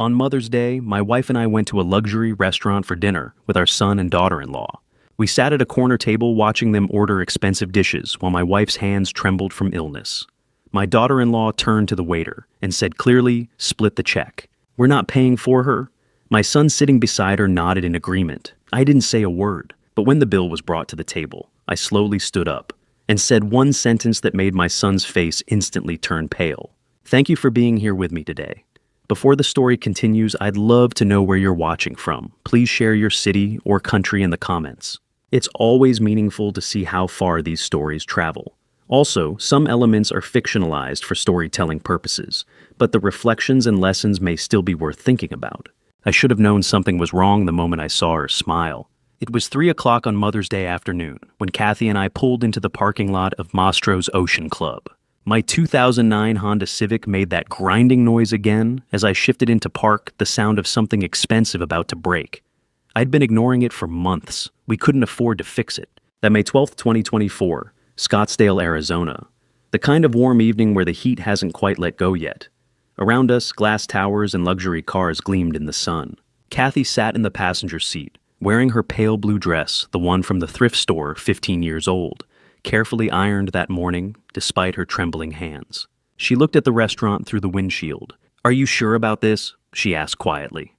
On Mother's Day, my wife and I went to a luxury restaurant for dinner with our son and daughter-in-law. We sat at a corner table watching them order expensive dishes while my wife's hands trembled from illness. My daughter-in-law turned to the waiter and said clearly, "Split the check." "We're not paying for her." My son sitting beside her nodded in agreement. I didn't say a word, but when the bill was brought to the table, I slowly stood up and said one sentence that made my son's face instantly turn pale. "Thank you for being here with me today." Before the story continues, I'd love to know where you're watching from. Please share your city or country in the comments. It's always meaningful to see how far these stories travel. Also, some elements are fictionalized for storytelling purposes, but the reflections and lessons may still be worth thinking about. I should have known something was wrong the moment I saw her smile. It was 3 o'clock on Mother's Day afternoon when Kathy and I pulled into the parking lot of Mastro's Ocean Club. My 2009 Honda Civic made that grinding noise again as I shifted into park, the sound of something expensive about to break. I'd been ignoring it for months. We couldn't afford to fix it. That May 12th, 2024, Scottsdale, Arizona. The kind of warm evening where the heat hasn't quite let go yet. Around us, glass towers and luxury cars gleamed in the sun. Kathy sat in the passenger seat, wearing her pale blue dress, the one from the thrift store 15 years old, carefully ironed that morning despite her trembling hands. She looked at the restaurant through the windshield. "Are you sure about this?" she asked quietly.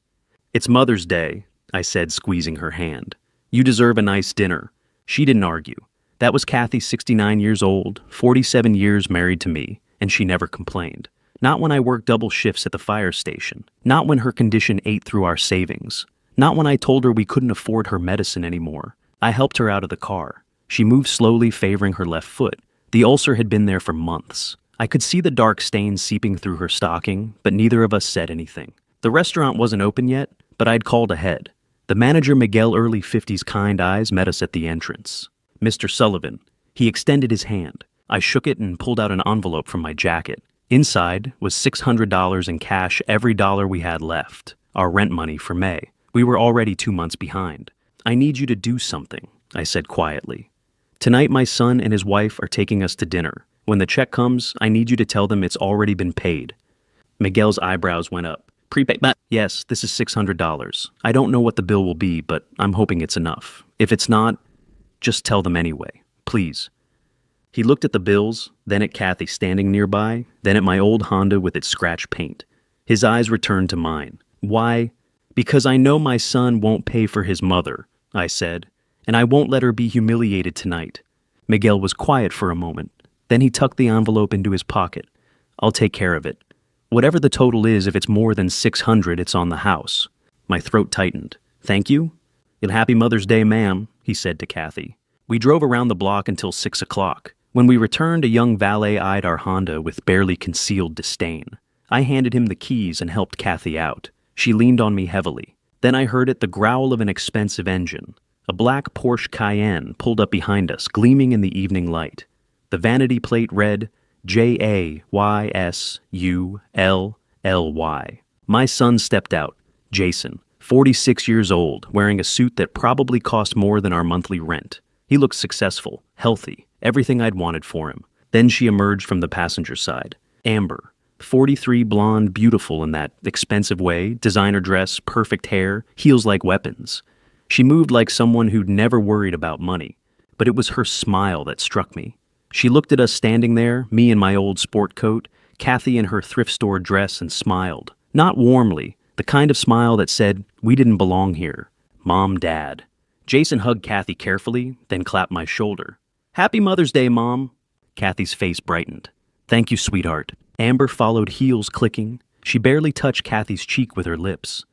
"It's Mother's Day," I said, squeezing her hand. "You deserve a nice dinner." She didn't argue. That was Kathy, 69 years old, 47 years married to me, and she never complained. Not when I worked double shifts at the fire station. Not when her condition ate through our savings. Not when I told her we couldn't afford her medicine anymore. I helped her out of the car. She moved slowly, favoring her left foot. The ulcer had been there for months. I could see the dark stains seeping through her stocking, but neither of us said anything. The restaurant wasn't open yet, but I'd called ahead. The manager, Miguel, early 50s, kind eyes met us at the entrance. "Mr. Sullivan." He extended his hand. I shook it and pulled out an envelope from my jacket. Inside was $600 in cash, every dollar we had left. Our rent money for May. We were already 2 months behind. "I need you to do something," I said quietly. "Tonight my son and his wife are taking us to dinner. When the check comes, I need you to tell them it's already been paid." Miguel's eyebrows went up. "Prepaid? Yes, this is $600. I don't know what the bill will be, but I'm hoping it's enough. If it's not, just tell them anyway. Please." He looked at the bills, then at Kathy standing nearby, then at my old Honda with its scratched paint. His eyes returned to mine. "Why?" "Because I know my son won't pay for his mother," I said, "and I won't let her be humiliated tonight." Miguel was quiet for a moment. Then he tucked the envelope into his pocket. "I'll take care of it. Whatever the total is, if it's more than 600, it's on the house." My throat tightened. "Thank you?" "And happy Mother's Day, ma'am," he said to Kathy. We drove around the block until 6 o'clock. When we returned, a young valet eyed our Honda with barely concealed disdain. I handed him the keys and helped Kathy out. She leaned on me heavily. Then I heard the growl of an expensive engine. A black Porsche Cayenne pulled up behind us, gleaming in the evening light. The vanity plate read, JAYSULLY. My son stepped out, Jason, 46 years old, wearing a suit that probably cost more than our monthly rent. He looked successful, healthy, everything I'd wanted for him. Then she emerged from the passenger side. Amber, 43, blonde, beautiful in that expensive way, designer dress, perfect hair, heels like weapons. She moved like someone who'd never worried about money, but it was her smile that struck me. She looked at us standing there, me in my old sport coat, Kathy in her thrift store dress, and smiled. Not warmly, the kind of smile that said, "We didn't belong here. Mom, Dad." Jason hugged Kathy carefully, then clapped my shoulder. "Happy Mother's Day, Mom." Kathy's face brightened. "Thank you, sweetheart." Amber followed, heels clicking. She barely touched Kathy's cheek with her lips.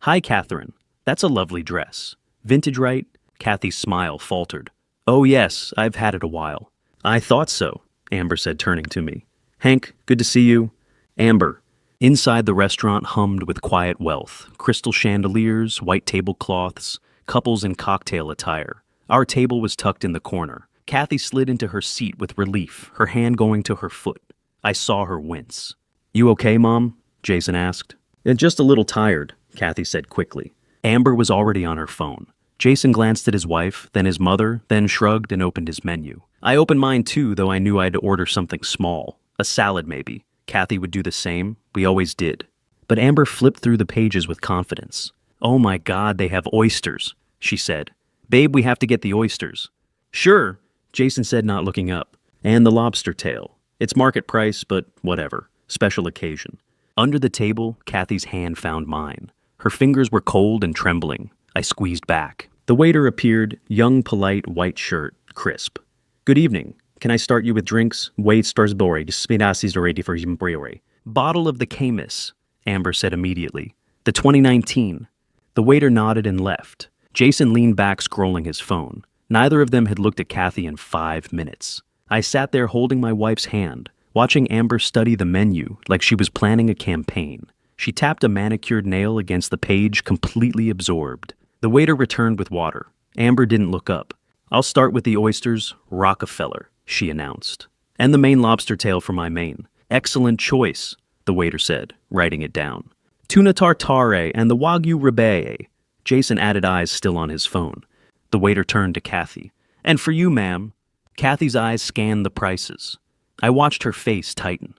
"Hi, Catherine. That's a lovely dress. Vintage, right?" Kathy's smile faltered. "Oh yes, I've had it a while." "I thought so," Amber said, turning to me. "Hank, good to see you." Amber. Inside the restaurant hummed with quiet wealth. Crystal chandeliers, white tablecloths, couples in cocktail attire. Our table was tucked in the corner. Kathy slid into her seat with relief, her hand going to her foot. I saw her wince. "You okay, Mom?" Jason asked. "Just a little tired," Kathy said quickly. Amber was already on her phone. Jason glanced at his wife, then his mother, then shrugged and opened his menu. I opened mine too, though I knew I had to order something small. A salad, maybe. Kathy would do the same. We always did. But Amber flipped through the pages with confidence. "Oh my God, they have oysters," she said. "Babe, we have to get the oysters." "Sure," Jason said, not looking up. "And the lobster tail. It's market price, but whatever. Special occasion." Under the table, Kathy's hand found mine. Her fingers were cold and trembling. I squeezed back. The waiter appeared, young, polite, white shirt, crisp. "Good evening. Can I start you with drinks? Wait, Starsbury, spinacis ready for Jimbriore." "Bottle of the Camus," Amber said immediately. "The 2019. The waiter nodded and left. Jason leaned back, scrolling his phone. Neither of them had looked at Kathy in 5 minutes. I sat there holding my wife's hand, watching Amber study the menu like she was planning a campaign. She tapped a manicured nail against the page, completely absorbed. The waiter returned with water. Amber didn't look up. "I'll start with the oysters, Rockefeller," she announced. "And the main lobster tail for my main." "Excellent choice," the waiter said, writing it down. "Tuna tartare and the Wagyu ribeye." Jason added eyes still on his phone. The waiter turned to Kathy. "And for you, ma'am." Kathy's eyes scanned the prices. I watched her face tighten.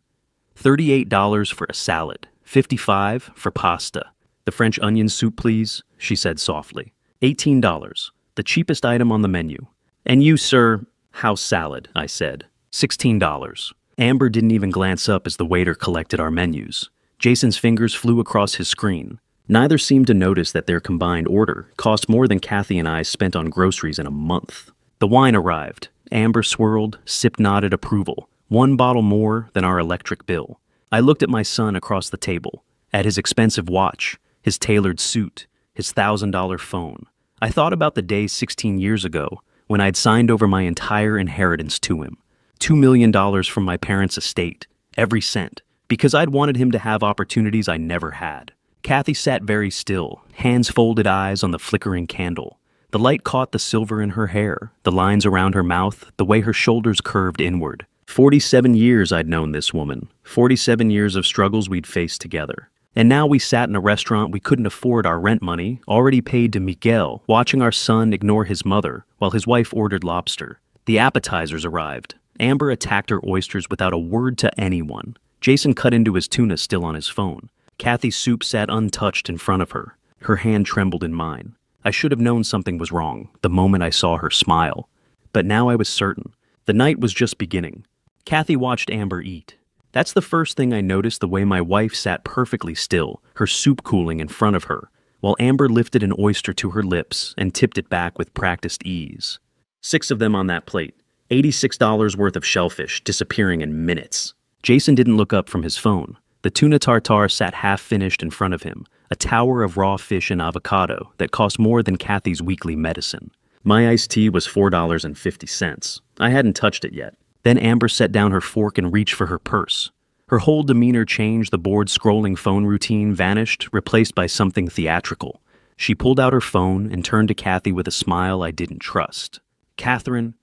$38 for a salad, $55 for pasta. "The French onion soup, please," she said softly. $18, the cheapest item on the menu. "And you, sir?" "House salad," I said. $16. Amber didn't even glance up as the waiter collected our menus. Jason's fingers flew across his screen. Neither seemed to notice that their combined order cost more than Kathy and I spent on groceries in a month. The wine arrived. Amber swirled, sip nodded approval. 1 bottle more than our electric bill. I looked at my son across the table, at his expensive watch, his tailored suit, his $1,000 phone. I thought about the day 16 years ago when I'd signed over my entire inheritance to him. $2 million from my parents' estate, every cent, because I'd wanted him to have opportunities I never had. Kathy sat very still, hands folded, eyes on the flickering candle. The light caught the silver in her hair, the lines around her mouth, the way her shoulders curved inward. 47 years I'd known this woman, 47 years of struggles we'd faced together. And now we sat in a restaurant we couldn't afford our rent money, already paid to Miguel, watching our son ignore his mother while his wife ordered lobster. The appetizers arrived. Amber attacked her oysters without a word to anyone. Jason cut into his tuna still on his phone. Kathy's soup sat untouched in front of her. Her hand trembled in mine. I should have known something was wrong the moment I saw her smile. But now I was certain. The night was just beginning. Kathy watched Amber eat. That's the first thing I noticed, the way my wife sat perfectly still, her soup cooling in front of her, while Amber lifted an oyster to her lips and tipped it back with practiced ease. 6 of them on that plate. $86 worth of shellfish disappearing in minutes. Jason didn't look up from his phone. The tuna tartare sat half-finished in front of him, a tower of raw fish and avocado that cost more than Kathy's weekly medicine. My iced tea was $4.50. I hadn't touched it yet. Then Amber set down her fork and reached for her purse. Her whole demeanor changed. The bored scrolling phone routine vanished, replaced by something theatrical. She pulled out her phone and turned to Kathy with a smile I didn't trust. "Catherine,"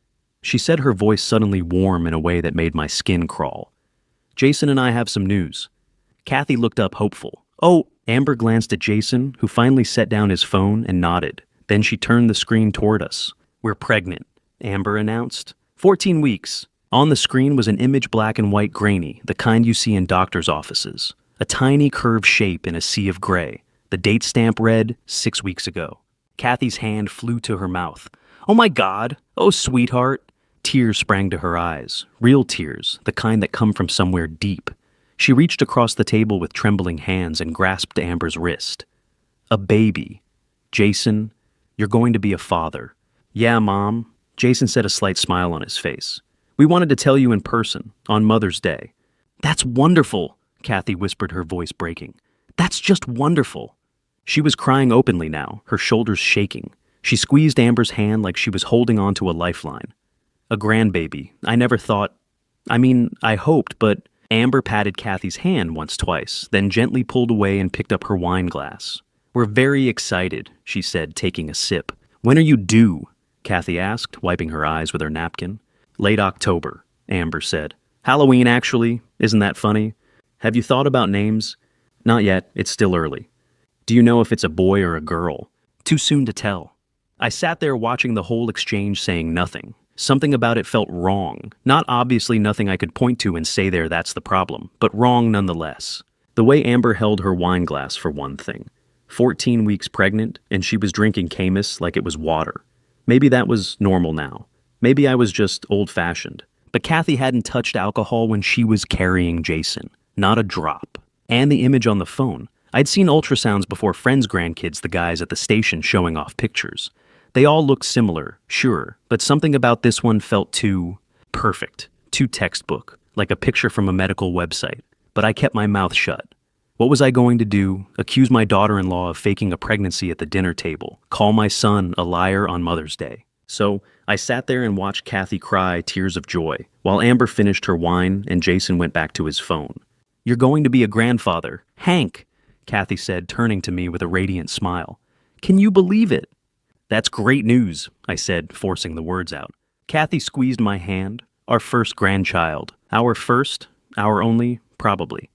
she said, her voice suddenly warm in a way that made my skin crawl. "Jason and I have some news." Kathy looked up hopeful. "Oh," Amber glanced at Jason, who finally set down his phone and nodded. Then she turned the screen toward us. "We're pregnant," Amber announced. 14 weeks. On the screen was an image, black and white, grainy, the kind you see in doctor's offices. A tiny curved shape in a sea of gray. The date stamp read, 6 weeks ago. Kathy's hand flew to her mouth. "Oh my God! Oh, sweetheart!" Tears sprang to her eyes. Real tears, the kind that come from somewhere deep. She reached across the table with trembling hands and grasped Amber's wrist. "A baby. Jason, you're going to be a father." "Yeah, Mom," Jason said, a slight smile on his face. "We wanted to tell you in person, on Mother's Day." "That's wonderful," Kathy whispered, her voice breaking. "That's just wonderful." She was crying openly now, her shoulders shaking. She squeezed Amber's hand like she was holding on to a lifeline. "A grandbaby. I never thought... I hoped, but..." Amber patted Kathy's hand once, twice, then gently pulled away and picked up her wine glass. "We're very excited," she said, taking a sip. "When are you due?" Kathy asked, wiping her eyes with her napkin. "Late October," Amber said. "Halloween, actually. Isn't that funny? Have you thought about names?" "Not yet. It's still early." "Do you know if it's a boy or a girl?" "Too soon to tell." I sat there watching the whole exchange, saying nothing. Something about it felt wrong. Not obviously nothing I could point to and say that's the problem, but wrong nonetheless. The way Amber held her wine glass, for one thing. 14 weeks pregnant, and she was drinking Camus like it was water. Maybe that was normal now. Maybe I was just old-fashioned. But Kathy hadn't touched alcohol when she was carrying Jason. Not a drop. And the image on the phone. I'd seen ultrasounds before friends' grandkids, the guys at the station showing off pictures. They all looked similar, sure, but something about this one felt too perfect, too textbook, like a picture from a medical website. But I kept my mouth shut. What was I going to do? Accuse my daughter-in-law of faking a pregnancy at the dinner table, call my son a liar on Mother's Day. So I sat there and watched Kathy cry tears of joy, while Amber finished her wine and Jason went back to his phone. "You're going to be a grandfather, Hank," Kathy said, turning to me with a radiant smile. "Can you believe it?" "That's great news," I said, forcing the words out. Kathy squeezed my hand. "Our first grandchild. Our first, our only, probably."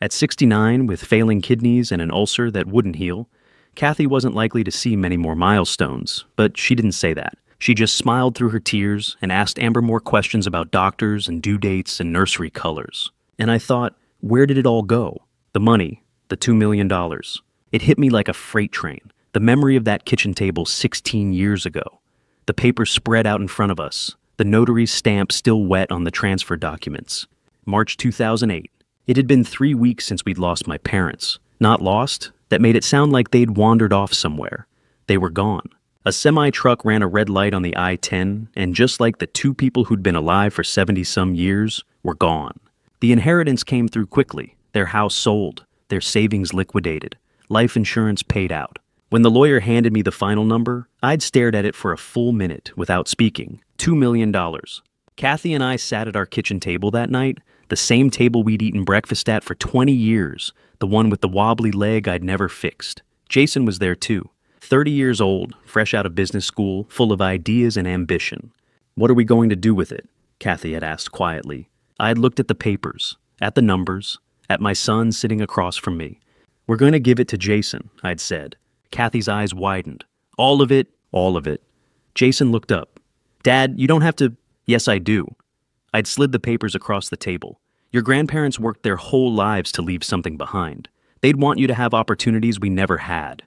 At 69, with failing kidneys and an ulcer that wouldn't heal, Kathy wasn't likely to see many more milestones, but she didn't say that. She just smiled through her tears and asked Amber more questions about doctors and due dates and nursery colors. And I thought, where did it all go? The money, the $2 million. It hit me like a freight train. The memory of that kitchen table 16 years ago. The papers spread out in front of us. The notary's stamp still wet on the transfer documents. March 2008. It had been 3 weeks since we'd lost my parents. Not lost, that made it sound like they'd wandered off somewhere. They were gone. A semi-truck ran a red light on the I-10, and just like the 2 people who'd been alive for 70-some years, were gone. The inheritance came through quickly. Their house sold. Their savings liquidated. Life insurance paid out. When the lawyer handed me the final number, I'd stared at it for a full minute without speaking. $2 million. Kathy and I sat at our kitchen table that night, the same table we'd eaten breakfast at for 20 years, the one with the wobbly leg I'd never fixed. Jason was there too. 30 years old, fresh out of business school, full of ideas and ambition. "What are we going to do with it?" Kathy had asked quietly. I had looked at the papers, at the numbers, at my son sitting across from me. "We're going to give it to Jason," I'd said. Kathy's eyes widened. "All of it, all of it." Jason looked up. "Dad, you don't have to—" "Yes, I do." I'd slid the papers across the table. "Your grandparents worked their whole lives to leave something behind. They'd want you to have opportunities we never had."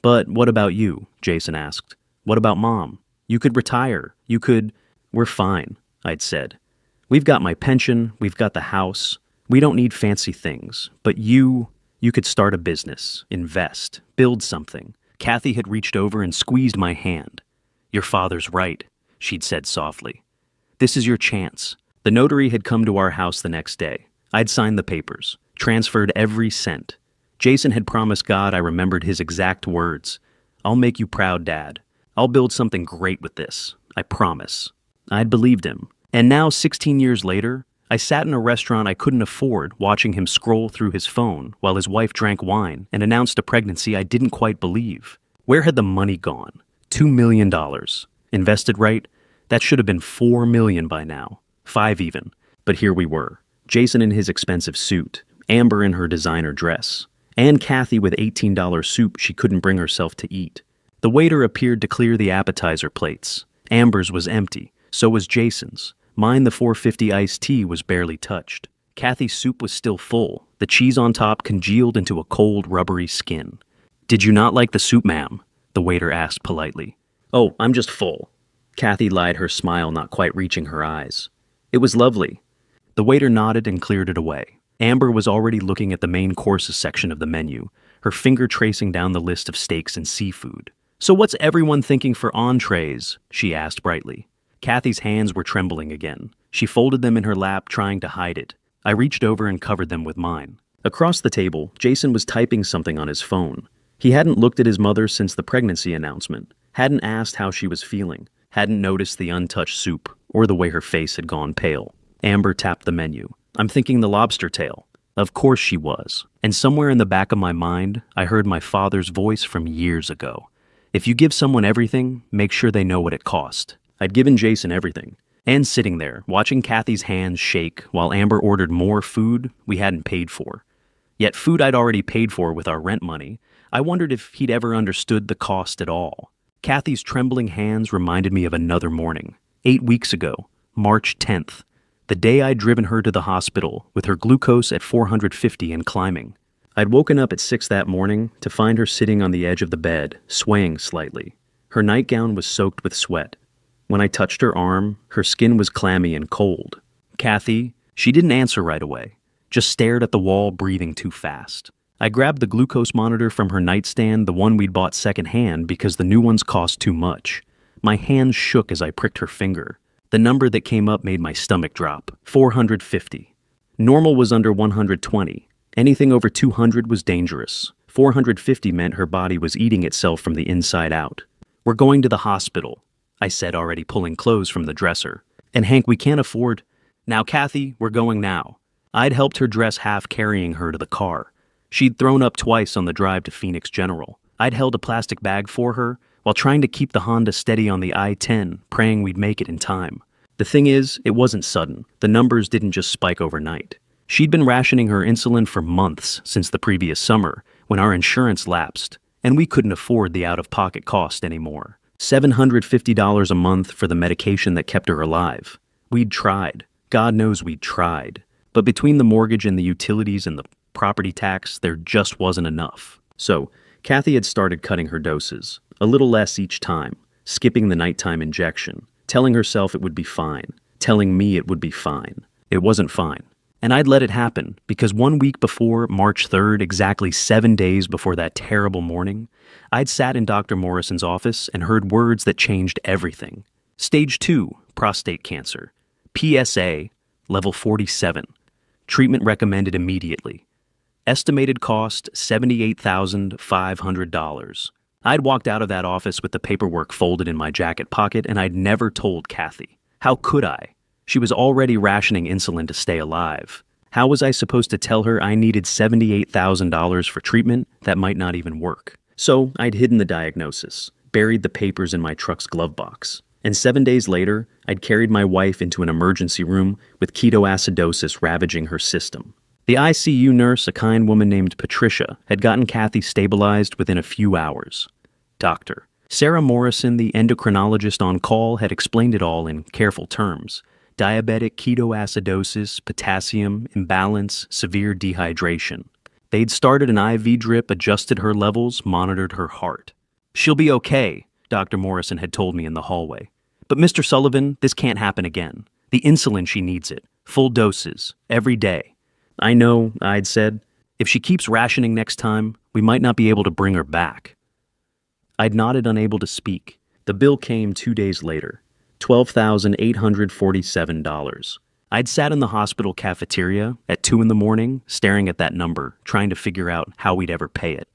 "But what about you?" Jason asked. "What about Mom? You could retire. You could—" "We're fine," I'd said. "We've got my pension. We've got the house. We don't need fancy things. But you could start a business, invest, build something." Kathy had reached over and squeezed my hand. "Your father's right," she'd said softly. "This is your chance." The notary had come to our house the next day. I'd signed the papers, transferred every cent. Jason had promised God I remembered his exact words. "I'll make you proud, Dad. I'll build something great with this. I promise." I'd believed him. And now, 16 years later, I sat in a restaurant I couldn't afford, watching him scroll through his phone while his wife drank wine and announced a pregnancy I didn't quite believe. Where had the money gone? $2 million. Invested right? That should have been $4 million by now. 5 even. But here we were. Jason in his expensive suit, Amber in her designer dress, and Kathy with $18 soup she couldn't bring herself to eat. The waiter appeared to clear the appetizer plates. Amber's was empty. So was Jason's. Mine, the 450 iced tea, was barely touched. Kathy's soup was still full. The cheese on top congealed into a cold, rubbery skin. "Did you not like the soup, ma'am?" the waiter asked politely. "Oh, I'm just full." Kathy lied, her smile not quite reaching her eyes. "It was lovely." The waiter nodded and cleared it away. Amber was already looking at the main courses section of the menu, her finger tracing down the list of steaks and seafood. "So what's everyone thinking for entrees?" she asked brightly. Kathy's hands were trembling again. She folded them in her lap, trying to hide it. I reached over and covered them with mine. Across the table, Jason was typing something on his phone. He hadn't looked at his mother since the pregnancy announcement, hadn't asked how she was feeling, hadn't noticed the untouched soup, or the way her face had gone pale. Amber tapped the menu. "I'm thinking the lobster tail." Of course she was. And somewhere in the back of my mind, I heard my father's voice from years ago. If you give someone everything, make sure they know what it cost. I'd given Jason everything. And sitting there, watching Kathy's hands shake while Amber ordered more food we hadn't paid for. Yet food I'd already paid for with our rent money, I wondered if he'd ever understood the cost at all. Kathy's trembling hands reminded me of another morning. 8 weeks ago, March 10th. The day I'd driven her to the hospital with her glucose at 450 and climbing. I'd woken up at 6 that morning to find her sitting on the edge of the bed, swaying slightly. Her nightgown was soaked with sweat. When I touched her arm, her skin was clammy and cold. "Kathy," she didn't answer right away, just stared at the wall, breathing too fast. I grabbed the glucose monitor from her nightstand, the one we'd bought secondhand because the new ones cost too much. My hands shook as I pricked her finger. The number that came up made my stomach drop. 450. Normal was under 120. Anything over 200 was dangerous. 450 meant her body was eating itself from the inside out. "We're going to the hospital," I said, already pulling clothes from the dresser. "And Hank, we can't afford—" "Now, Kathy, we're going now." I'd helped her dress, half carrying her to the car. She'd thrown up twice on the drive to Phoenix General. I'd held a plastic bag for her while trying to keep the Honda steady on the I-10, praying we'd make it in time. The thing is, it wasn't sudden. The numbers didn't just spike overnight. She'd been rationing her insulin for months since the previous summer, when our insurance lapsed, and we couldn't afford the out-of-pocket cost anymore. $750 a month for the medication that kept her alive. We'd tried. God knows we'd tried. But between the mortgage and the utilities and the property tax, there just wasn't enough. So, Kathy had started cutting her doses, a little less each time, skipping the nighttime injection, telling herself it would be fine, telling me it would be fine. It wasn't fine. And I'd let it happen, because 1 week before, March 3rd, exactly 7 days before that terrible morning, I'd sat in Dr. Morrison's office and heard words that changed everything. Stage 2, prostate cancer. PSA, level 47. Treatment recommended immediately. Estimated cost $78,500. I'd walked out of that office with the paperwork folded in my jacket pocket, and I'd never told Kathy. How could I? She was already rationing insulin to stay alive. How was I supposed to tell her I needed $78,000 for treatment that might not even work? So I'd hidden the diagnosis, buried the papers in my truck's glove box. And 7 days later, I'd carried my wife into an emergency room with ketoacidosis ravaging her system. The ICU nurse, a kind woman named Patricia, had gotten Kathy stabilized within a few hours. Doctor Sarah Morrison, the endocrinologist on call, had explained it all in careful terms. Diabetic ketoacidosis, potassium, imbalance, severe dehydration. They'd started an IV drip, adjusted her levels, monitored her heart. "She'll be okay," Dr. Morrison had told me in the hallway. "But Mr. Sullivan, this can't happen again. The insulin, she needs it. Full doses, every day." "I know," I'd said. "If she keeps rationing next time, we might not be able to bring her back." I'd nodded, unable to speak. The bill came 2 days later. $12,847. I'd sat in the hospital cafeteria at 2 in the morning, staring at that number, trying to figure out how we'd ever pay it.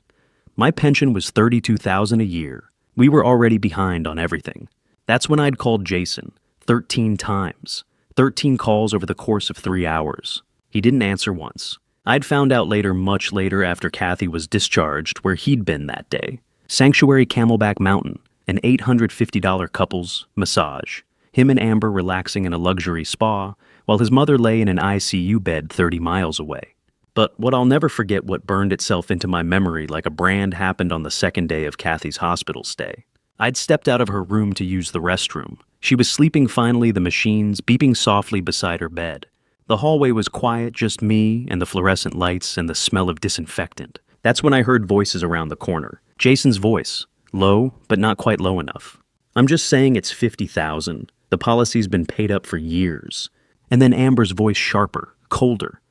My pension was $32,000 a year. We were already behind on everything. That's when I'd called Jason, 13 times. 13 calls over the course of 3 hours. He didn't answer once. I'd found out later, much later after Kathy was discharged, where he'd been that day. Sanctuary Camelback Mountain, an $850 couples massage. Him and Amber relaxing in a luxury spa, while his mother lay in an ICU bed 30 miles away. But what I'll never forget, what burned itself into my memory like a brand, happened on the second day of Kathy's hospital stay. I'd stepped out of her room to use the restroom. She was sleeping finally, the machines beeping softly beside her bed. The hallway was quiet, just me and the fluorescent lights and the smell of disinfectant. That's when I heard voices around the corner. Jason's voice. Low, but not quite low enough. "I'm just saying it's $50,000. The policy's been paid up for years." And then Amber's voice, sharper, colder.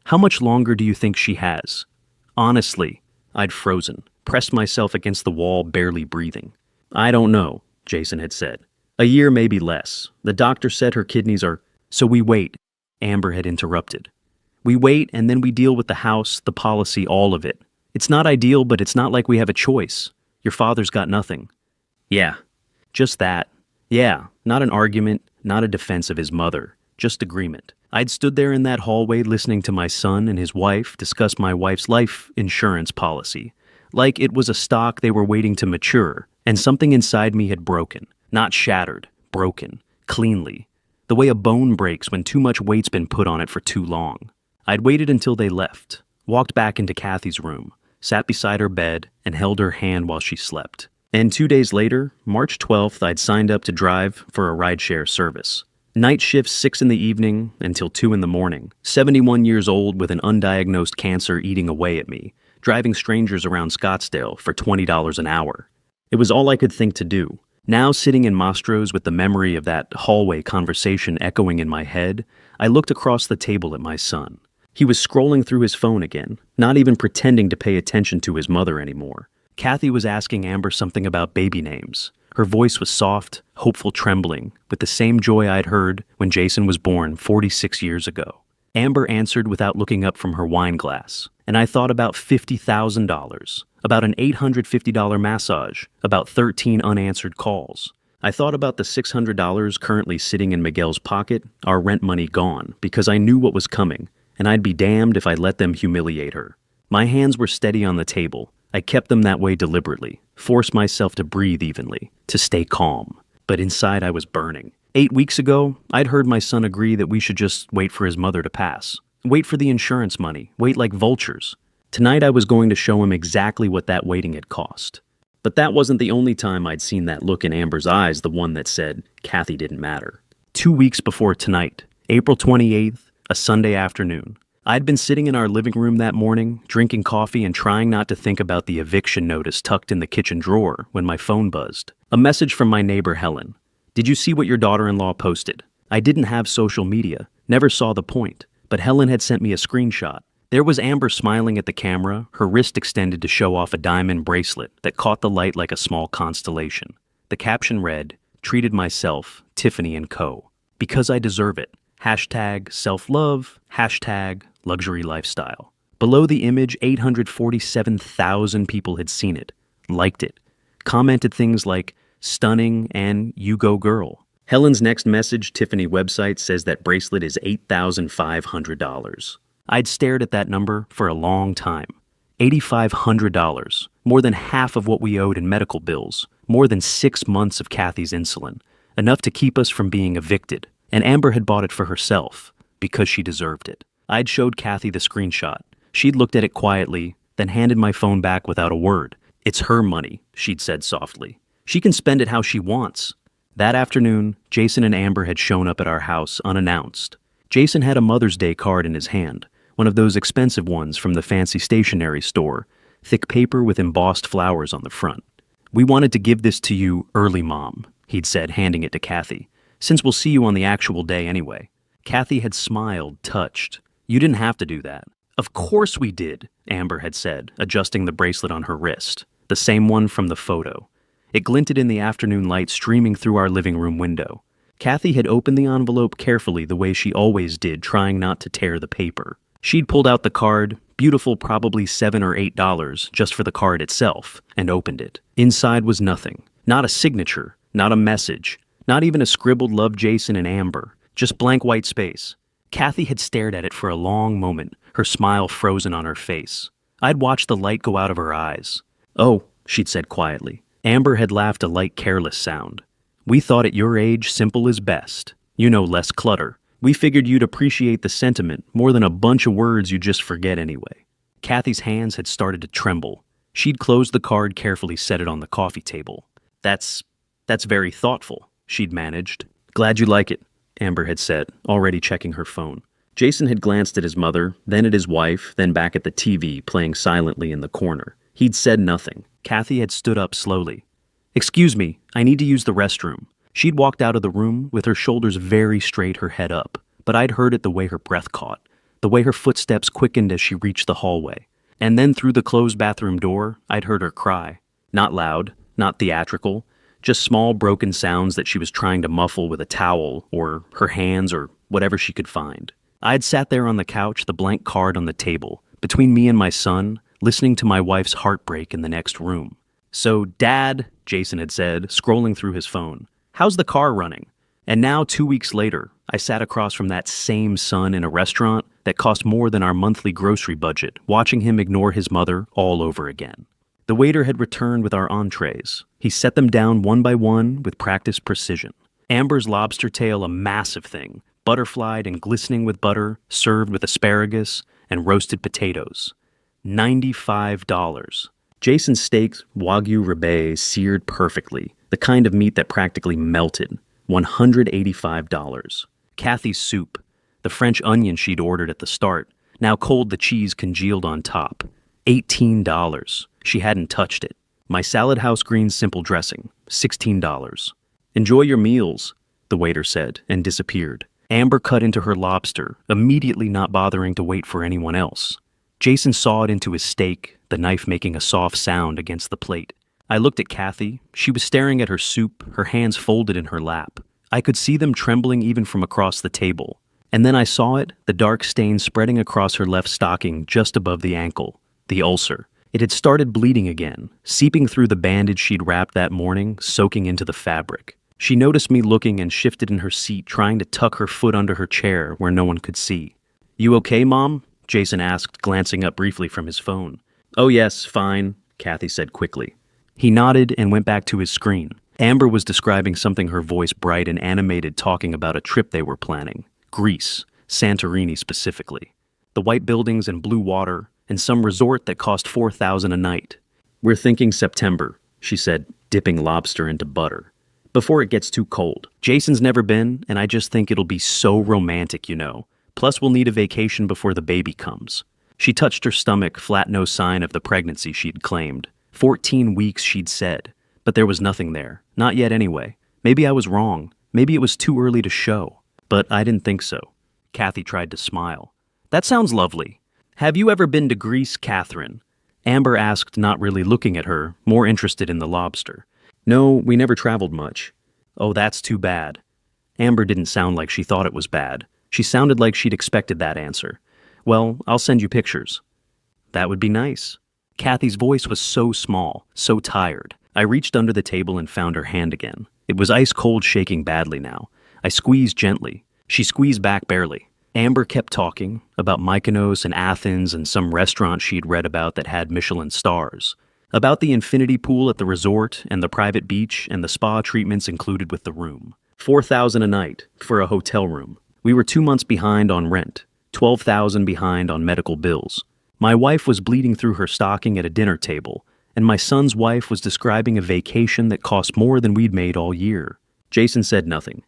"How much longer do you think she has?" Honestly, I'd frozen, pressed myself against the wall, barely breathing. "I don't know," Jason had said. "A year, maybe less. The doctor said her kidneys are—" "So we wait," Amber had interrupted. "We wait, and then we deal with the house, the policy, all of it. It's not ideal, but it's not like we have a choice. Your father's got nothing." Yeah, just that. Yeah, not an argument, not a defense of his mother, just agreement. I'd stood there in that hallway listening to my son and his wife discuss my wife's life insurance policy, like it was a stock they were waiting to mature, and something inside me had broken. Not shattered, broken, cleanly. The way a bone breaks when too much weight's been put on it for too long. I'd waited until they left, walked back into Kathy's room, sat beside her bed, and held her hand while she slept. And 2 days later, March 12th, I'd signed up to drive for a rideshare service. Night shift, 6 in the evening until 2 in the morning. 71 years old with an undiagnosed cancer eating away at me. driving strangers around Scottsdale for $20 an hour. It was all I could think to do. Now, sitting in Mastro's with the memory of that hallway conversation echoing in my head, I looked across the table at my son. He was scrolling through his phone again, not even pretending to pay attention to his mother anymore. Kathy was asking Amber something about baby names. Her voice was soft, hopeful trembling, with the same joy I'd heard when Jason was born 46 years ago. Amber answered without looking up from her wine glass, and I thought about $50,000, about an $850 massage, about 13 unanswered calls. I thought about the $600 currently sitting in Miguel's pocket, our rent money gone, because I knew what was coming, and I'd be damned if I let them humiliate her. My hands were steady on the table. I kept them that way deliberately, forced myself to breathe evenly, to stay calm. But inside I was burning. 8 weeks ago, I'd heard my son agree that we should just wait for his mother to pass. Wait for the insurance money, wait like vultures. Tonight I was going to show him exactly what that waiting had cost. But that wasn't the only time I'd seen that look in Amber's eyes, the one that said Kathy didn't matter. 2 weeks before tonight, April 28th, a Sunday afternoon. I'd been sitting in our living room that morning, drinking coffee and trying not to think about the eviction notice tucked in the kitchen drawer when my phone buzzed. A message from my neighbor Helen. "Did you see what your daughter-in-law posted?" I didn't have social media, never saw the point, but Helen had sent me a screenshot. There was Amber smiling at the camera, her wrist extended to show off a diamond bracelet that caught the light like a small constellation. The caption read, "Treated myself, Tiffany & Co. Because I deserve it. Hashtag self-love, hashtag luxury lifestyle." Below the image, 847,000 people had seen it, liked it, commented things like, "Stunning" and "You go girl." Helen's next message, Tiffany website, says that bracelet is $8,500. I'd stared at that number for a long time. $8,500, more than half of what we owed in medical bills, more than 6 months of Kathy's insulin, enough to keep us from being evicted. And Amber had bought it for herself, because she deserved it. I'd showed Kathy the screenshot. She'd looked at it quietly, then handed my phone back without a word. "It's her money," she'd said softly. "She can spend it how she wants." That afternoon, Jason and Amber had shown up at our house unannounced. Jason had a Mother's Day card in his hand, one of those expensive ones from the fancy stationery store, thick paper with embossed flowers on the front. "We wanted to give this to you early, Mom," he'd said, handing it to Kathy, "since we'll see you on the actual day anyway." Kathy had smiled, touched. "You didn't have to do that." "Of course we did," Amber had said, adjusting the bracelet on her wrist, the same one from the photo. It glinted in the afternoon light streaming through our living room window. Kathy had opened the envelope carefully the way she always did, trying not to tear the paper. She'd pulled out the card, beautiful, probably $7 or $8 just for the card itself, and opened it. Inside was nothing. Not a signature, not a message, not even a scribbled "Love Jason and Amber," just blank white space. Kathy had stared at it for a long moment, her smile frozen on her face. I'd watched the light go out of her eyes. "Oh," she'd said quietly. Amber had laughed a light, careless sound. "We thought at your age simple is best. You know, less clutter. We figured you'd appreciate the sentiment more than a bunch of words you just forget anyway." Kathy's hands had started to tremble. She'd closed the card, carefully set it on the coffee table. That's very thoughtful," she'd managed. "Glad you like it," Amber had said, already checking her phone. Jason had glanced at his mother, then at his wife, then back at the TV playing silently in the corner. He'd said nothing. Kathy had stood up slowly. "Excuse me, I need to use the restroom." She'd walked out of the room with her shoulders very straight, her head up, but I'd heard it the way her breath caught, the way her footsteps quickened as she reached the hallway. And then through the closed bathroom door, I'd heard her cry. Not loud, not theatrical, just small broken sounds that she was trying to muffle with a towel or her hands or whatever she could find. I'd sat there on the couch, the blank card on the table, between me and my son, listening to my wife's heartbreak in the next room. "So, Dad," Jason had said, scrolling through his phone, "how's the car running?" And now, 2 weeks later, I sat across from that same son in a restaurant that cost more than our monthly grocery budget, watching him ignore his mother all over again. The waiter had returned with our entrees. He set them down one by one with practiced precision. Amber's lobster tail, a massive thing, butterflied and glistening with butter, served with asparagus and roasted potatoes. $95. Jason's steaks, Wagyu ribeye, seared perfectly, the kind of meat that practically melted. $185. Kathy's soup, the French onion she'd ordered at the start, now cold, the cheese congealed on top. $18. She hadn't touched it. My salad house greens simple dressing, $16. Enjoy your meals, the waiter said, and disappeared. Amber cut into her lobster, immediately not bothering to wait for anyone else. Jason sawed into his steak, the knife making a soft sound against the plate. I looked at Kathy. She was staring at her soup, her hands folded in her lap. I could see them trembling even from across the table. And then I saw it, the dark stain spreading across her left stocking just above the ankle, the ulcer. It had started bleeding again, seeping through the bandage she'd wrapped that morning, soaking into the fabric. She noticed me looking and shifted in her seat, trying to tuck her foot under her chair where no one could see. "You okay, Mom?" Jason asked, glancing up briefly from his phone. "Oh yes, fine," Kathy said quickly. He nodded and went back to his screen. Amber was describing something, her voice bright and animated, talking about a trip they were planning. Greece, Santorini specifically. The white buildings and blue water, and some resort that cost $4,000 a night. "We're thinking September," she said, dipping lobster into butter. "Before it gets too cold. Jason's never been, and I just think it'll be so romantic, you know. Plus we'll need a vacation before the baby comes." She touched her stomach, flat no sign of the pregnancy she'd claimed. 14 weeks, she'd said. But there was nothing there. Not yet anyway. Maybe I was wrong. Maybe it was too early to show. But I didn't think so. Kathy tried to smile. "That sounds lovely. Have you ever been to Greece, Catherine?" Amber asked, not really looking at her, more interested in the lobster. "No, we never traveled much." "Oh, that's too bad." Amber didn't sound like she thought it was bad. She sounded like she'd expected that answer. "Well, I'll send you pictures." "That would be nice." Kathy's voice was so small, so tired. I reached under the table and found her hand again. It was ice cold, shaking badly now. I squeezed gently. She squeezed back barely. Amber kept talking about Mykonos and Athens and some restaurant she'd read about that had Michelin stars. About the infinity pool at the resort and the private beach and the spa treatments included with the room. $4,000 a night for a hotel room. We were 2 months behind on rent, $12,000 behind on medical bills. My wife was bleeding through her stocking at a dinner table, and my son's wife was describing a vacation that cost more than we'd made all year. Jason said nothing.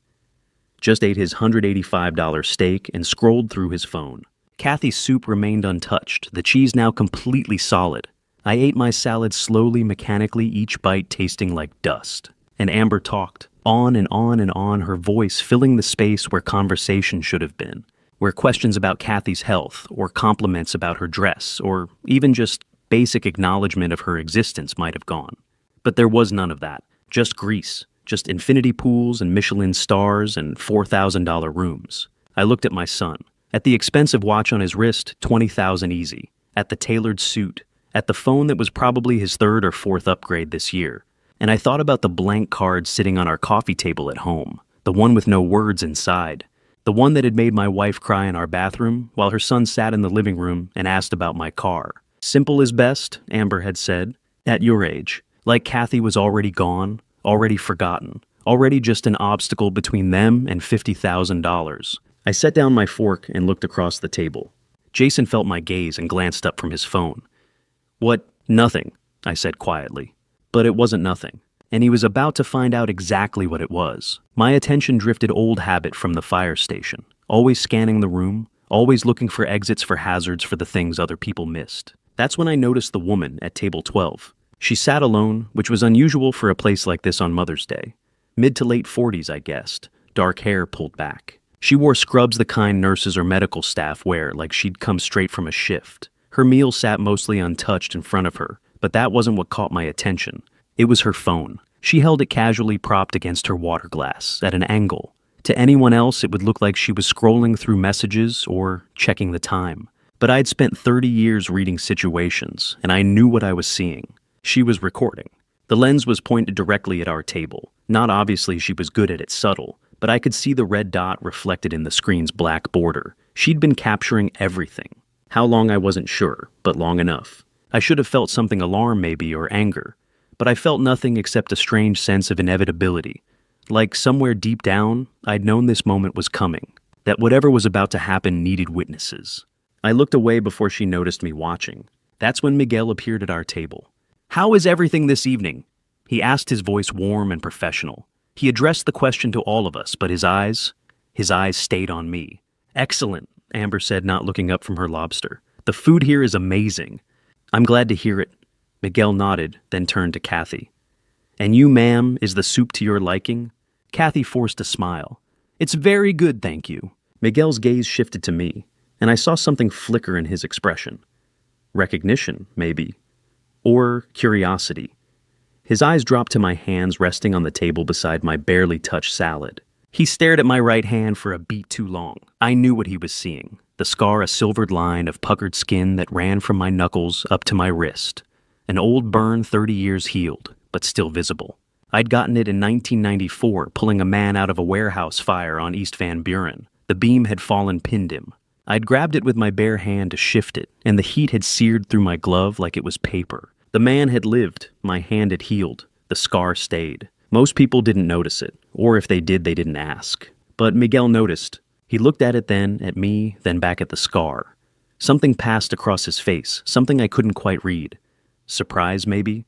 Just ate his $185 steak and scrolled through his phone. Kathy's soup remained untouched, the cheese now completely solid. I ate my salad slowly, mechanically, each bite tasting like dust. And Amber talked, on and on and on, her voice filling the space where conversation should have been, where questions about Kathy's health, or compliments about her dress, or even just basic acknowledgement of her existence might have gone. But there was none of that, just Greece. Just infinity pools and Michelin stars and $4,000 rooms. I looked at my son. At the expensive watch on his wrist, $20,000 easy. At the tailored suit. At the phone that was probably his third or fourth upgrade this year. And I thought about the blank card sitting on our coffee table at home. The one with no words inside. The one that had made my wife cry in our bathroom while her son sat in the living room and asked about my car. Simple is best, Amber had said. At your age. Like Kathy was already gone. Already forgotten, already just an obstacle between them and $50,000. I set down my fork and looked across the table. Jason felt my gaze and glanced up from his phone. "What? Nothing," I said quietly. But it wasn't nothing, and he was about to find out exactly what it was. My attention drifted, old habit from the fire station, always scanning the room, always looking for exits, for hazards, for the things other people missed. That's when I noticed the woman at table 12. She sat alone, which was unusual for a place like this on Mother's Day. Mid to late 40s, I guessed. Dark hair pulled back. She wore scrubs the kind nurses or medical staff wear, like she'd come straight from a shift. Her meal sat mostly untouched in front of her, but that wasn't what caught my attention. It was her phone. She held it casually propped against her water glass, at an angle. To anyone else, it would look like she was scrolling through messages or checking the time. But I'd spent 30 years reading situations, and I knew what I was seeing. She was recording. The lens was pointed directly at our table. Not obviously she was good at it, subtle, but I could see the red dot reflected in the screen's black border. She'd been capturing everything. How long I wasn't sure, but long enough. I should have felt something, alarm maybe, or anger. But I felt nothing except a strange sense of inevitability. Like somewhere deep down, I'd known this moment was coming. That whatever was about to happen needed witnesses. I looked away before she noticed me watching. That's when Miguel appeared at our table. "How is everything this evening?" He asked, his voice warm and professional. He addressed the question to all of us, but his eyes stayed on me. "Excellent," Amber said, not looking up from her lobster. "The food here is amazing." I'm glad to hear it. Miguel nodded, then turned to Kathy. And you, ma'am, is the soup to your liking? Kathy forced a smile. It's very good, thank you. Miguel's gaze shifted to me, and I saw something flicker in his expression. Recognition, maybe. Or curiosity. His eyes dropped to my hands resting on the table beside my barely touched salad. He stared at my right hand for a beat too long. I knew what he was seeing. The scar, a silvered line of puckered skin that ran from my knuckles up to my wrist. An old burn 30 years healed, but still visible. I'd gotten it in 1994, pulling a man out of a warehouse fire on East Van Buren. The beam had fallen, pinned him. I'd grabbed it with my bare hand to shift it, and the heat had seared through my glove like it was paper. The man had lived, my hand had healed, the scar stayed. Most people didn't notice it, or if they did, they didn't ask. But Miguel noticed. He looked at it then, at me, then back at the scar. Something passed across his face, something I couldn't quite read. Surprise, maybe?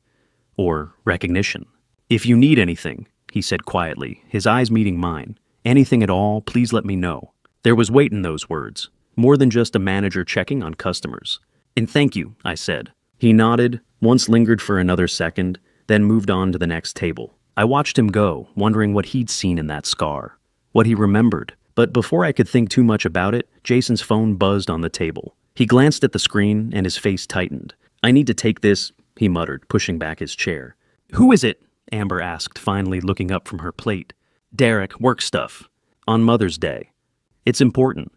Or recognition. If you need anything, he said quietly, his eyes meeting mine. Anything at all, please let me know. There was weight in those words, more than just a manager checking on customers. And thank you, I said. He nodded, once lingered for another second, then moved on to the next table. I watched him go, wondering what he'd seen in that scar, what he remembered. But before I could think too much about it, Jason's phone buzzed on the table. He glanced at the screen and his face tightened. I need to take this, he muttered, pushing back his chair. Who is it? Amber asked, finally looking up from her plate. Derek, work stuff. On Mother's Day. It's important.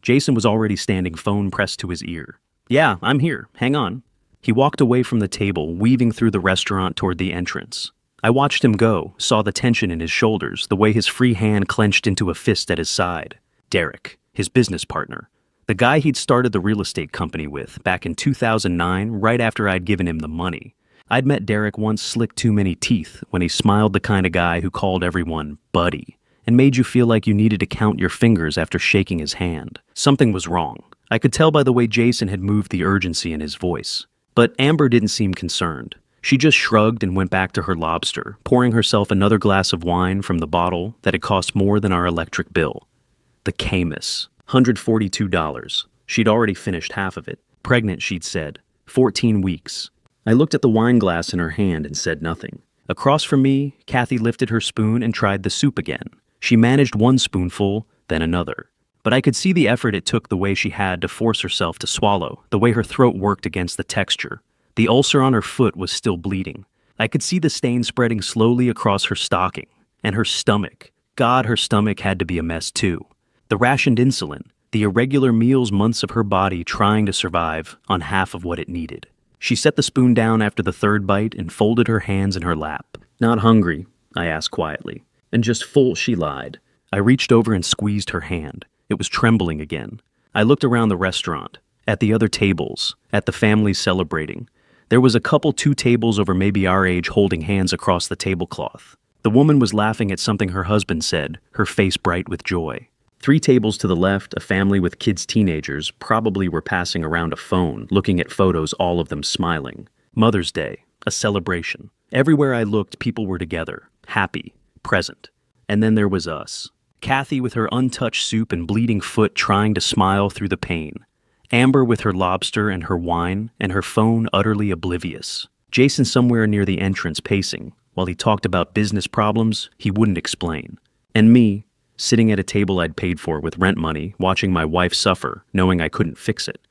Jason was already standing, phone pressed to his ear. Yeah, I'm here. Hang on. He walked away from the table, weaving through the restaurant toward the entrance. I watched him go, saw the tension in his shoulders, the way his free hand clenched into a fist at his side. Derek, his business partner. The guy he'd started the real estate company with back in 2009, right after I'd given him the money. I'd met Derek once, slicked too many teeth, when he smiled, the kind of guy who called everyone buddy, and made you feel like you needed to count your fingers after shaking his hand. Something was wrong. I could tell by the way Jason had moved, the urgency in his voice. But Amber didn't seem concerned. She just shrugged and went back to her lobster, pouring herself another glass of wine from the bottle that had cost more than our electric bill. The Camus. $142. She'd already finished half of it. Pregnant, she'd said. 14 weeks. I looked at the wine glass in her hand and said nothing. Across from me, Kathy lifted her spoon and tried the soup again. She managed one spoonful, then another. But I could see the effort it took, the way she had to force herself to swallow, the way her throat worked against the texture. The ulcer on her foot was still bleeding. I could see the stain spreading slowly across her stocking. And her stomach. God, her stomach had to be a mess too. The rationed insulin, the irregular meals, months of her body trying to survive on half of what it needed. She set the spoon down after the third bite and folded her hands in her lap. Not hungry, I asked quietly. And just full, she lied. I reached over and squeezed her hand. It was trembling again. I looked around the restaurant, at the other tables, at the families celebrating. There was a couple 2 tables over maybe our age holding hands across the tablecloth. The woman was laughing at something her husband said, her face bright with joy. 3 tables to the left, a family with kids, teenagers, probably were passing around a phone, looking at photos, all of them smiling. Mother's Day, a celebration. Everywhere I looked, people were together, happy, present. And then there was us. Kathy with her untouched soup and bleeding foot trying to smile through the pain. Amber with her lobster and her wine, and her phone utterly oblivious. Jason somewhere near the entrance pacing, while he talked about business problems he wouldn't explain. And me, sitting at a table I'd paid for with rent money, watching my wife suffer, knowing I couldn't fix it.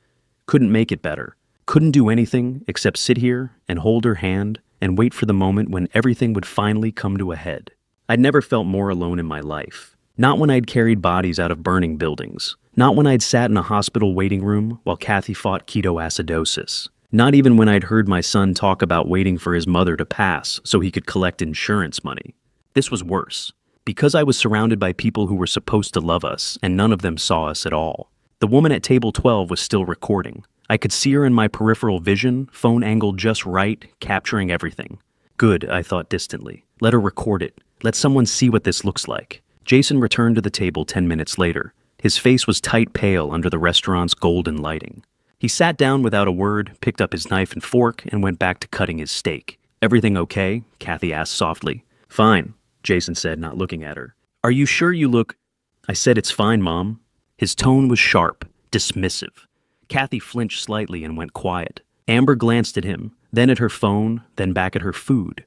Couldn't make it better. Couldn't do anything except sit here and hold her hand and wait for the moment when everything would finally come to a head. I'd never felt more alone in my life. Not when I'd carried bodies out of burning buildings. Not when I'd sat in a hospital waiting room while Kathy fought ketoacidosis. Not even when I'd heard my son talk about waiting for his mother to pass so he could collect insurance money. This was worse. Because I was surrounded by people who were supposed to love us, and none of them saw us at all. The woman at table 12 was still recording. I could see her in my peripheral vision, phone angled just right, capturing everything. Good, I thought distantly. Let her record it. Let someone see what this looks like. Jason returned to the table 10 minutes later. His face was tight pale under the restaurant's golden lighting. He sat down without a word, picked up his knife and fork, and went back to cutting his steak. Everything okay? Kathy asked softly. Fine, Jason said, not looking at her. Are you sure you look... I said it's fine, Mom. His tone was sharp, dismissive. Kathy flinched slightly and went quiet. Amber glanced at him, then at her phone, then back at her food.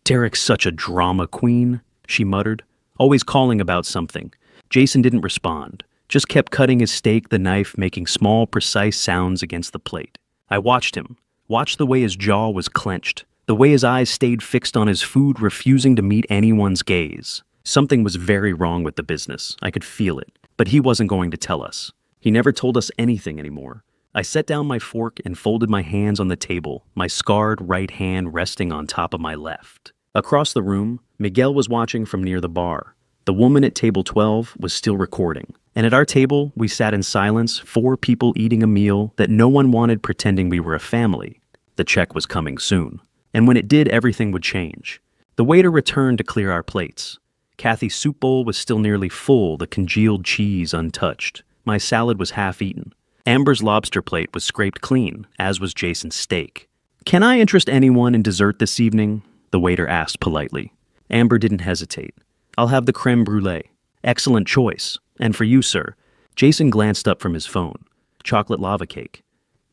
"Derek's such a drama queen," she muttered, always calling about something. Jason didn't respond, just kept cutting his steak, the knife making small, precise sounds against the plate. I watched him, watched the way his jaw was clenched, the way his eyes stayed fixed on his food, refusing to meet anyone's gaze. Something was very wrong with the business. I could feel it, but he wasn't going to tell us. He never told us anything anymore. I set down my fork and folded my hands on the table, my scarred right hand resting on top of my left. Across the room, Miguel was watching from near the bar. The woman at table 12 was still recording. And at our table, we sat in silence, 4 people eating a meal that no one wanted, pretending we were a family. The check was coming soon. And when it did, everything would change. The waiter returned to clear our plates. Kathy's soup bowl was still nearly full, the congealed cheese untouched. My salad was half eaten. Amber's lobster plate was scraped clean, as was Jason's steak. "Can I interest anyone in dessert this evening?" the waiter asked politely. Amber didn't hesitate. "I'll have the creme brulee." "Excellent choice. And for you, sir." Jason glanced up from his phone. "Chocolate lava cake."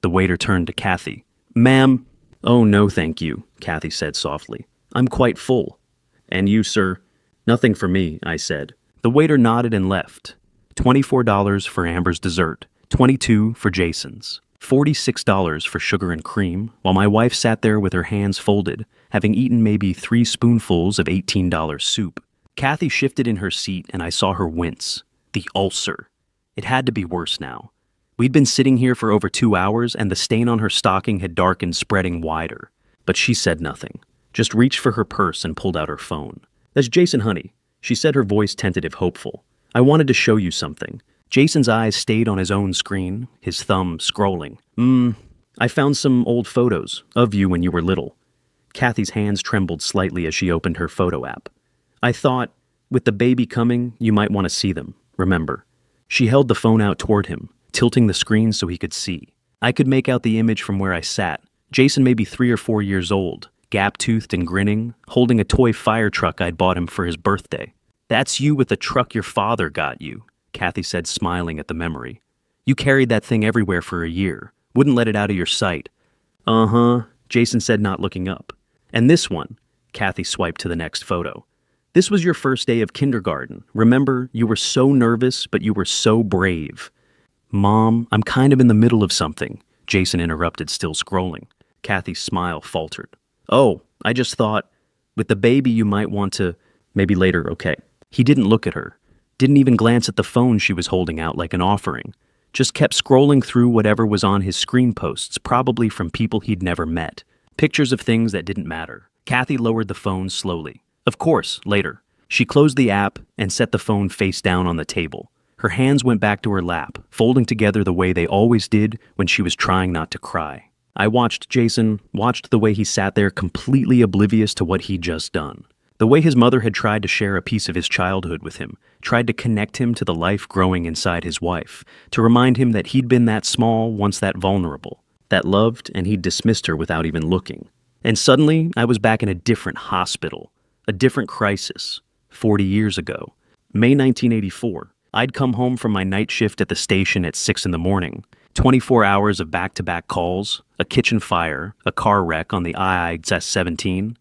The waiter turned to Kathy. "Ma'am." "Oh, no, thank you," Kathy said softly. "I'm quite full." "And you, sir?" "Nothing for me," I said. The waiter nodded and left. $24 for Amber's dessert, $22 for Jason's, $46 for sugar and cream, while my wife sat there with her hands folded, having eaten maybe 3 spoonfuls of $18 soup. Kathy shifted in her seat and I saw her wince. The ulcer. It had to be worse now. We'd been sitting here for over 2 hours and the stain on her stocking had darkened, spreading wider. But she said nothing, just reached for her purse and pulled out her phone. "That's Jason, honey," she said, her voice tentative, hopeful. "I wanted to show you something." Jason's eyes stayed on his own screen, his thumb scrolling. I found some old photos of you when you were little." Kathy's hands trembled slightly as she opened her photo app. "I thought, with the baby coming, you might want to see them, remember?" She held the phone out toward him, tilting the screen so he could see. I could make out the image from where I sat. Jason maybe 3 or 4 years old, gap-toothed and grinning, holding a toy fire truck I'd bought him for his birthday. "That's you with the truck your father got you," Kathy said, smiling at the memory. "You carried that thing everywhere for a year. Wouldn't let it out of your sight." "Uh-huh," Jason said, not looking up. "And this one," Kathy swiped to the next photo. "This was your first day of kindergarten. Remember, you were so nervous, but you were so brave." "Mom, I'm kind of in the middle of something," Jason interrupted, still scrolling. Kathy's smile faltered. "Oh, I just thought, with the baby you might want to, maybe later, okay." He didn't look at her. Didn't even glance at the phone she was holding out like an offering. Just kept scrolling through whatever was on his screen posts, probably from people he'd never met. Pictures of things that didn't matter. Kathy lowered the phone slowly. "Of course, later." She closed the app and set the phone face down on the table. Her hands went back to her lap, folding together the way they always did when she was trying not to cry. I watched Jason, watched the way he sat there completely oblivious to what he'd just done. The way his mother had tried to share a piece of his childhood with him, tried to connect him to the life growing inside his wife, to remind him that he'd been that small, once that vulnerable, that loved, and he'd dismissed her without even looking. And suddenly, I was back in a different hospital, a different crisis, 40 years ago. May 1984. I'd come home from my night shift at the station at 6 in the morning. 24 hours of back-to-back calls, a kitchen fire, a car wreck on the IXS-17,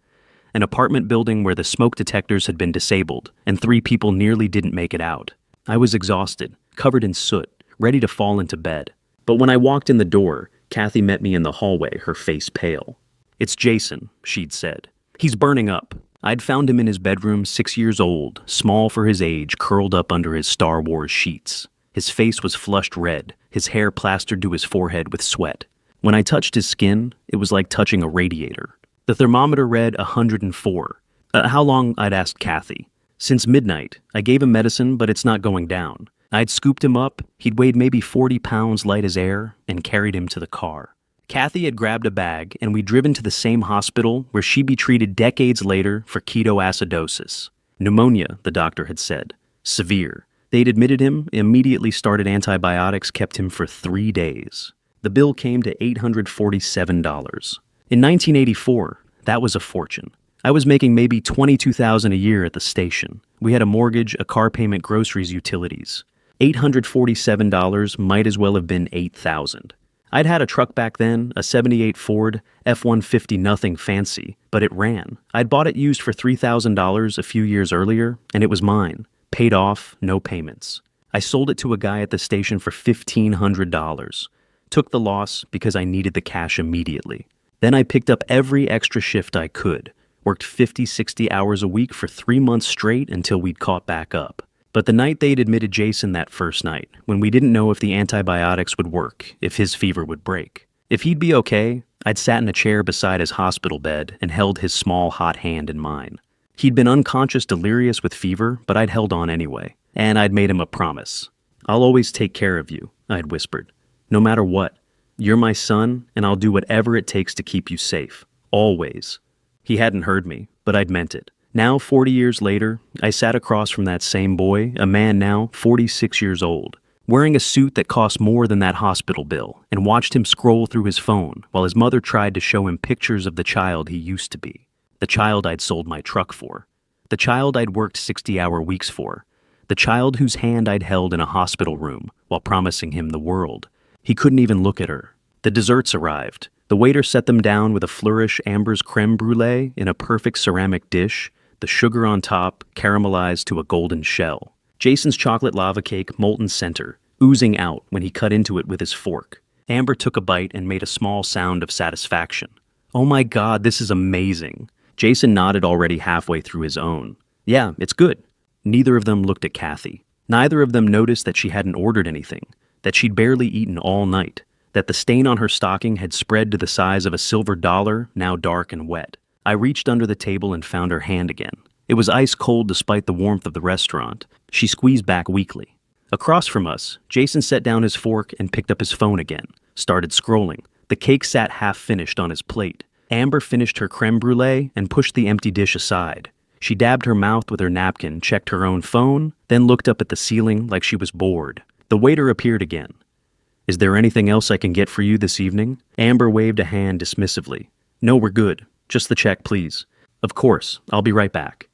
an apartment building where the smoke detectors had been disabled, and 3 people nearly didn't make it out. I was exhausted, covered in soot, ready to fall into bed. But when I walked in the door, Kathy met me in the hallway, her face pale. "It's Jason," she'd said. "He's burning up." I'd found him in his bedroom, 6 years old, small for his age, curled up under his Star Wars sheets. His face was flushed red, his hair plastered to his forehead with sweat. When I touched his skin, it was like touching a radiator. The thermometer read 104. How long? I'd asked Kathy. "Since midnight. I gave him medicine, but it's not going down." I'd scooped him up, he'd weighed maybe 40 pounds light as air, and carried him to the car. Kathy had grabbed a bag, and we'd driven to the same hospital where she'd be treated decades later for ketoacidosis. Pneumonia, the doctor had said. Severe. They'd admitted him, immediately started antibiotics, kept him for 3 days. The bill came to $847. In 1984, that was a fortune. I was making maybe $22,000 a year at the station. We had a mortgage, a car payment, groceries, utilities. $847 might as well have been $8,000. I'd had a truck back then, a '78 Ford F-150 nothing fancy, but it ran. I'd bought it used for $3,000 a few years earlier, and it was mine. Paid off, no payments. I sold it to a guy at the station for $1,500. Took the loss because I needed the cash immediately. Then I picked up every extra shift I could. Worked 50, 60 hours a week for 3 months straight until we'd caught back up. But the night they'd admitted Jason that first night, when we didn't know if the antibiotics would work, if his fever would break, if he'd be okay, I'd sat in a chair beside his hospital bed and held his small hot hand in mine. He'd been unconscious delirious with fever, but I'd held on anyway. And I'd made him a promise. "I'll always take care of you," I'd whispered. "No matter what. You're my son, and I'll do whatever it takes to keep you safe. Always." He hadn't heard me, but I'd meant it. Now, 40 years later, I sat across from that same boy, a man now 46 years old, wearing a suit that cost more than that hospital bill, and watched him scroll through his phone while his mother tried to show him pictures of the child he used to be. The child I'd sold my truck for. The child I'd worked 60-hour weeks for. The child whose hand I'd held in a hospital room while promising him the world. He couldn't even look at her. The desserts arrived. The waiter set them down with a flourish Amber's creme brulee in a perfect ceramic dish, the sugar on top caramelized to a golden shell. Jason's chocolate lava cake molten center, oozing out when he cut into it with his fork. Amber took a bite and made a small sound of satisfaction. "Oh my God, this is amazing." Jason nodded already halfway through his own. "Yeah, it's good." Neither of them looked at Kathy. Neither of them noticed that she hadn't ordered anything, that she'd barely eaten all night, that the stain on her stocking had spread to the size of a silver dollar, now dark and wet. I reached under the table and found her hand again. It was ice cold despite the warmth of the restaurant. She squeezed back weakly. Across from us, Jason set down his fork and picked up his phone again, started scrolling. The cake sat half-finished on his plate. Amber finished her creme brulee and pushed the empty dish aside. She dabbed her mouth with her napkin, checked her own phone, then looked up at the ceiling like she was bored. The waiter appeared again. "Is there anything else I can get for you this evening?" Amber waved a hand dismissively. "No, we're good. Just the check, please." "Of course. I'll be right back."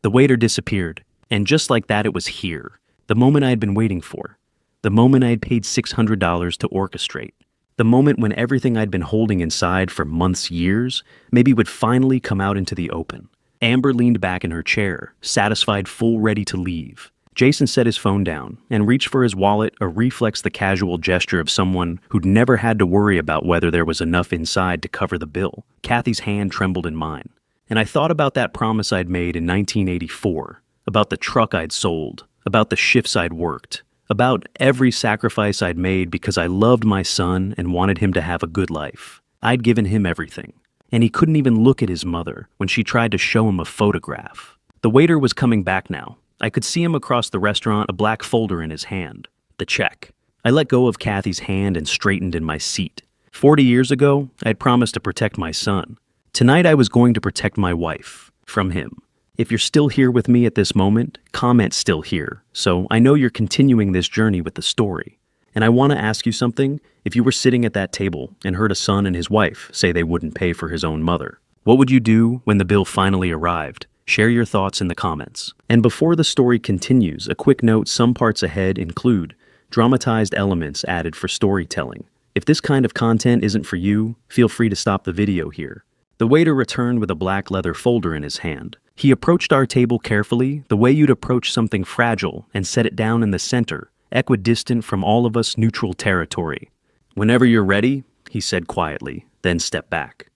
The waiter disappeared, and just like that it was here. The moment I had been waiting for. The moment I had paid $600 to orchestrate. The moment when everything I'd been holding inside for months, years, maybe would finally come out into the open. Amber leaned back in her chair, satisfied, full ready to leave. Jason set his phone down and reached for his wallet, a reflex the casual gesture of someone who'd never had to worry about whether there was enough inside to cover the bill. Kathy's hand trembled in mine. And I thought about that promise I'd made in 1984, about the truck I'd sold, about the shifts I'd worked, about every sacrifice I'd made because I loved my son and wanted him to have a good life. I'd given him everything. And he couldn't even look at his mother when she tried to show him a photograph. The waiter was coming back now. I could see him across the restaurant, a black folder in his hand. The check. I let go of Kathy's hand and straightened in my seat. 40 years ago, I'd promised to protect my son. Tonight I was going to protect my wife. From him. If you're still here with me at this moment, comment "still here," so I know you're continuing this journey with the story. And I want to ask you something. If you were sitting at that table and heard a son and his wife say they wouldn't pay for his own mother, what would you do when the bill finally arrived? Share your thoughts in the comments. And before the story continues, a quick note: some parts ahead include dramatized elements added for storytelling. If this kind of content isn't for you, feel free to stop the video here. The waiter returned with a black leather folder in his hand. He approached our table carefully, the way you'd approach something fragile, and set it down in the center, equidistant from all of us, neutral territory. "Whenever you're ready," he said quietly, then stepped back.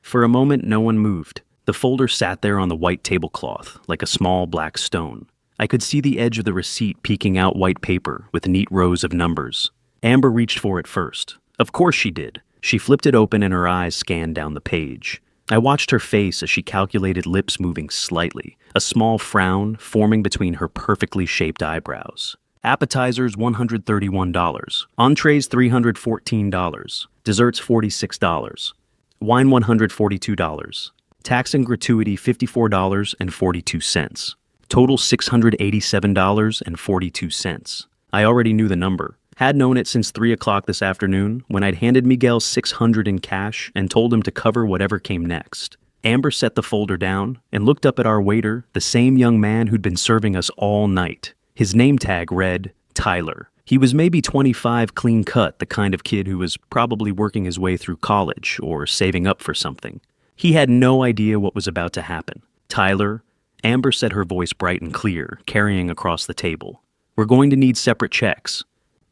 For a moment, no one moved. The folder sat there on the white tablecloth, like a small black stone. I could see the edge of the receipt peeking out white paper with neat rows of numbers. Amber reached for it first. Of course she did. She flipped it open and her eyes scanned down the page. I watched her face as she calculated, lips moving slightly, a small frown forming between her perfectly shaped eyebrows. Appetizers $131, entrees $314, desserts $46, wine $142, tax and gratuity $54.42, total $687.42. I already knew the number. Had known it since 3 o'clock this afternoon when I'd handed Miguel $600 in cash and told him to cover whatever came next. Amber set the folder down and looked up at our waiter, the same young man who'd been serving us all night. His name tag read Tyler. He was maybe 25, clean cut, the kind of kid who was probably working his way through college or saving up for something. He had no idea what was about to happen. Tyler, Amber said, her voice bright and clear, carrying across the table. We're going to need separate checks.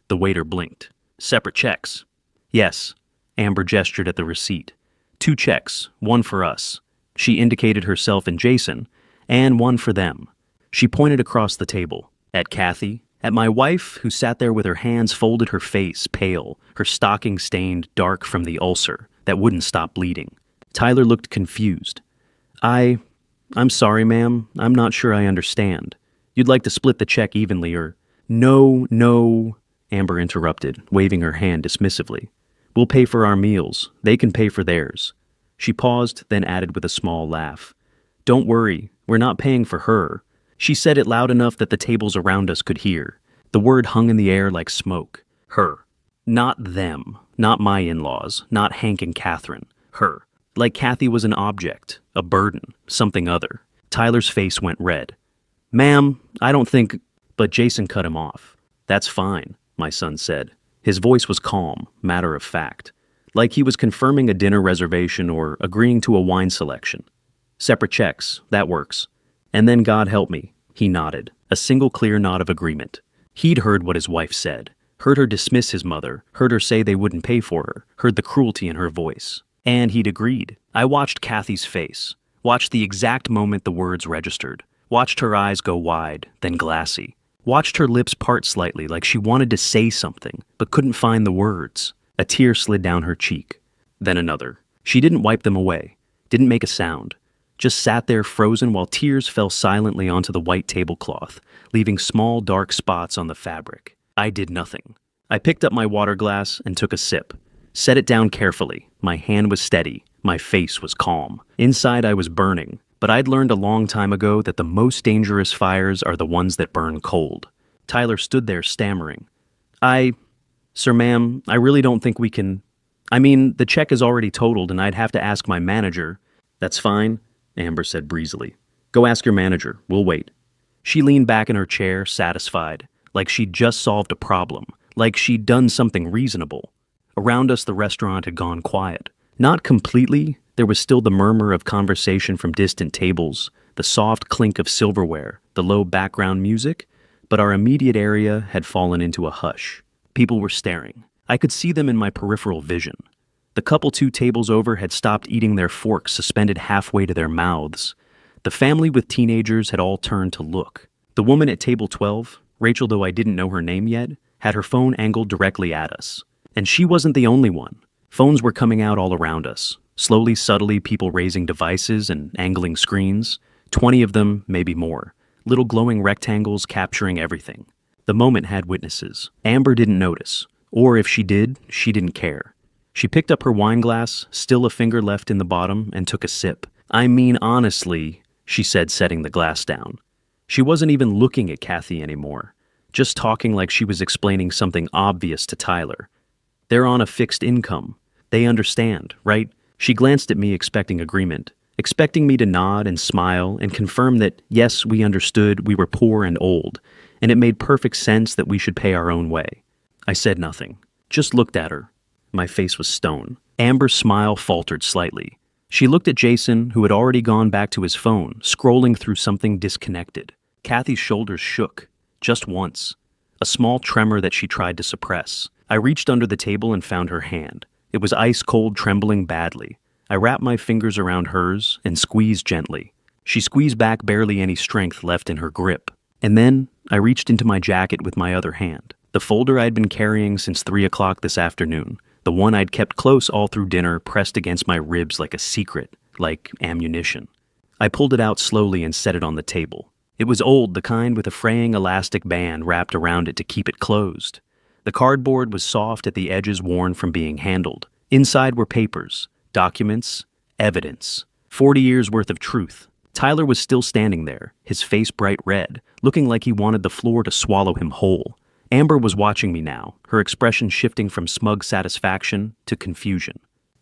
The waiter blinked. Separate checks? Yes. Amber gestured at the receipt. 2 checks, one for us. She indicated herself and Jason, and one for them. She pointed across the table. At Kathy, at my wife, who sat there with her hands folded, her face pale, her stocking stained dark from the ulcer that wouldn't stop bleeding. Tyler looked confused. I'm sorry, ma'am. I'm not sure I understand. You'd like to split the check evenly or... No, Amber interrupted, waving her hand dismissively. We'll pay for our meals. They can pay for theirs. She paused, then added with a small laugh. Don't worry, we're not paying for her. She said it loud enough that the tables around us could hear. The word hung in the air like smoke. Her. Not them. Not my in-laws. Not Hank and Catherine. Her. Like Kathy was an object, a burden, something other. Tyler's face went red. Ma'am, I don't think... But Jason cut him off. That's fine, my son said. His voice was calm, matter of fact, like he was confirming a dinner reservation or agreeing to a wine selection. Separate checks, that works. And then God help me, he nodded, a single clear nod of agreement. He'd heard what his wife said, heard her dismiss his mother, heard her say they wouldn't pay for her, heard the cruelty in her voice. And he'd agreed. I watched Kathy's face, watched the exact moment the words registered, watched her eyes go wide, then glassy, watched her lips part slightly like she wanted to say something, but couldn't find the words. A tear slid down her cheek. Then another. She didn't wipe them away, didn't make a sound, just sat there frozen while tears fell silently onto the white tablecloth, leaving small dark spots on the fabric. I did nothing. I picked up my water glass and took a sip. Set it down carefully. My hand was steady. My face was calm. Inside I was burning, but I'd learned a long time ago that the most dangerous fires are the ones that burn cold. Tyler stood there stammering. Sir, ma'am, I really don't think we can... the check is already totaled and I'd have to ask my manager. That's fine, Amber said breezily. Go ask your manager. We'll wait. She leaned back in her chair, satisfied, like she'd just solved a problem, like she'd done something reasonable. Around us, the restaurant had gone quiet. Not completely. There was still the murmur of conversation from distant tables, the soft clink of silverware, the low background music, but our immediate area had fallen into a hush. People were staring. I could see them in my peripheral vision. The couple 2 tables over had stopped eating their forks suspended halfway to their mouths. The family with teenagers had all turned to look. The woman at table 12, Rachel, though I didn't know her name yet, had her phone angled directly at us. And she wasn't the only one. Phones were coming out all around us. Slowly, subtly, people raising devices and angling screens. 20 of them, maybe more. Little glowing rectangles capturing everything. The moment had witnesses. Amber didn't notice. Or if she did, she didn't care. She picked up her wine glass, still a finger left in the bottom, and took a sip. Honestly, she said, setting the glass down. She wasn't even looking at Kathy anymore. Just talking like she was explaining something obvious to Tyler. They're on a fixed income. They understand, right? She glanced at me expecting agreement, expecting me to nod and smile and confirm that, yes, we understood we were poor and old, and it made perfect sense that we should pay our own way. I said nothing, just looked at her. My face was stone. Amber's smile faltered slightly. She looked at Jason, who had already gone back to his phone, scrolling through something disconnected. Kathy's shoulders shook, just once, a small tremor that she tried to suppress. I reached under the table and found her hand. It was ice cold, trembling badly. I wrapped my fingers around hers and squeezed gently. She squeezed back, barely any strength left in her grip. And then I reached into my jacket with my other hand. The folder I'd been carrying since 3 o'clock this afternoon. The one I'd kept close all through dinner, pressed against my ribs like a secret, like ammunition. I pulled it out slowly and set it on the table. It was old, the kind with a fraying elastic band wrapped around it to keep it closed. The cardboard was soft at the edges, worn from being handled. Inside were papers, documents, evidence. 40 years worth of truth. Tyler was still standing there, his face bright red, looking like he wanted the floor to swallow him whole. Amber was watching me now, her expression shifting from smug satisfaction to confusion.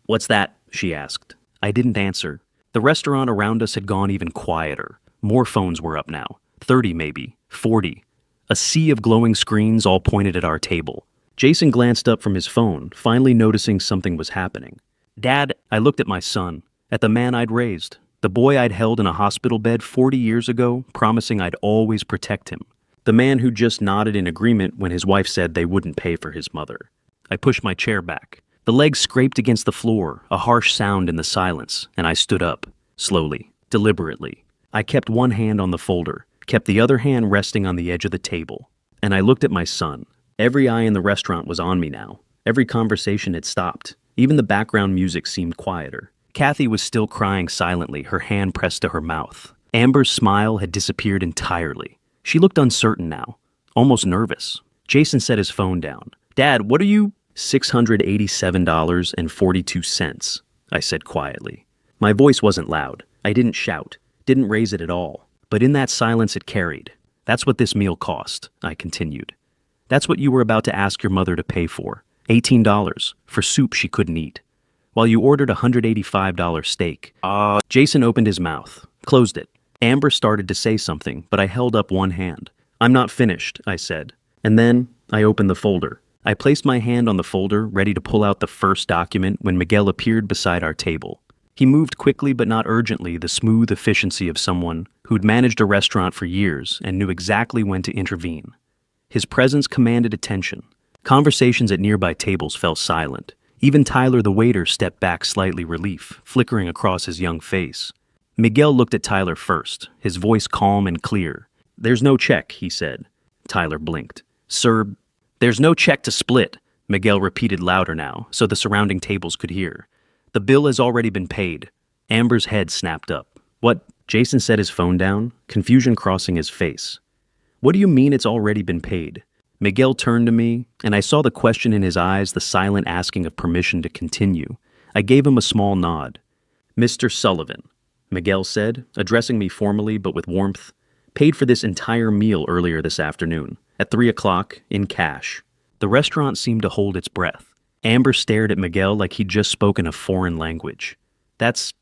"What's that?" she asked. I didn't answer. The restaurant around us had gone even quieter. More phones were up now. 30 maybe. 40. A sea of glowing screens all pointed at our table. Jason glanced up from his phone, finally noticing something was happening. "Dad," I looked at my son, at the man I'd raised, the boy I'd held in a hospital bed 40 years ago, promising I'd always protect him. The man who just nodded in agreement when his wife said they wouldn't pay for his mother. I pushed my chair back. The legs scraped against the floor, a harsh sound in the silence, and I stood up, slowly, deliberately. I kept one hand on the folder, kept the other hand resting on the edge of the table, and I looked at my son. Every eye in the restaurant was on me now. Every conversation had stopped. Even the background music seemed quieter. Kathy was still crying silently, her hand pressed to her mouth. Amber's smile had disappeared entirely. She looked uncertain now, almost nervous. Jason set his phone down. "Dad, what are you—" $687.42, I said quietly. My voice wasn't loud. I didn't shout, didn't raise it at all. But in that silence it carried. "That's what this meal cost," I continued. "That's what you were about to ask your mother to pay for. $18 for soup she couldn't eat. While you ordered a $185 steak." Jason opened his mouth, closed it. Amber started to say something, but I held up one hand. "I'm not finished," I said. And then I opened the folder. I placed my hand on the folder, ready to pull out the first document when Miguel appeared beside our table. He moved quickly but not urgently, the smooth efficiency of someone who'd managed a restaurant for years and knew exactly when to intervene. His presence commanded attention. Conversations at nearby tables fell silent. Even Tyler the waiter stepped back slightly, relief flickering across his young face. Miguel looked at Tyler first, his voice calm and clear. "There's no check," he said. Tyler blinked. "Sir, there's no check to split," Miguel repeated louder now, so the surrounding tables could hear. "The bill has already been paid." Amber's head snapped up. "What?" Jason set his phone down, confusion crossing his face. "What do you mean it's already been paid?" Miguel turned to me, and I saw the question in his eyes, the silent asking of permission to continue. I gave him a small nod. "Mr. Sullivan," Miguel said, addressing me formally but with warmth, "paid for this entire meal earlier this afternoon, at 3 o'clock, in cash." The restaurant seemed to hold its breath. Amber stared at Miguel like he'd just spoken a foreign language. That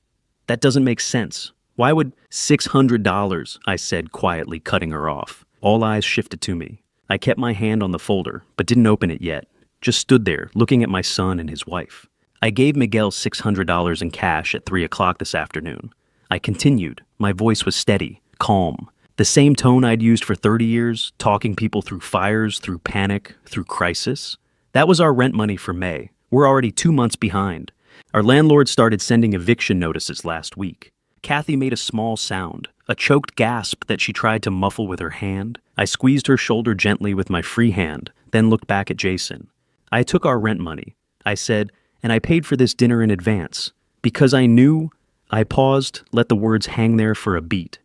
doesn't make sense. Why would $600, I said quietly, cutting her off. All eyes shifted to me. I kept my hand on the folder, but didn't open it yet. Just stood there, looking at my son and his wife. "I gave Miguel $600 in cash at 3 o'clock this afternoon." I continued. My voice was steady, calm. The same tone I'd used for 30 years, talking people through fires, through panic, through crisis. "That was our rent money for May. We're already 2 months behind. Our landlord started sending eviction notices last week." Kathy made a small sound, a choked gasp that she tried to muffle with her hand. I squeezed her shoulder gently with my free hand, then looked back at Jason. "I took our rent money," I said, "and I paid for this dinner in advance. Because I knew—" I paused, let the words hang there for a beat.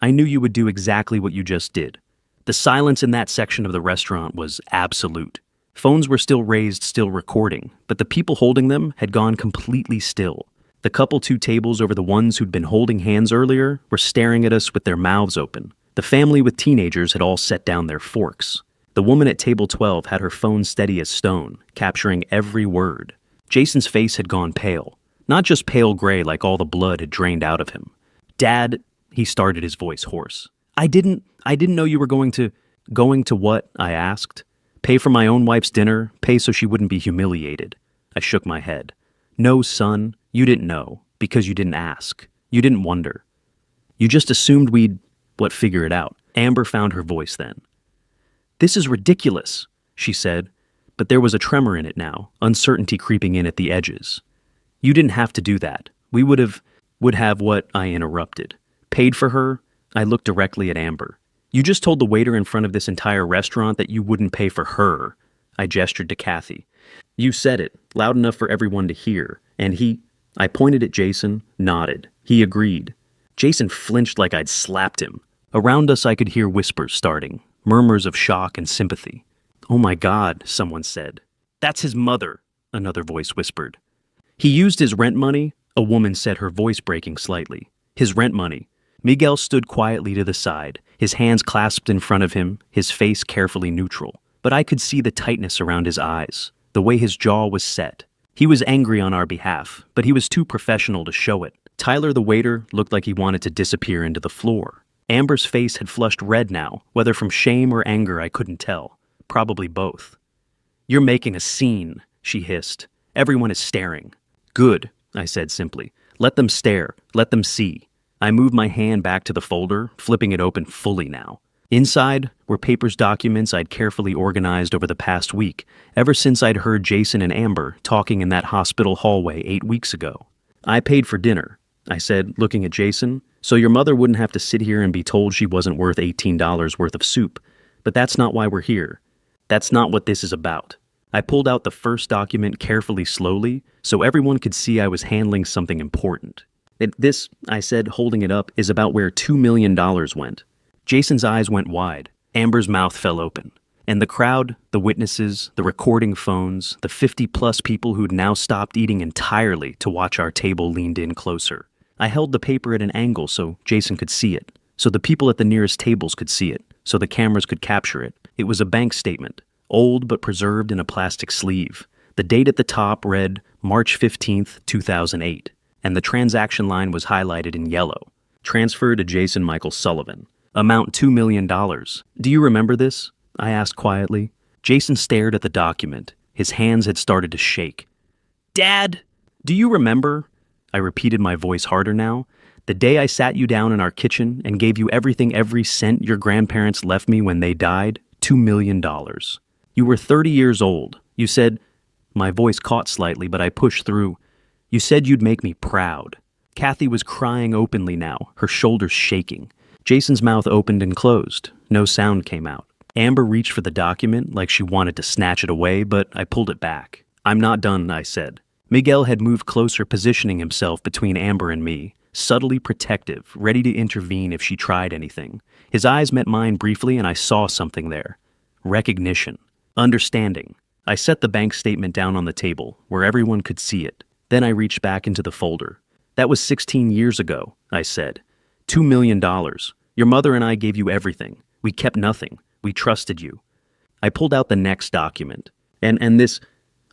"I knew you would do exactly what you just did." The silence in that section of the restaurant was absolute. Phones were still raised, still recording, but the people holding them had gone completely still. The couple 2 tables over the ones who'd been holding hands earlier were staring at us with their mouths open. The family with teenagers had all set down their forks. The woman at table 12 had her phone steady as stone, capturing every word. Jason's face had gone pale. Not just pale gray like all the blood had drained out of him. "Dad," he started, his voice hoarse. I didn't know you were going to..." "Going to what?" I asked. "Pay for my own wife's dinner, pay so she wouldn't be humiliated." I shook my head. "No, son, you didn't know, because you didn't ask. You didn't wonder. You just assumed we'd, figure it out." Amber found her voice then. "This is ridiculous," she said, but there was a tremor in it now, uncertainty creeping in at the edges. "You didn't have to do that. We would have what?" I interrupted. "Paid for her?" I looked directly at Amber. "You just told the waiter in front of this entire restaurant that you wouldn't pay for her." I gestured to Kathy. "You said it, loud enough for everyone to hear, and he—" I pointed at Jason, nodded. He agreed. Jason flinched like I'd slapped him. Around us I could hear whispers starting, murmurs of shock and sympathy. "Oh my God," someone said. "That's his mother," another voice whispered. "He used his rent money," a woman said, her voice breaking slightly. "His rent money." Miguel stood quietly to the side, his hands clasped in front of him, his face carefully neutral. But I could see the tightness around his eyes, the way his jaw was set. He was angry on our behalf, but he was too professional to show it. Tyler the waiter looked like he wanted to disappear into the floor. Amber's face had flushed red now, whether from shame or anger I couldn't tell. Probably both. "You're making a scene," she hissed. "Everyone is staring." "Good," I said simply. "Let them stare. Let them see." I moved my hand back to the folder, flipping it open fully now. Inside were papers, documents I'd carefully organized over the past week, ever since I'd heard Jason and Amber talking in that hospital hallway 8 weeks ago. "I paid for dinner," I said, looking at Jason, "so your mother wouldn't have to sit here and be told she wasn't worth $18 worth of soup. But that's not why we're here. That's not what this is about." I pulled out the first document carefully, slowly, so everyone could see I was handling something important. "This," I said, holding it up, "is about where $2 million went." Jason's eyes went wide. Amber's mouth fell open. And the crowd, the witnesses, the recording phones, the 50-plus people who'd now stopped eating entirely to watch our table leaned in closer. I held the paper at an angle so Jason could see it, so the people at the nearest tables could see it, so the cameras could capture it. It was a bank statement, old but preserved in a plastic sleeve. The date at the top read March 15th, 2008, and the transaction line was highlighted in yellow. Transfer to Jason Michael Sullivan. Amount $2 million. "Do you remember this?" I asked quietly. Jason stared at the document. His hands had started to shake. "Dad, do you remember?" I repeated, my voice harder now. "The day I sat you down in our kitchen and gave you everything, every cent your grandparents left me when they died? $2 million. You were 30 years old. You said," my voice caught slightly, but I pushed through, "you said you'd make me proud." Kathy was crying openly now, her shoulders shaking. Jason's mouth opened and closed. No sound came out. Amber reached for the document like she wanted to snatch it away, but I pulled it back. "I'm not done," I said. Miguel had moved closer, positioning himself between Amber and me, subtly protective, ready to intervene if she tried anything. His eyes met mine briefly, and I saw something there. Recognition. Understanding. I set the bank statement down on the table, where everyone could see it. Then I reached back into the folder. "That was 16 years ago," I said. $2 million. Your mother and I gave you everything. We kept nothing. We trusted you." I pulled out the next document. And this,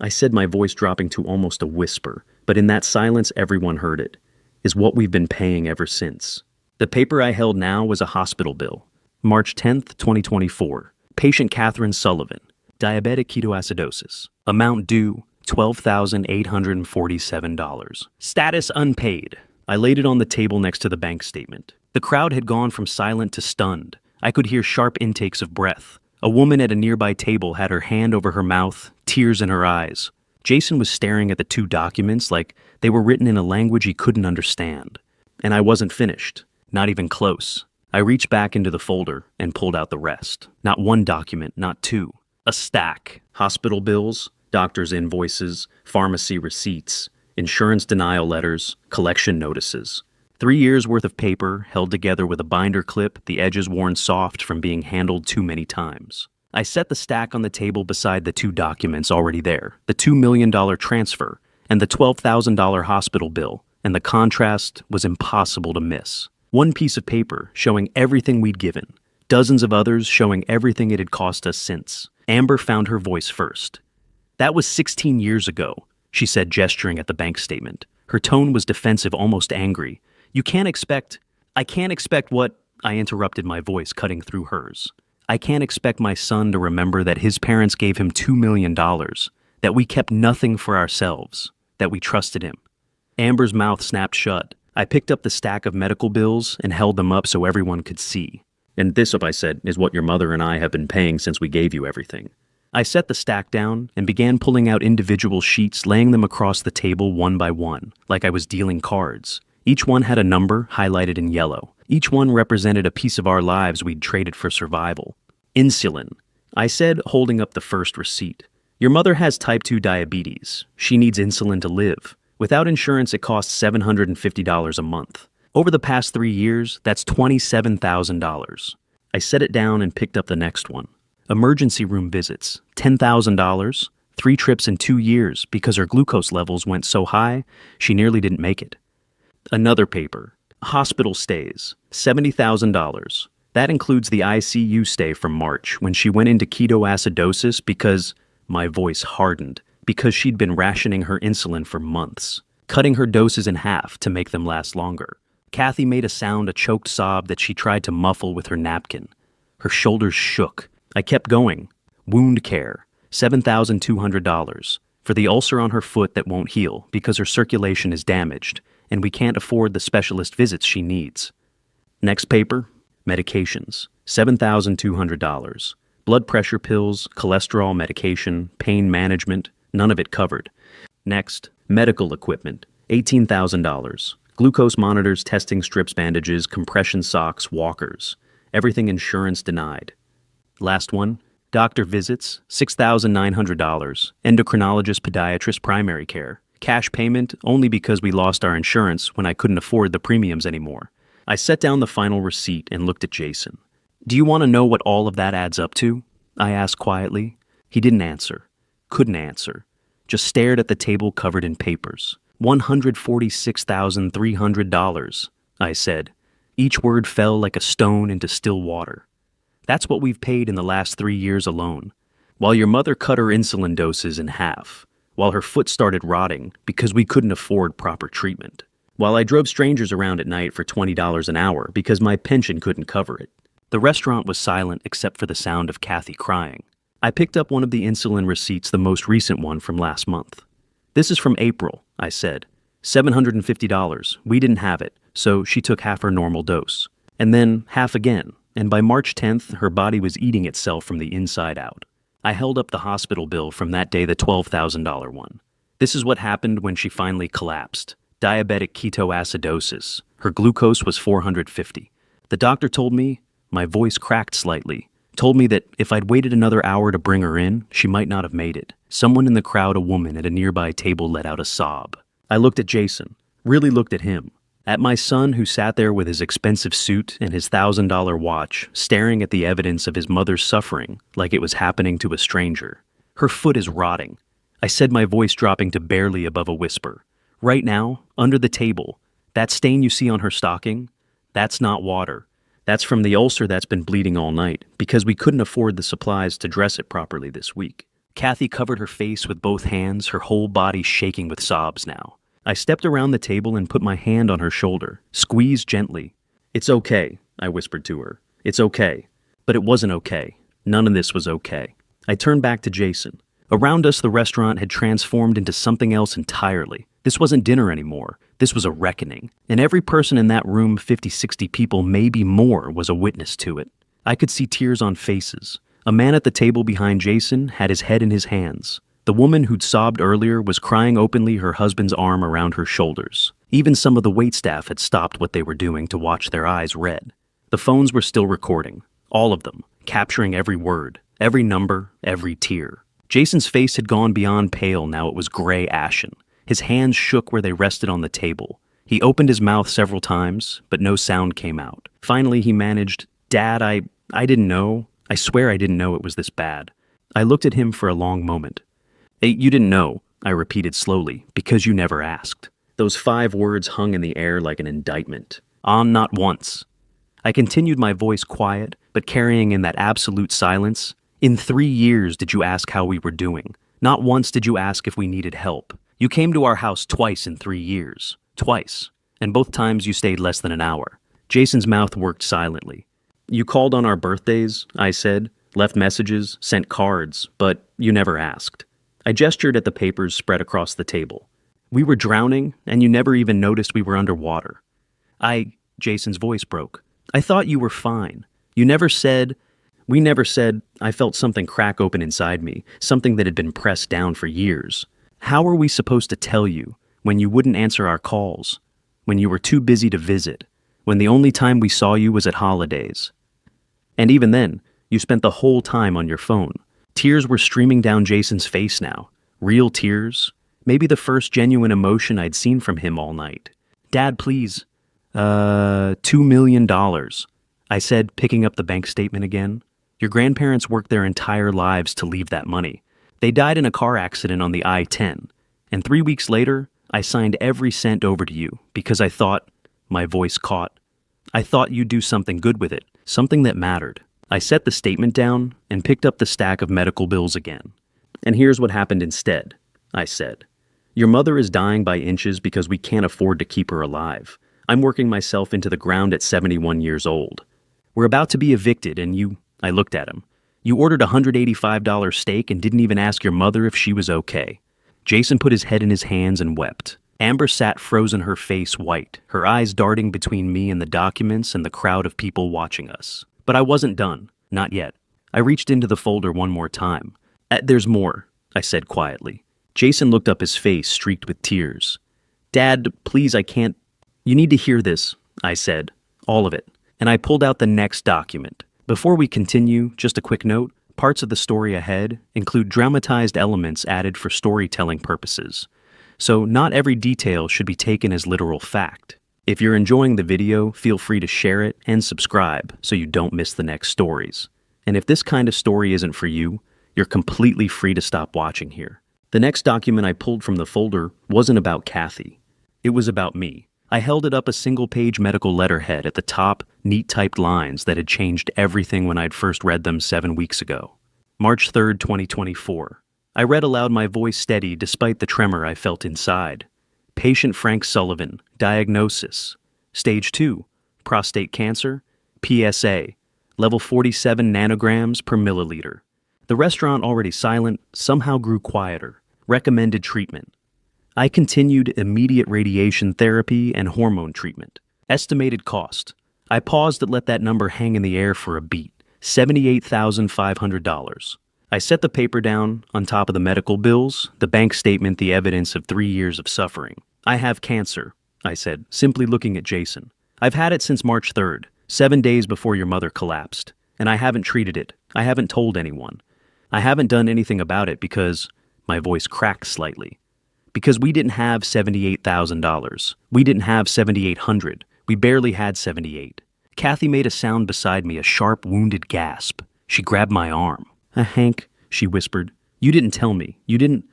I said, my voice dropping to almost a whisper, but in that silence everyone heard it, "is what we've been paying ever since." The paper I held now was a hospital bill. March 10th, 2024. Patient Catherine Sullivan. Diabetic ketoacidosis. Amount due, $12,847. Status unpaid. I laid it on the table next to the bank statement. The crowd had gone from silent to stunned. I could hear sharp intakes of breath. A woman at a nearby table had her hand over her mouth, tears in her eyes. Jason was staring at the two documents like they were written in a language he couldn't understand. And I wasn't finished. Not even close. I reached back into the folder and pulled out the rest. Not one document, not two. A stack. Hospital bills, doctor's invoices, pharmacy receipts, insurance denial letters, collection notices. 3 years' worth of paper held together with a binder clip, the edges worn soft from being handled too many times. I set the stack on the table beside the two documents already there, the $2 million transfer and the $12,000 hospital bill, and the contrast was impossible to miss. One piece of paper showing everything we'd given, dozens of others showing everything it had cost us since. Amber found her voice first. "That was 16 years ago," she said, gesturing at the bank statement. Her tone was defensive, almost angry. I can't expect what?" I interrupted, my voice cutting through hers. "I can't expect my son to remember that his parents gave him $2 million, that we kept nothing for ourselves, that we trusted him." Amber's mouth snapped shut. I picked up the stack of medical bills and held them up so everyone could see. "And this," I said, "is what your mother and I have been paying since we gave you everything." I set the stack down and began pulling out individual sheets, laying them across the table one by one, like I was dealing cards. Each one had a number highlighted in yellow. Each one represented a piece of our lives we'd traded for survival. "Insulin," I said, holding up the first receipt. "Your mother has type 2 diabetes. She needs insulin to live. Without insurance, it costs $750 a month. Over the past 3 years, that's $27,000. I set it down and picked up the next one. Emergency room visits, $10,000. 3 trips in 2 years because her glucose levels went so high, she nearly didn't make it. Another paper. Hospital stays, $70,000. That includes the ICU stay from March when she went into ketoacidosis because, my voice hardened, because she'd been rationing her insulin for months, cutting her doses in half to make them last longer. Kathy made a sound, a choked sob that she tried to muffle with her napkin. Her shoulders shook. I kept going. Wound care, $7,200. For the ulcer on her foot that won't heal because her circulation is damaged, and we can't afford the specialist visits she needs. Next paper, medications, $7,200. Blood pressure pills, cholesterol medication, pain management, none of it covered. Next, medical equipment, $18,000. Glucose monitors, testing strips, bandages, compression socks, walkers. Everything insurance denied. Last one, doctor visits, $6,900. Endocrinologist, podiatrist, primary care. Cash payment only because we lost our insurance when I couldn't afford the premiums anymore. I set down the final receipt and looked at Jason. Do you want to know what all of that adds up to? I asked quietly. He didn't answer. Couldn't answer. Just stared at the table covered in papers. $146,300, I said. Each word fell like a stone into still water. That's what we've paid in the last 3 years alone. While your mother cut her insulin doses in half. While her foot started rotting because we couldn't afford proper treatment. While I drove strangers around at night for $20 an hour because my pension couldn't cover it. The restaurant was silent except for the sound of Kathy crying. I picked up one of the insulin receipts, the most recent one from last month. This is from April, I said. $750. We didn't have it, so she took half her normal dose. And then half again, and by March 10th, her body was eating itself from the inside out. I held up the hospital bill from that day, the $12,000 one. This is what happened when she finally collapsed. Diabetic ketoacidosis. Her glucose was 450. The doctor told me, my voice cracked slightly, told me that if I'd waited another hour to bring her in, she might not have made it. Someone in the crowd, a woman at a nearby table, let out a sob. I looked at Jason, really looked at him, at my son who sat there with his expensive suit and his $1,000 watch, staring at the evidence of his mother's suffering like it was happening to a stranger. Her foot is rotting. I said, my voice dropping to barely above a whisper. Right now, under the table, that stain you see on her stocking, that's not water. That's from the ulcer that's been bleeding all night because we couldn't afford the supplies to dress it properly this week. Kathy covered her face with both hands, her whole body shaking with sobs now. I stepped around the table and put my hand on her shoulder, squeezed gently. It's okay, I whispered to her. It's okay. But it wasn't okay. None of this was okay. I turned back to Jason. Around us, the restaurant had transformed into something else entirely. This wasn't dinner anymore. This was a reckoning. And every person in that room, 50, 60 people, maybe more, was a witness to it. I could see tears on faces. A man at the table behind Jason had his head in his hands. The woman who'd sobbed earlier was crying openly, her husband's arm around her shoulders. Even some of the waitstaff had stopped what they were doing to watch their eyes red. The phones were still recording. All of them. Capturing every word. Every number. Every tear. Jason's face had gone beyond pale, now it was gray ashen. His hands shook where they rested on the table. He opened his mouth several times, but no sound came out. Finally, he managed, Dad, I didn't know. I swear I didn't know it was this bad. I looked at him for a long moment. You didn't know, I repeated slowly, because you never asked. Those 5 words hung in the air like an indictment. On not once. I continued, my voice quiet, but carrying in that absolute silence. In 3 years did you ask how we were doing. Not once did you ask if we needed help. You came to our house twice in 3 years. Twice. And both times you stayed less than an hour. Jason's mouth worked silently. You called on our birthdays, I said, left messages, sent cards, but you never asked. I gestured at the papers spread across the table. We were drowning, and you never even noticed we were underwater. Jason's voice broke. I thought you were fine. We never said, I felt something crack open inside me, something that had been pressed down for years. How were we supposed to tell you when you wouldn't answer our calls, when you were too busy to visit, when the only time we saw you was at holidays? And even then, you spent the whole time on your phone. Tears were streaming down Jason's face now. Real tears. Maybe the first genuine emotion I'd seen from him all night. Dad, please. $2 million. I said, picking up the bank statement again. Your grandparents worked their entire lives to leave that money. They died in a car accident on the I-10. And 3 weeks later, I signed every cent over to you because I thought, my voice caught, I thought you'd do something good with it, something that mattered. I set the statement down and picked up the stack of medical bills again. And here's what happened instead, I said. Your mother is dying by inches because we can't afford to keep her alive. I'm working myself into the ground at 71 years old. We're about to be evicted and I looked at him. You ordered a $185 steak and didn't even ask your mother if she was okay. Jason put his head in his hands and wept. Amber sat frozen, her face white, her eyes darting between me and the documents and the crowd of people watching us. But I wasn't done. Not yet. I reached into the folder one more time. There's more, I said quietly. Jason looked up, his face streaked with tears. Dad, please, I can't. You need to hear this, I said. All of it. And I pulled out the next document. Before we continue, just a quick note. Parts of the story ahead include dramatized elements added for storytelling purposes. So not every detail should be taken as literal fact. If you're enjoying the video, feel free to share it and subscribe so you don't miss the next stories. And if this kind of story isn't for you, you're completely free to stop watching here. The next document I pulled from the folder wasn't about Kathy. It was about me. I held it up, a single-page medical letterhead at the top, neat typed lines that had changed everything when I'd first read them 7 weeks ago. March 3rd, 2024. I read aloud, my voice steady despite the tremor I felt inside. Patient Frank Sullivan, diagnosis. Stage 2, prostate cancer, PSA, level 47 nanograms per milliliter. The restaurant, already silent, somehow grew quieter. Recommended treatment. I continued immediate radiation therapy and hormone treatment. Estimated cost. I paused to let that number hang in the air for a beat. $78,500. I set the paper down on top of the medical bills, the bank statement, the evidence of 3 years of suffering. I have cancer, I said, simply looking at Jason. I've had it since March 3rd, 7 days before your mother collapsed, and I haven't treated it. I haven't told anyone. I haven't done anything about it because, my voice cracked slightly, because we didn't have $78,000. We didn't have $7,800. We barely had 78. Kathy made a sound beside me, a sharp, wounded gasp. She grabbed my arm. Hank, she whispered. You didn't tell me. You didn't.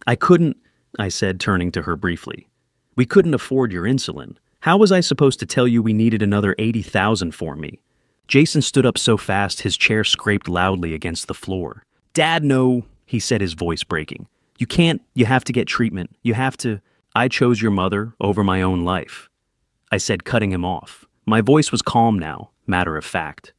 I couldn't, I said, turning to her briefly. We couldn't afford your insulin. How was I supposed to tell you we needed another $80,000 for me? Jason stood up so fast his chair scraped loudly against the floor. Dad, no, he said, his voice breaking. You can't. You have to get treatment. You have to. I chose your mother over my own life, I said, cutting him off. My voice was calm now, matter of fact.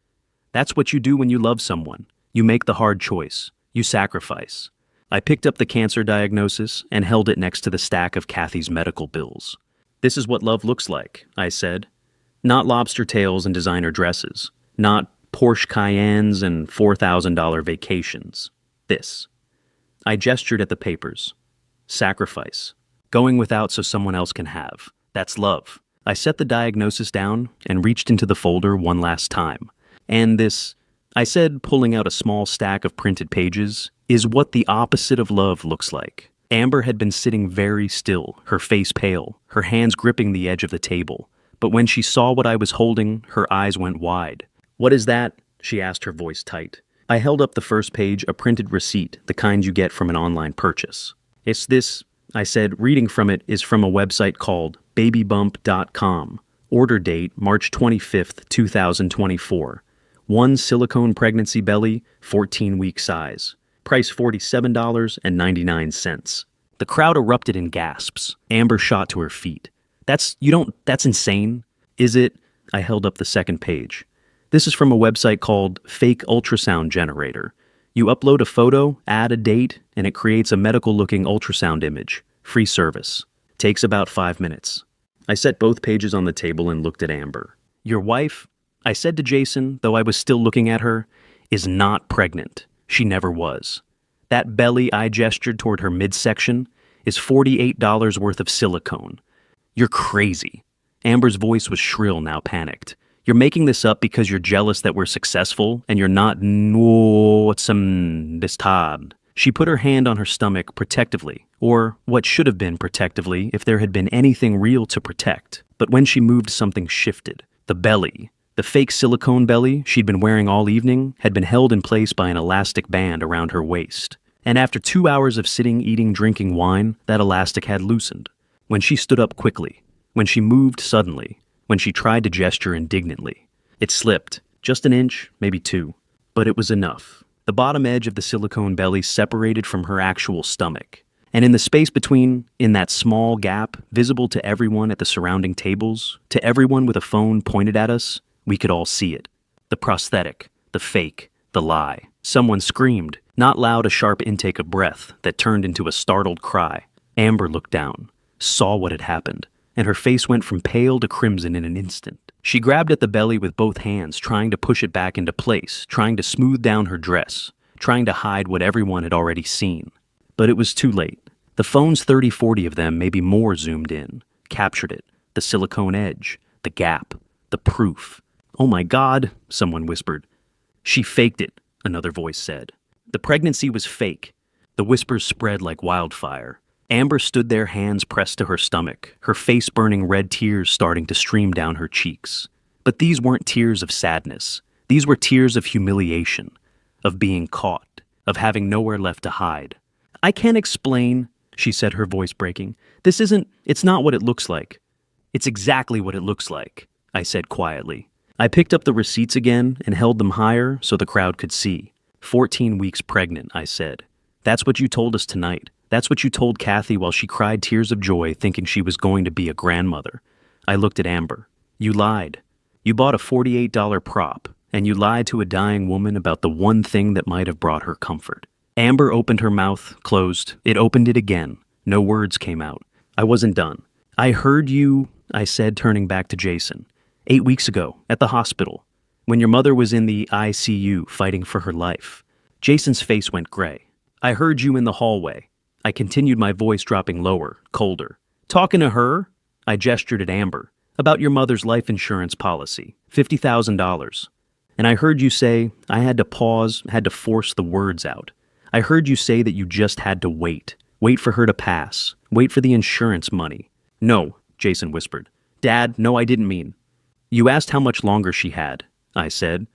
That's what you do when you love someone. You make the hard choice. You sacrifice. I picked up the cancer diagnosis and held it next to the stack of Kathy's medical bills. This is what love looks like, I said. Not lobster tails and designer dresses. Not Porsche Cayennes and $4,000 vacations. This. I gestured at the papers. Sacrifice. Going without so someone else can have. That's love. I set the diagnosis down and reached into the folder one last time. And this, I said, pulling out a small stack of printed pages, is what the opposite of love looks like. Amber had been sitting very still, her face pale, her hands gripping the edge of the table. But when she saw what I was holding, her eyes went wide. What is that? She asked, her voice tight. I held up the first page, a printed receipt, the kind you get from an online purchase. It's this, I said. Reading from it is from a website called babybump.com. Order date March 25th, 2024. 1 silicone pregnancy belly, 14-week size. Price $47.99. The crowd erupted in gasps. Amber shot to her feet. That's insane. Is it? I held up the second page. This is from a website called Fake Ultrasound Generator. You upload a photo, add a date, and it creates a medical-looking ultrasound image. Free service. Takes about 5 minutes. I set both pages on the table and looked at Amber. Your wife, I said to Jason, though I was still looking at her, is not pregnant. She never was. That belly, I gestured toward her midsection, is $48 worth of silicone. You're crazy. Amber's voice was shrill, now panicked. You're making this up because you're jealous that we're successful, and you're not this time. She put her hand on her stomach protectively, or what should have been protectively if there had been anything real to protect. But when she moved, something shifted. The belly, the fake silicone belly she'd been wearing all evening, had been held in place by an elastic band around her waist. And after 2 hours of sitting, eating, drinking wine, that elastic had loosened. When she stood up quickly, when she moved suddenly, when she tried to gesture indignantly, it slipped, just an inch, maybe 2. But it was enough. The bottom edge of the silicone belly separated from her actual stomach. And in the space between, in that small gap, visible to everyone at the surrounding tables, to everyone with a phone pointed at us, we could all see it. The prosthetic, the fake, the lie. Someone screamed, not loud, a sharp intake of breath that turned into a startled cry. Amber looked down, saw what had happened, and her face went from pale to crimson in an instant. She grabbed at the belly with both hands, trying to push it back into place, trying to smooth down her dress, trying to hide what everyone had already seen. But it was too late. The phone's 30-40 of them, maybe more, zoomed in, captured it, the silicone edge, the gap, the proof. "Oh my God," someone whispered. "She faked it," another voice said. The pregnancy was fake. The whispers spread like wildfire. Amber stood there, hands pressed to her stomach, her face burning, red tears starting to stream down her cheeks. But these weren't tears of sadness. These were tears of humiliation, of being caught, of having nowhere left to hide. "I can't explain," she said, her voice breaking. It's not what it looks like." "It's exactly what it looks like," I said quietly. I picked up the receipts again and held them higher so the crowd could see. 14 weeks pregnant, I said. "That's what you told us tonight. That's what you told Kathy while she cried tears of joy thinking she was going to be a grandmother." I looked at Amber. "You lied. You bought a $48 prop, and you lied to a dying woman about the one thing that might have brought her comfort." Amber opened her mouth, closed. It opened it again. No words came out. I wasn't done. "I heard you," I said, turning back to Jason. 8 weeks ago, at the hospital, when your mother was in the ICU fighting for her life." Jason's face went gray. "I heard you in the hallway." I continued, my voice dropping lower, colder. "Talking to her?" I gestured at Amber. "About your mother's life insurance policy, $50,000. And I heard you say," I had to pause, had to force the words out. "I heard you say that you just had to wait. Wait for her to pass. Wait for the insurance money." "No," Jason whispered. "Dad, no, I didn't mean." "You asked how much longer she had," I said.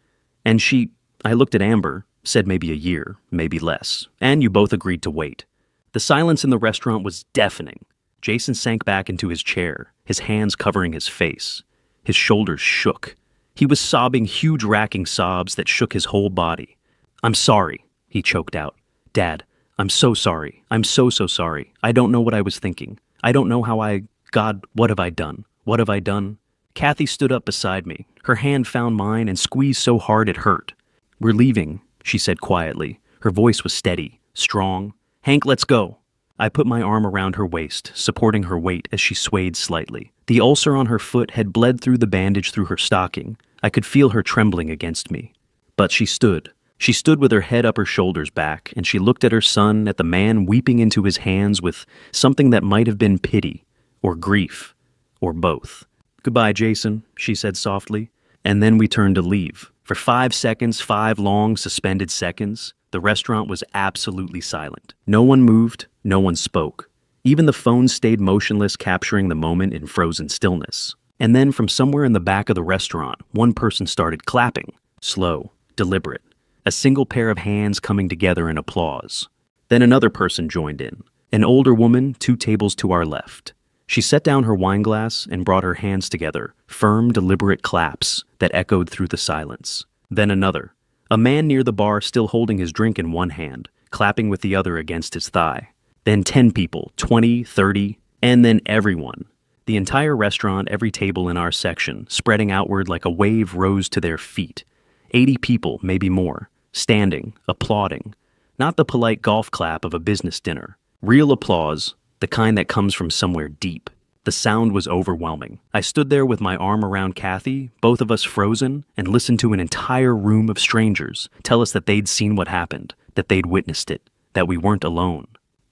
"And she," I looked at Amber, said maybe a year, maybe less. "And you both agreed to wait." The silence in the restaurant was deafening. Jason sank back into his chair, his hands covering his face. His shoulders shook. He was sobbing huge racking sobs that shook his whole body. "I'm sorry," he choked out. "Dad, I'm so sorry. I'm so sorry. I don't know what I was thinking. I don't know how God, what have I done? What have I done?" Kathy stood up beside me. Her hand found mine and squeezed so hard it hurt. "We're leaving," she said quietly. Her voice was steady, strong. "Hank, let's go." I put my arm around her waist, supporting her weight as she swayed slightly. The ulcer on her foot had bled through the bandage through her stocking. I could feel her trembling against me. But she stood. She stood with her head up her shoulders back, and she looked at her son, at the man weeping into his hands with something that might have been pity, or grief, or both. "Goodbye, Jason," she said softly. And then we turned to leave. For 5 seconds, 5 long, suspended seconds, the restaurant was absolutely silent. No one moved, no one spoke. Even the phone stayed motionless, capturing the moment in frozen stillness. And then from somewhere in the back of the restaurant, one person started clapping, slow, deliberate, a single pair of hands coming together in applause. Then another person joined in, an older woman 2 tables to our left. She set down her wine glass and brought her hands together, firm, deliberate claps that echoed through the silence. Then another, a man near the bar still holding his drink in one hand, clapping with the other against his thigh. Then 10 people, 20, 30, and then everyone. The entire restaurant, every table in our section, spreading outward like a wave, rose to their feet. 80 people, maybe more, standing, applauding. Not the polite golf clap of a business dinner. Real applause, the kind that comes from somewhere deep. The sound was overwhelming. I stood there with my arm around Kathy, both of us frozen, and listened to an entire room of strangers tell us that they'd seen what happened, that they'd witnessed it, that we weren't alone.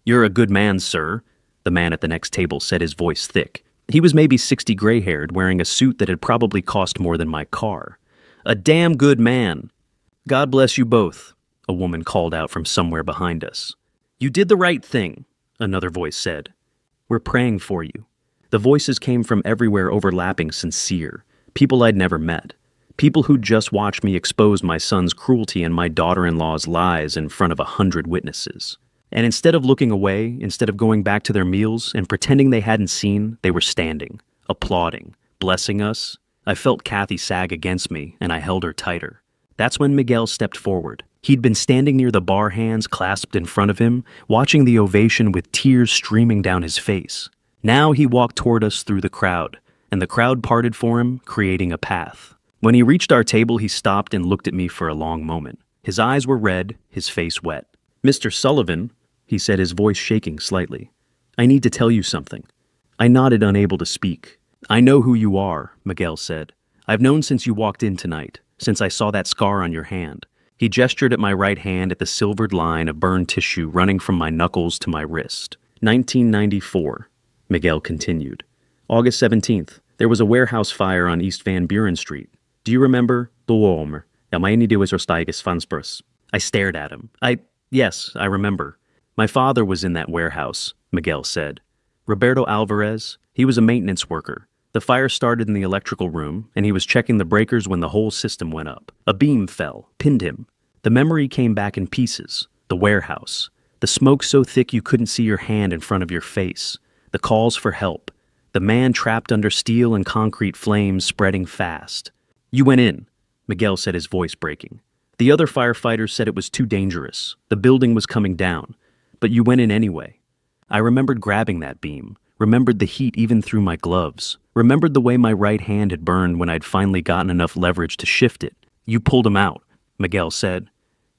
"You're a good man, sir," the man at the next table said, his voice thick. He was maybe 60, gray-haired, wearing a suit that had probably cost more than my car. "A damn good man." "God bless you both," a woman called out from somewhere behind us. "You did the right thing," another voice said. "We're praying for you." The voices came from everywhere, overlapping, sincere. People I'd never met. People who'd just watched me expose my son's cruelty and my daughter-in-law's lies in front of 100 witnesses. And instead of looking away, instead of going back to their meals and pretending they hadn't seen, they were standing, applauding, blessing us. I felt Kathy sag against me, and I held her tighter. That's when Miguel stepped forward. He'd been standing near the bar, hands clasped in front of him, watching the ovation with tears streaming down his face. Now he walked toward us through the crowd, and the crowd parted for him, creating a path. When he reached our table, he stopped and looked at me for a long moment. His eyes were red, his face wet. "Mr. Sullivan," he said, his voice shaking slightly, "I need to tell you something." I nodded, unable to speak. "I know who you are," Miguel said. "I've known since you walked in tonight, since I saw that scar on your hand." He gestured at my right hand, at the silvered line of burned tissue running from my knuckles to my wrist. 1994, Miguel continued. "August 17th, there was a warehouse fire on East Van Buren Street. Do you remember? I stared at him. Yes, I remember. My father was in that warehouse," Miguel said. "Roberto Alvarez, he was a maintenance worker. The fire started in the electrical room, and he was checking the breakers when the whole system went up. A beam fell, pinned him. The memory came back in pieces. The warehouse. The smoke so thick you couldn't see your hand in front of your face. The calls for help. The man trapped under steel and concrete flames spreading fast. You went in," Miguel said, his voice breaking. "The other firefighters said it was too dangerous. The building was coming down. But you went in anyway. I remembered grabbing that beam, remembered the heat even through my gloves, remembered the way my right hand had burned when I'd finally gotten enough leverage to shift it. You pulled him out," Miguel said.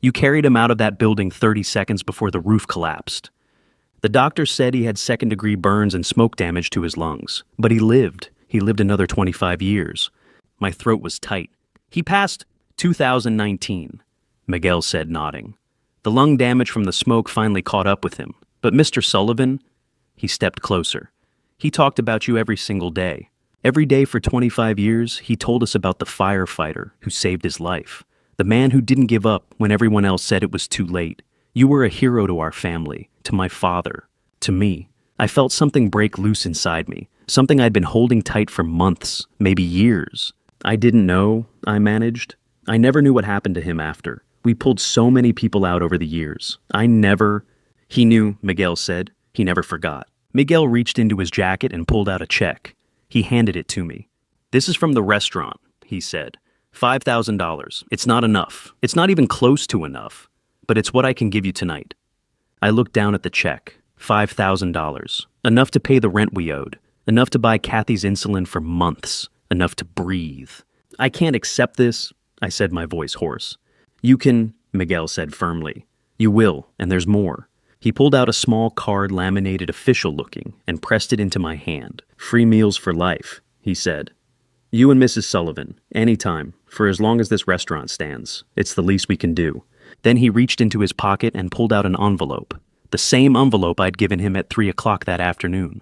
"You carried him out of that building 30 seconds before the roof collapsed. The doctor said he had second-degree burns and smoke damage to his lungs, but he lived. He lived another 25 years. My throat was tight. He passed 2019, Miguel said, nodding. The lung damage from the smoke finally caught up with him. But Mr. Sullivan, he stepped closer. He talked about you every single day. Every day for 25 years, he told us about the firefighter who saved his life. The man who didn't give up when everyone else said it was too late. You were a hero to our family, to my father, to me. I felt something break loose inside me, something I'd been holding tight for months, maybe years. I didn't know, I managed. I never knew what happened to him after. We pulled so many people out over the years. He knew, Miguel said. He never forgot. Miguel reached into his jacket and pulled out a check. He handed it to me. This is from the restaurant, he said. $5,000. It's not enough. It's not even close to enough. But it's what I can give you tonight. I looked down at the check. $5,000. Enough to pay the rent we owed. Enough to buy Kathy's insulin for months. Enough to breathe. I can't accept this, I said, my voice hoarse. You can, Miguel said firmly. You will, and there's more. He pulled out a small card, laminated official looking, and pressed it into my hand. Free meals for life, he said. You and Mrs. Sullivan, anytime, for as long as this restaurant stands. It's the least we can do. Then he reached into his pocket and pulled out an envelope. The same envelope I'd given him at 3 o'clock that afternoon.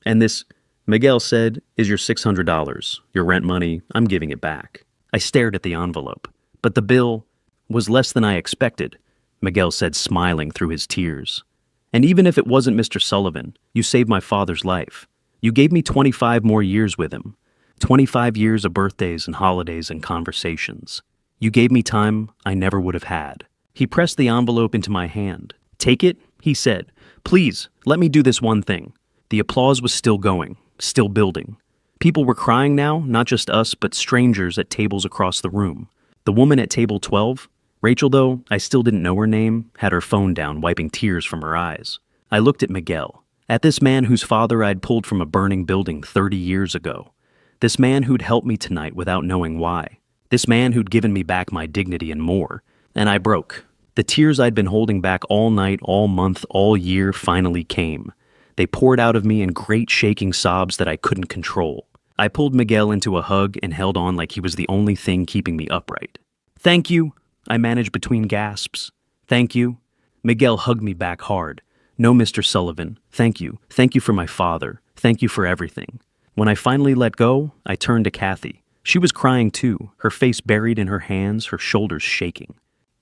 And this, Miguel said, is your $600. Your rent money, I'm giving it back. I stared at the envelope. But the bill was less than I expected, Miguel said, smiling through his tears. And even if it wasn't Mr. Sullivan, you saved my father's life. You gave me 25 more years with him. 25 years of birthdays and holidays and conversations. You gave me time I never would have had. He pressed the envelope into my hand. Take it, he said. Please, let me do this one thing. The applause was still going, still building. People were crying now, not just us, but strangers at tables across the room. The woman at table 12, Rachel, though I still didn't know her name, had her phone down, wiping tears from her eyes. I looked at Miguel, at this man whose father I'd pulled from a burning building 30 years ago. This man who'd helped me tonight without knowing why. This man who'd given me back my dignity and more. And I broke. The tears I'd been holding back all night, all month, all year finally came. They poured out of me in great shaking sobs that I couldn't control. I pulled Miguel into a hug and held on like he was the only thing keeping me upright. Thank you, I managed between gasps. Thank you. Miguel hugged me back hard. No, Mr. Sullivan, thank you. Thank you for my father. Thank you for everything. When I finally let go, I turned to Kathy. She was crying too, her face buried in her hands, her shoulders shaking.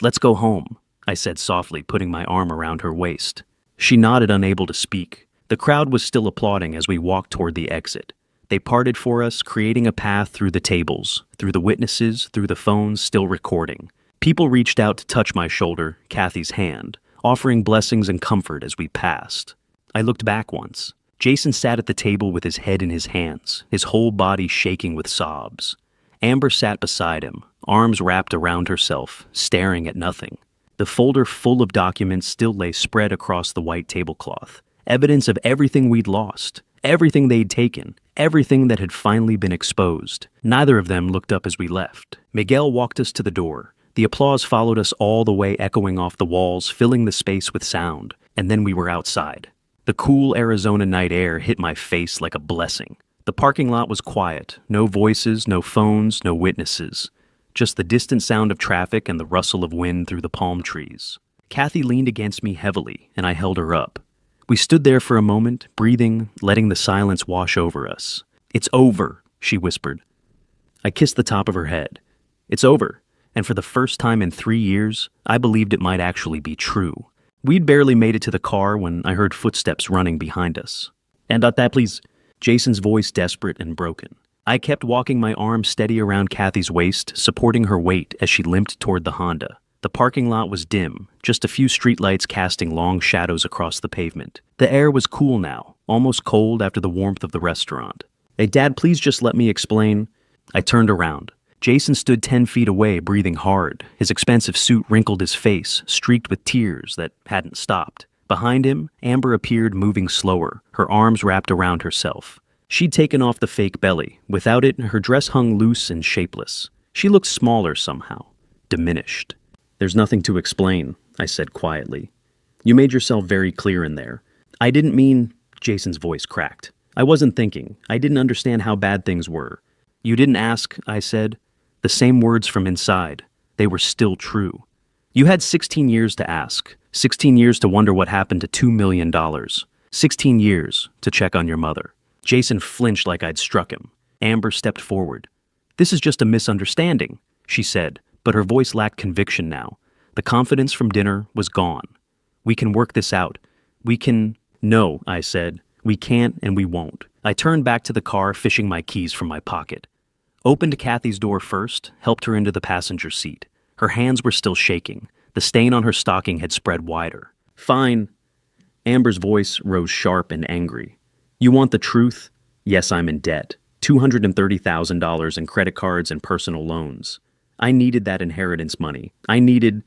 Let's go home, I said softly, putting my arm around her waist. She nodded, unable to speak. The crowd was still applauding as we walked toward the exit. They parted for us, creating a path through the tables, through the witnesses, through the phones still recording. People reached out to touch my shoulder, Kathy's hand, offering blessings and comfort as we passed. I looked back once. Jason sat at the table with his head in his hands, his whole body shaking with sobs. Amber sat beside him, arms wrapped around herself, staring at nothing. The folder full of documents still lay spread across the white tablecloth. Evidence of everything we'd lost, everything they'd taken, everything that had finally been exposed. Neither of them looked up as we left. Miguel walked us to the door. The applause followed us all the way, echoing off the walls, filling the space with sound. And then we were outside. The cool Arizona night air hit my face like a blessing. The parking lot was quiet. No voices, no phones, no witnesses. Just the distant sound of traffic and the rustle of wind through the palm trees. Kathy leaned against me heavily, and I held her up. We stood there for a moment, breathing, letting the silence wash over us. "It's over," she whispered. I kissed the top of her head. It's over, and for the first time in 3 years, I believed it might actually be true. We'd barely made it to the car when I heard footsteps running behind us. "And that, please." Jason's voice desperate and broken. I kept walking, my arm steady around Kathy's waist, supporting her weight as she limped toward the Honda. The parking lot was dim, just a few streetlights casting long shadows across the pavement. The air was cool now, almost cold after the warmth of the restaurant. "Hey, Dad, please just let me explain." I turned around. Jason stood 10 feet away, breathing hard. His expensive suit wrinkled his face, streaked with tears that hadn't stopped. Behind him, Amber appeared, moving slower, her arms wrapped around herself. She'd taken off the fake belly. Without it, her dress hung loose and shapeless. She looked smaller somehow, diminished. "There's nothing to explain," I said quietly. "You made yourself very clear in there." "I didn't mean—" Jason's voice cracked. "I wasn't thinking. I didn't understand how bad things were." "You didn't ask," I said. The same words from inside. They were still true. "You had 16 years to ask. 16 years to wonder what happened to $2 million. 16 years to check on your mother." Jason flinched like I'd struck him. Amber stepped forward. "This is just a misunderstanding," she said, but her voice lacked conviction now. The confidence from dinner was gone. "We can work this out. We can—" "No," I said. "We can't and we won't." I turned back to the car, fishing my keys from my pocket. Opened Kathy's door first, helped her into the passenger seat. Her hands were still shaking. The stain on her stocking had spread wider. "Fine." Amber's voice rose sharp and angry. "You want the truth? Yes, I'm in debt. $230,000 in credit cards and personal loans. I needed that inheritance money. I needed—"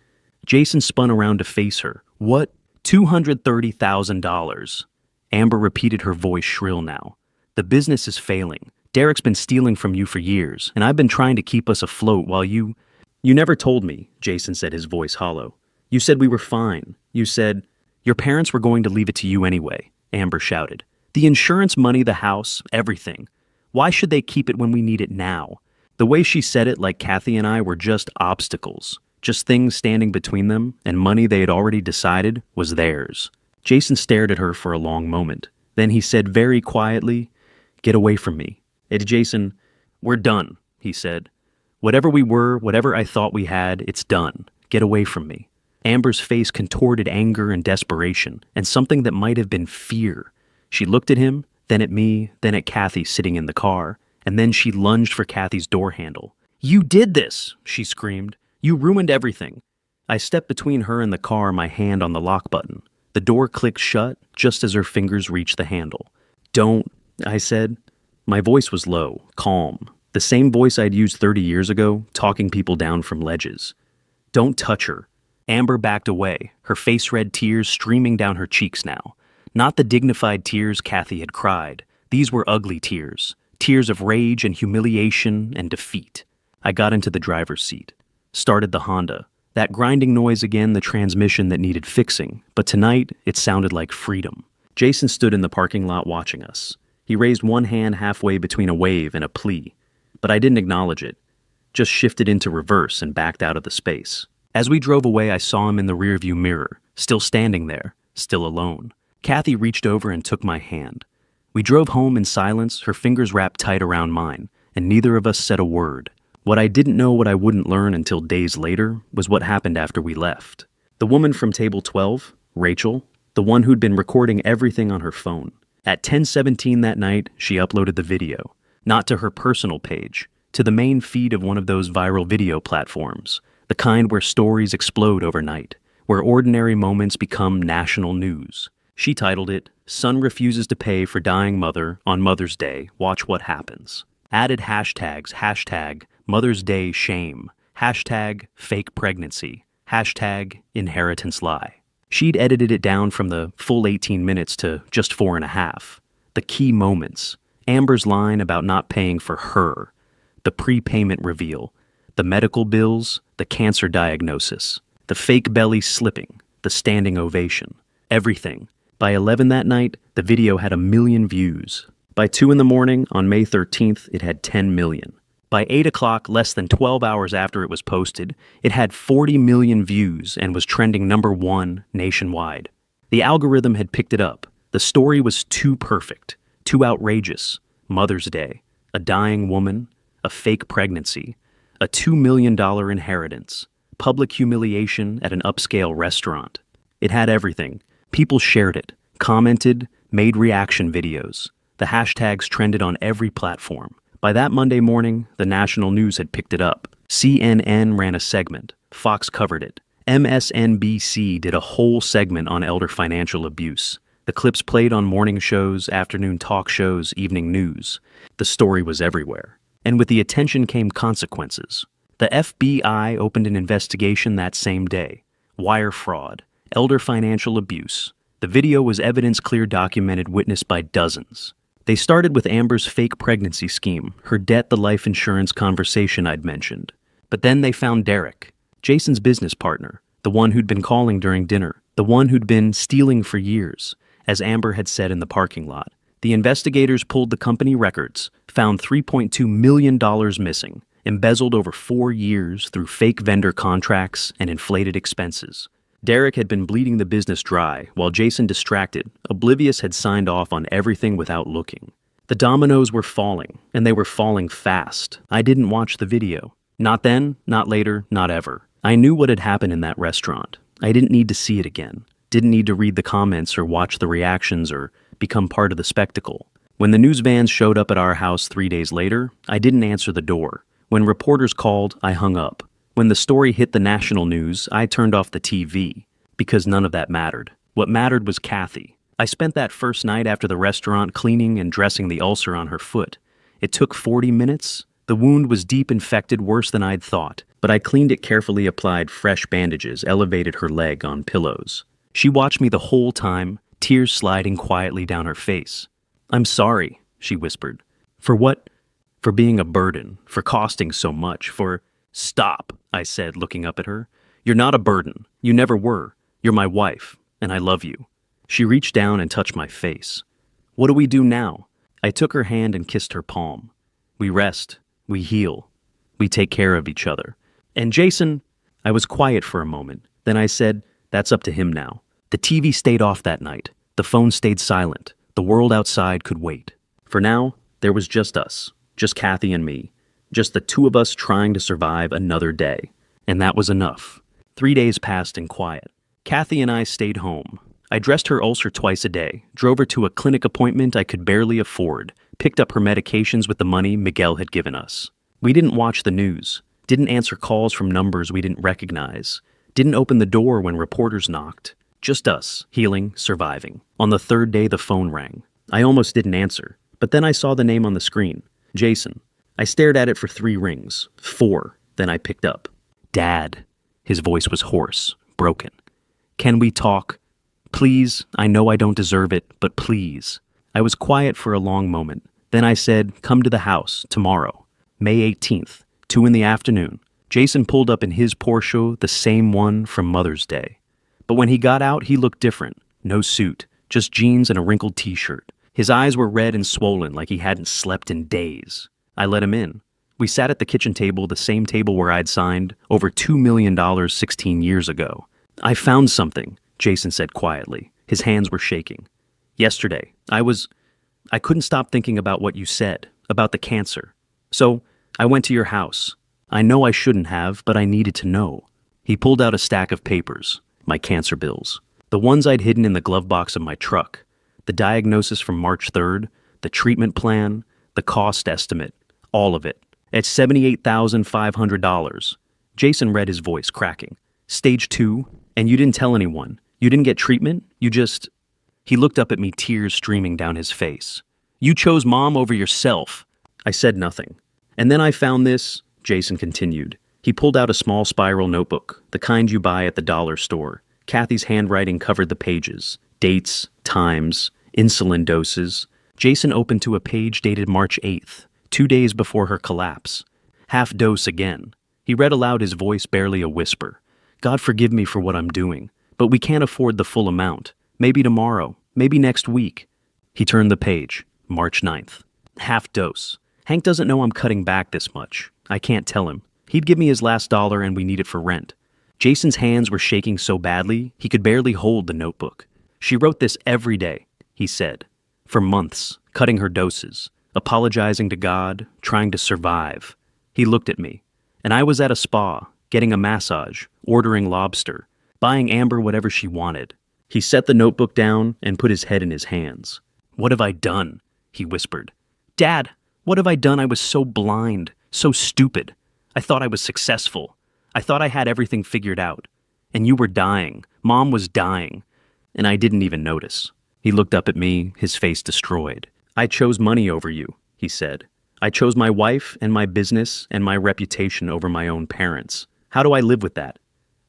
Jason spun around to face her. "What? $230,000? Amber repeated, her voice shrill now. "The business is failing. Derek's been stealing from you for years, and I've been trying to keep us afloat while you—" "You never told me," Jason said, his voice hollow. "You said we were fine. You said—" "Your parents were going to leave it to you anyway," Amber shouted. "The insurance money, the house, everything. Why should they keep it when we need it now?" The way she said it, like Kathy and I were just obstacles, just things standing between them, and money they had already decided was theirs. Jason stared at her for a long moment. Then he said very quietly, "Get away from me." Jason, "We're done," he said. "Whatever we were, whatever I thought we had, it's done. Get away from me." Amber's face contorted anger and desperation, and something that might have been fear. She looked at him, then at me, then at Kathy sitting in the car, and then she lunged for Kathy's door handle. "You did this!" she screamed. "You ruined everything." I stepped between her and the car, my hand on the lock button. The door clicked shut just as her fingers reached the handle. "Don't," I said. My voice was low, calm, the same voice I'd used 30 years ago, talking people down from ledges. "Don't touch her." Amber backed away, her face-red tears streaming down her cheeks now. Not the dignified tears Kathy had cried. These were ugly tears. Tears of rage and humiliation and defeat. I got into the driver's seat. Started the Honda. That grinding noise again, the transmission that needed fixing. But tonight, it sounded like freedom. Jason stood in the parking lot watching us. He raised one hand halfway between a wave and a plea. But I didn't acknowledge it. Just shifted into reverse and backed out of the space. As we drove away, I saw him in the rearview mirror, still standing there, still alone. Kathy reached over and took my hand. We drove home in silence, her fingers wrapped tight around mine, and neither of us said a word. What I didn't know, what I wouldn't learn until days later, was what happened after we left. The woman from table 12, Rachel, the one who'd been recording everything on her phone. At 10:17 that night, she uploaded the video, not to her personal page, to the main feed of one of those viral video platforms, the kind where stories explode overnight, where ordinary moments become national news. She titled it, "Son Refuses to Pay for Dying Mother on Mother's Day, Watch What Happens." Added hashtags, hashtag Mother's Day Shame, hashtag Fake Pregnancy. Hashtag inheritance lie. She'd edited it down from the full 18 minutes to just 4.5. The key moments. Amber's line about not paying for her. The prepayment reveal. The medical bills. The cancer diagnosis. The fake belly slipping. The standing ovation. Everything. By 11 that night, the video had 1 million views. By 2 in the morning, on May 13th, it had 10 million. By 8 o'clock, less than 12 hours after it was posted, it had 40 million views and was trending #1 nationwide. The algorithm had picked it up. The story was too perfect, too outrageous. Mother's Day, a dying woman, a fake pregnancy, a $2 million inheritance, public humiliation at an upscale restaurant. It had everything. People shared it, commented, made reaction videos. The hashtags trended on every platform. By that Monday morning, the national news had picked it up. CNN ran a segment. Fox covered it. MSNBC did a whole segment on elder financial abuse. The clips played on morning shows, afternoon talk shows, evening news. The story was everywhere. And with the attention came consequences. The FBI opened an investigation that same day. Wire fraud, elder financial abuse. The video was evidence-clear, documented, witnessed by dozens. They started with Amber's fake pregnancy scheme, her debt, the life insurance conversation I'd mentioned. But then they found Derek, Jason's business partner, the one who'd been calling during dinner, the one who'd been stealing for years, as Amber had said in the parking lot. The investigators pulled the company records, found $3.2 million missing, embezzled over 4 years through fake vendor contracts and inflated expenses. Derek had been bleeding the business dry, while Jason, distracted, oblivious, had signed off on everything without looking. The dominoes were falling, and they were falling fast. I didn't watch the video. Not then, not later, not ever. I knew what had happened in that restaurant. I didn't need to see it again. Didn't need to read the comments or watch the reactions or become part of the spectacle. When the news vans showed up at our house 3 days later, I didn't answer the door. When reporters called, I hung up. When the story hit the national news, I turned off the TV, because none of that mattered. What mattered was Kathy. I spent that first night after the restaurant cleaning and dressing the ulcer on her foot. It took 40 minutes. The wound was deep infected, worse than I'd thought, but I cleaned it carefully, applied fresh bandages, elevated her leg on pillows. She watched me the whole time, tears sliding quietly down her face. "I'm sorry," she whispered. "For what? For being a burden, for costing so much, for—" "Stop," I said, looking up at her. "You're not a burden. You never were. You're my wife, and I love you." She reached down and touched my face. "What do we do now?" I took her hand and kissed her palm. "We rest. We heal. We take care of each other. And Jason—" I was quiet for a moment. Then I said, "That's up to him now." The TV stayed off that night. The phone stayed silent. The world outside could wait. For now, there was just us. Just Kathy and me. Just the two of us trying to survive another day. And that was enough. 3 days passed in quiet. Kathy and I stayed home. I dressed her ulcer twice a day, drove her to a clinic appointment I could barely afford, picked up her medications with the money Miguel had given us. We didn't watch the news, didn't answer calls from numbers we didn't recognize, didn't open the door when reporters knocked. Just us, healing, surviving. On the 3rd day, the phone rang. I almost didn't answer, but then I saw the name on the screen. Jason. I stared at it for 3 rings. 4. Then I picked up. "Dad." His voice was hoarse, broken. "Can we talk? Please, I know I don't deserve it, but please." I was quiet for a long moment. Then I said, "Come to the house, tomorrow. May 18th, 2 in the afternoon." Jason pulled up in his Porsche, the same one from Mother's Day. But when he got out, he looked different. No suit, just jeans and a wrinkled t-shirt. His eyes were red and swollen like he hadn't slept in days. I let him in. We sat at the kitchen table, the same table where I'd signed over $2 million 16 years ago. "I found something," Jason said quietly. His hands were shaking. "Yesterday, I couldn't stop thinking about what you said, about the cancer. So, I went to your house. I know I shouldn't have, but I needed to know." He pulled out a stack of papers, my cancer bills. The ones I'd hidden in the glove box of my truck. The diagnosis from March 3rd, the treatment plan, the cost estimate. All of it. At $78,500. Jason read, his voice cracking. "Stage 2? And you didn't tell anyone? You didn't get treatment? You just—" He looked up at me, tears streaming down his face. "You chose Mom over yourself." I said nothing. "And then I found this," Jason continued. He pulled out a small spiral notebook, the kind you buy at the dollar store. Kathy's handwriting covered the pages. Dates, times, insulin doses. Jason opened to a page dated March 8th, 2 days before her collapse. Half dose again. He read aloud, his voice barely a whisper. God forgive me for what I'm doing, but we can't afford the full amount. Maybe tomorrow, maybe next week. He turned the page. March 9th. Half dose. Hank doesn't know I'm cutting back this much. I can't tell him. He'd give me his last dollar and we need it for rent. Jason's hands were shaking so badly, he could barely hold the notebook. She wrote this every day, he said. For months, cutting her doses, apologizing to God, trying to survive. He looked at me, and I was at a spa, getting a massage, ordering lobster, buying Amber whatever she wanted. He set the notebook down and put his head in his hands. What have I done? He whispered. Dad, what have I done? I was so blind, so stupid. I thought I was successful. I thought I had everything figured out. And you were dying. Mom was dying. And I didn't even notice. He looked up at me, his face destroyed. I chose money over you, he said. I chose my wife and my business and my reputation over my own parents. How do I live with that?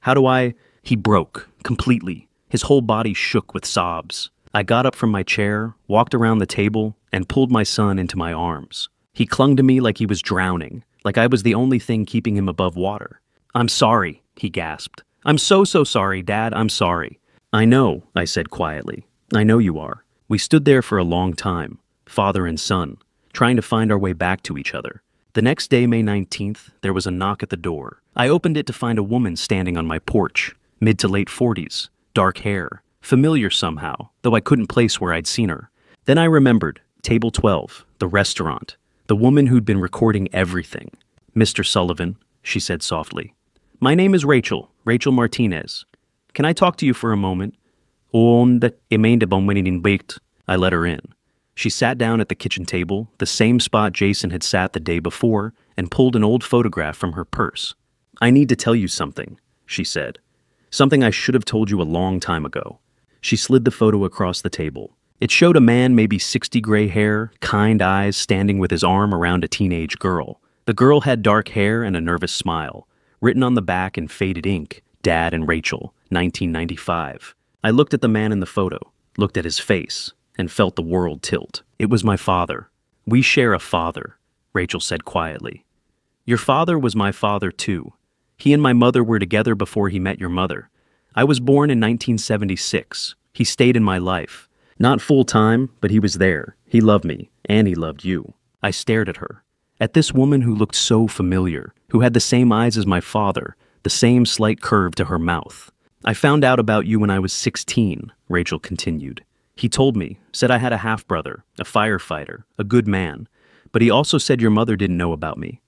How do I... He broke, completely. His whole body shook with sobs. I got up from my chair, walked around the table, and pulled my son into my arms. He clung to me like he was drowning, like I was the only thing keeping him above water. I'm sorry, he gasped. I'm so sorry, Dad, I'm sorry. I know, I said quietly. I know you are. We stood there for a long time, father and son, trying to find our way back to each other. The next day, May 19th, there was a knock at the door. I opened it to find a woman standing on my porch, mid to late 40s, dark hair, familiar somehow, though I couldn't place where I'd seen her. Then I remembered, table 12, the restaurant, the woman who'd been recording everything. Mr. Sullivan, she said softly. My name is Rachel Martinez. Can I talk to you for a moment? I let her in. She sat down at the kitchen table, the same spot Jason had sat the day before, and pulled an old photograph from her purse. I need to tell you something, she said. Something I should have told you a long time ago. She slid the photo across the table. It showed a man, maybe 60, gray hair, kind eyes, standing with his arm around a teenage girl. The girl had dark hair and a nervous smile. Written on the back in faded ink, Dad and Rachel, 1995. I looked at the man in the photo, looked at his face, and felt the world tilt. It was my father. We share a father, Rachel said quietly. Your father was my father too. He and my mother were together before he met your mother. I was born in 1976. He stayed in my life. Not full time, but he was there. He loved me, and he loved you. I stared at her. At this woman who looked so familiar, who had the same eyes as my father, the same slight curve to her mouth. I found out about you when I was 16, Rachel continued. He told me, said I had a half-brother, a firefighter, a good man, but he also said your mother didn't know about me,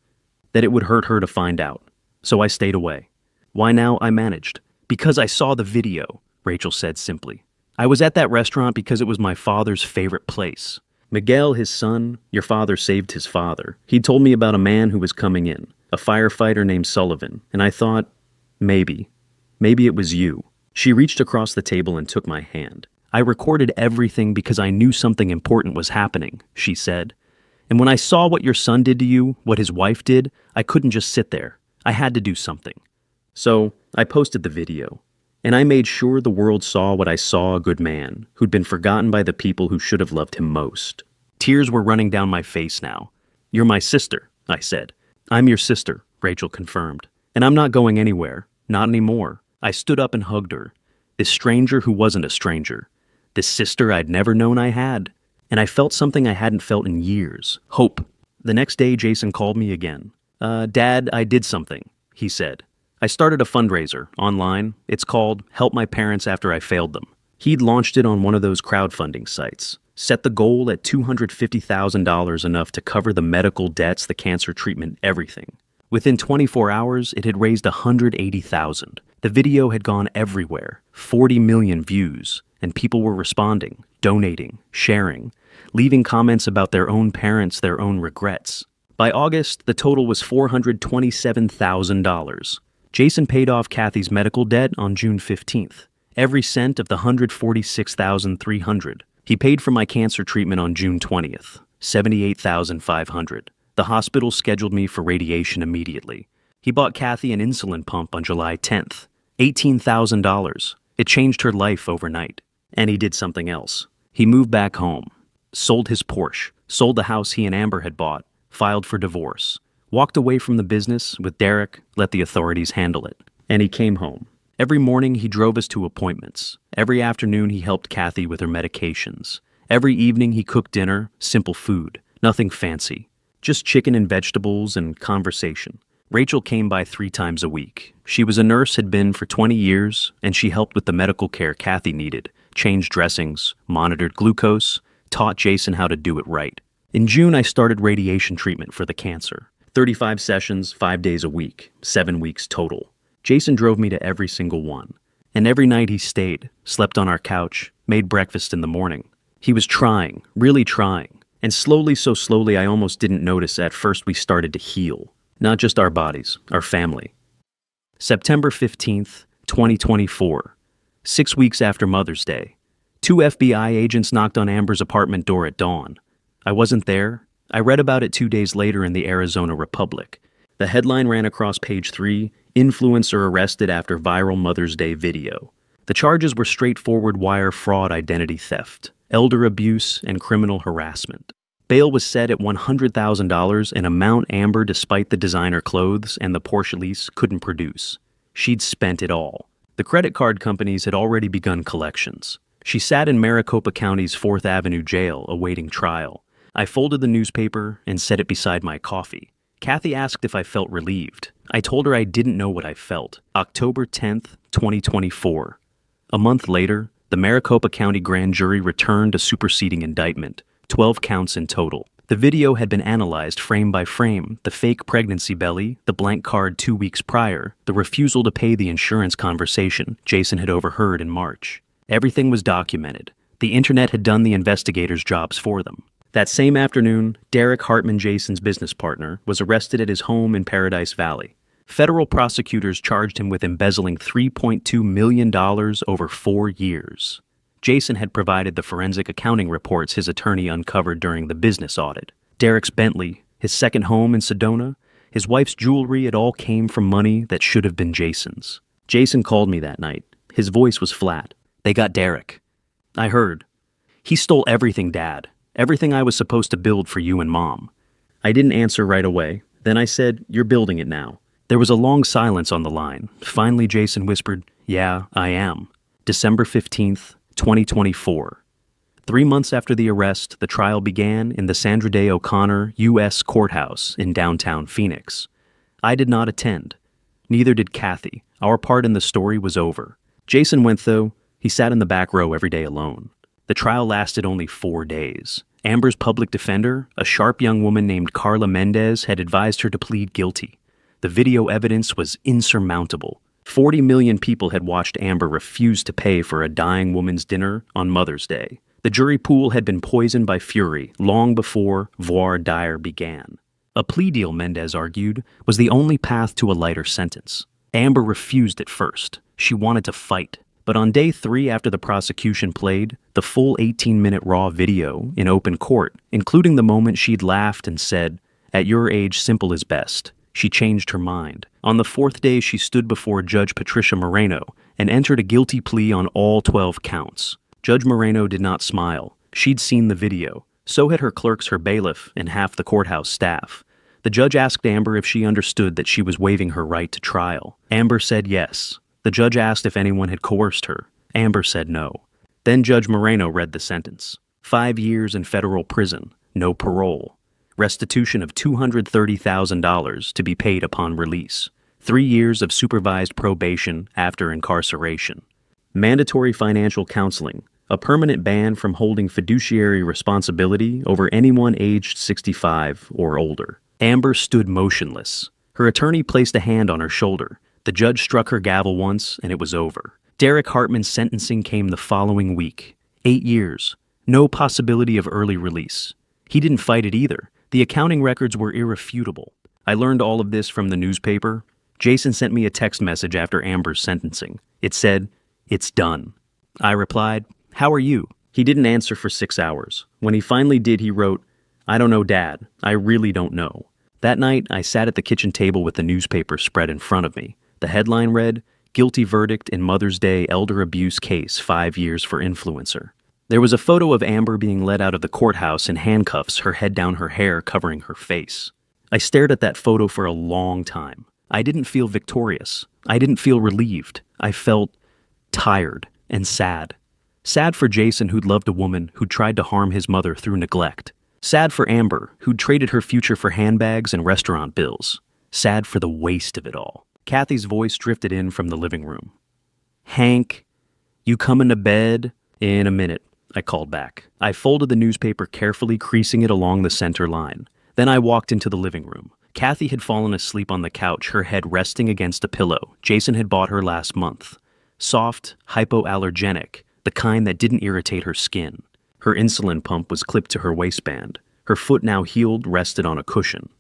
that it would hurt her to find out. So I stayed away. Why now? I managed. Because I saw the video, Rachel said simply. I was at that restaurant because it was my father's favorite place. Miguel, his son, your father saved his father. He told me about a man who was coming in, a firefighter named Sullivan, and I thought, maybe it was you. She reached across the table and took my hand. I recorded everything because I knew something important was happening, she said. And when I saw what your son did to you, what his wife did, I couldn't just sit there. I had to do something. So I posted the video. And I made sure the world saw what I saw, a good man, who'd been forgotten by the people who should have loved him most. Tears were running down my face now. You're my sister, I said. I'm your sister, Rachel confirmed. And I'm not going anywhere. Not anymore. I stood up and hugged her. This stranger who wasn't a stranger. This sister I'd never known I had. And I felt something I hadn't felt in years. Hope. The next day, Jason called me again. Dad, I did something, he said. I started a fundraiser online. It's called Help My Parents After I Failed Them. He'd launched it on one of those crowdfunding sites, set the goal at $250,000, enough to cover the medical debts, the cancer treatment, everything. Within 24 hours, it had raised $180,000. The video had gone everywhere, 40 million views, and people were responding, donating, sharing, leaving comments about their own parents, their own regrets. By August, the total was $427,000. Jason paid off Kathy's medical debt on June 15th, every cent of the $146,300. He paid for my cancer treatment on June 20th, $78,500. The hospital scheduled me for radiation immediately. He bought Kathy an insulin pump on July 10th. $18,000. It changed her life overnight. And he did something else. He moved back home, sold his Porsche, sold the house he and Amber had bought, filed for divorce, walked away from the business with Derek, let the authorities handle it. And he came home. Every morning he drove us to appointments. Every afternoon he helped Kathy with her medications. Every evening he cooked dinner, simple food, nothing fancy. Just chicken and vegetables and conversation. Rachel came by 3 times a week. She was a nurse, had been for 20 years, and she helped with the medical care Kathy needed, changed dressings, monitored glucose, taught Jason how to do it right. In June, I started radiation treatment for the cancer. 35 sessions, 5 days a week, 7 weeks total. Jason drove me to every single one. And every night he stayed, slept on our couch, made breakfast in the morning. He was trying, really trying. And slowly, so slowly, I almost didn't notice at first we started to heal. Not just our bodies, our family. September 15th, 2024. 6 weeks after Mother's Day. 2 FBI agents knocked on Amber's apartment door at dawn. I wasn't there. I read about it 2 days later in the Arizona Republic. The headline ran across page 3, "Influencer arrested after viral Mother's Day video." The charges were straightforward wire fraud, identity theft, elder abuse, and criminal harassment. Bail was set at $100,000, an amount Amber, despite the designer clothes and the Porsche lease, couldn't produce. She'd spent it all. The credit card companies had already begun collections. She sat in Maricopa County's 4th Avenue jail, awaiting trial. I folded the newspaper and set it beside my coffee. Kathy asked if I felt relieved. I told her I didn't know what I felt. October 10th, 2024. A month later, the Maricopa County grand jury returned a superseding indictment. 12 counts in total. The video had been analyzed frame by frame, the fake pregnancy belly, the blank card 2 weeks prior, the refusal to pay the insurance conversation Jason had overheard in March. Everything was documented. The internet had done the investigators' jobs for them. That same afternoon, Derek Hartman, Jason's business partner, was arrested at his home in Paradise Valley. Federal prosecutors charged him with embezzling $3.2 million over 4 years. Jason had provided the forensic accounting reports his attorney uncovered during the business audit. Derek's Bentley, his second home in Sedona, his wife's jewelry, it all came from money that should have been Jason's. Jason called me that night. His voice was flat. "They got Derek." I heard. "He stole everything, Dad. Everything I was supposed to build for you and Mom." I didn't answer right away. Then I said, "You're building it now." There was a long silence on the line. Finally, Jason whispered, "Yeah, I am." December 15th, 2024. 3 months after the arrest, the trial began in the Sandra Day O'Connor U.S. Courthouse in downtown Phoenix. I did not attend. Neither did Kathy. Our part in the story was over. Jason went, though. He sat in the back row every day alone. The trial lasted only 4 days. Amber's public defender, a sharp young woman named Carla Mendez, had advised her to plead guilty. The video evidence was insurmountable. 40 million people had watched Amber refuse to pay for a dying woman's dinner on Mother's Day. The jury pool had been poisoned by fury long before voir dire began. A plea deal, Mendez argued, was the only path to a lighter sentence. Amber refused at first. She wanted to fight. But on day 3 after the prosecution played the full 18-minute raw video in open court, including the moment she'd laughed and said, "At your age, simple is best," she changed her mind. On the 4th day, she stood before Judge Patricia Moreno and entered a guilty plea on all 12 counts. Judge Moreno did not smile. She'd seen the video. So had her clerks, her bailiff, and half the courthouse staff. The judge asked Amber if she understood that she was waiving her right to trial. Amber said yes. The judge asked if anyone had coerced her. Amber said no. Then Judge Moreno read the sentence. 5 years in federal prison, no parole. Restitution of $230,000 to be paid upon release. 3 years of supervised probation after incarceration. Mandatory financial counseling. A permanent ban from holding fiduciary responsibility over anyone aged 65 or older. Amber stood motionless. Her attorney placed a hand on her shoulder. The judge struck her gavel once, and it was over. Derek Hartman's sentencing came the following week. 8 years. No possibility of early release. He didn't fight it either. The accounting records were irrefutable. I learned all of this from the newspaper. Jason sent me a text message after Amber's sentencing. It said, "It's done." I replied, "How are you?" He didn't answer for 6 hours. When he finally did, he wrote, "I don't know, Dad. I really don't know. That night, I sat at the kitchen table with the newspaper spread in front of me. The headline read, "Guilty Verdict in Mother's Day Elder Abuse Case, 5 Years for Influencer." There was a photo of Amber being led out of the courthouse in handcuffs, her head down, her hair covering her face. I stared at that photo for a long time. I didn't feel victorious. I didn't feel relieved. I felt tired and sad. Sad for Jason, who'd loved a woman who'd tried to harm his mother through neglect. Sad for Amber, who'd traded her future for handbags and restaurant bills. Sad for the waste of it all. Kathy's voice drifted in from the living room. "Hank, you coming to bed?" "In a minute," I called back. I folded the newspaper carefully, creasing it along the center line. Then I walked into the living room. Kathy had fallen asleep on the couch, her head resting against a pillow Jason had bought her last month. Soft, hypoallergenic, the kind that didn't irritate her skin. Her insulin pump was clipped to her waistband. Her foot, now healed, rested on a cushion.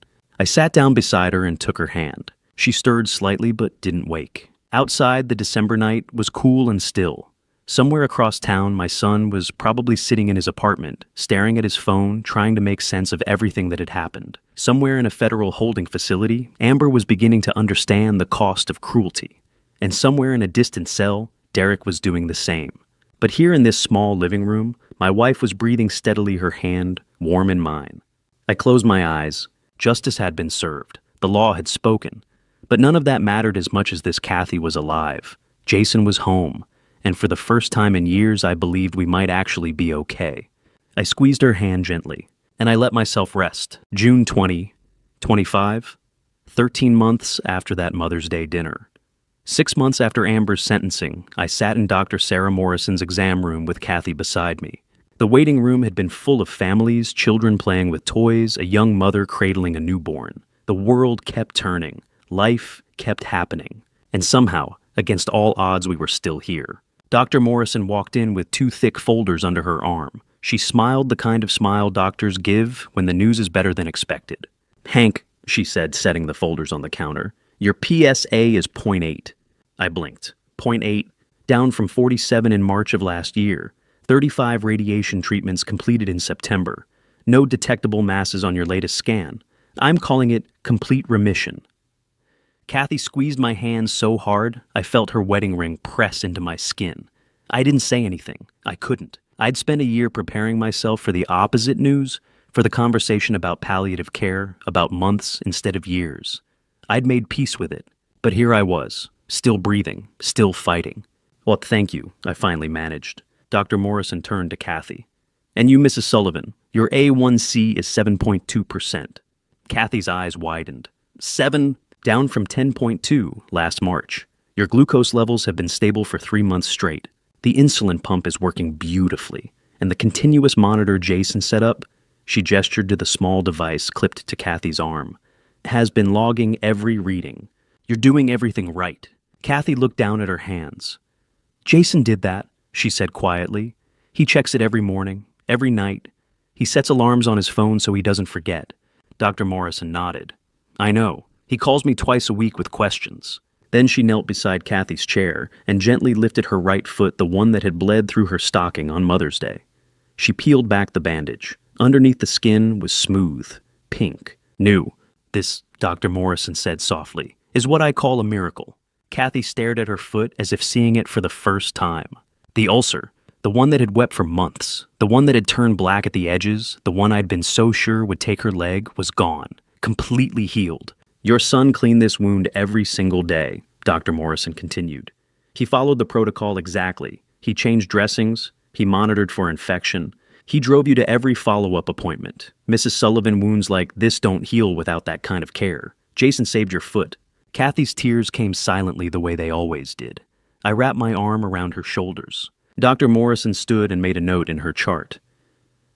I sat down beside her and took her hand. She stirred slightly but didn't wake. Outside, the December night was cool and still. Somewhere across town, my son was probably sitting in his apartment, staring at his phone, trying to make sense of everything that had happened. Somewhere in a federal holding facility, Amber was beginning to understand the cost of cruelty. And somewhere in a distant cell, Derek was doing the same. But here in this small living room, my wife was breathing steadily, her hand warm in mine. I closed my eyes. Justice had been served. The law had spoken. But none of that mattered as much as this Kathy was alive. Jason was home. And for the first time in years, I believed we might actually be okay. I squeezed her hand gently, and I let myself rest. June 2025, 13 months after that Mother's Day dinner. 6 months after Amber's sentencing, I sat in Dr. Sarah Morrison's exam room with Kathy beside me. The waiting room had been full of families, children playing with toys, a young mother cradling a newborn. The world kept turning. Life kept happening. And somehow, against all odds, we were still here. Dr. Morrison walked in with 2 thick folders under her arm. She smiled the kind of smile doctors give when the news is better than expected. "Hank," she said, setting the folders on the counter, "your PSA is .8. I blinked. .8, down from 47 in March of last year. 35 radiation treatments completed in September. No detectable masses on your latest scan. I'm calling it complete remission." Kathy squeezed my hand so hard, I felt her wedding ring press into my skin. I didn't say anything. I couldn't. I'd spent a year preparing myself for the opposite news, for the conversation about palliative care, about months instead of years. I'd made peace with it, but here I was, still breathing, still fighting. "Well, thank you," I finally managed. Dr. Morrison turned to Kathy. "And you, Mrs. Sullivan, your A1C is 7.2%. Kathy's eyes widened. 7? Down from 10.2 last March. Your glucose levels have been stable for 3 months straight. The insulin pump is working beautifully. And the continuous monitor Jason set up," she gestured to the small device clipped to Kathy's arm, "has been logging every reading. You're doing everything right." Kathy looked down at her hands. "Jason did that," she said quietly. "He checks it every morning, every night. He sets alarms on his phone so he doesn't forget." Dr. Morrison nodded. "I know. He calls me twice a week with questions." Then she knelt beside Kathy's chair and gently lifted her right foot, the one that had bled through her stocking on Mother's Day. She peeled back the bandage. Underneath the skin was smooth, pink, new. "This," Dr. Morrison said softly, "is what I call a miracle." Kathy stared at her foot as if seeing it for the first time. The ulcer, the one that had wept for months, the one that had turned black at the edges, the one I'd been so sure would take her leg, was gone, completely healed. "Your son cleaned this wound every single day," Dr. Morrison continued. "He followed the protocol exactly. He changed dressings. He monitored for infection. He drove you to every follow-up appointment. Mrs. Sullivan, wounds like this don't heal without that kind of care. Jason saved your foot." Kathy's tears came silently the way they always did. I wrapped my arm around her shoulders. Dr. Morrison stood and made a note in her chart.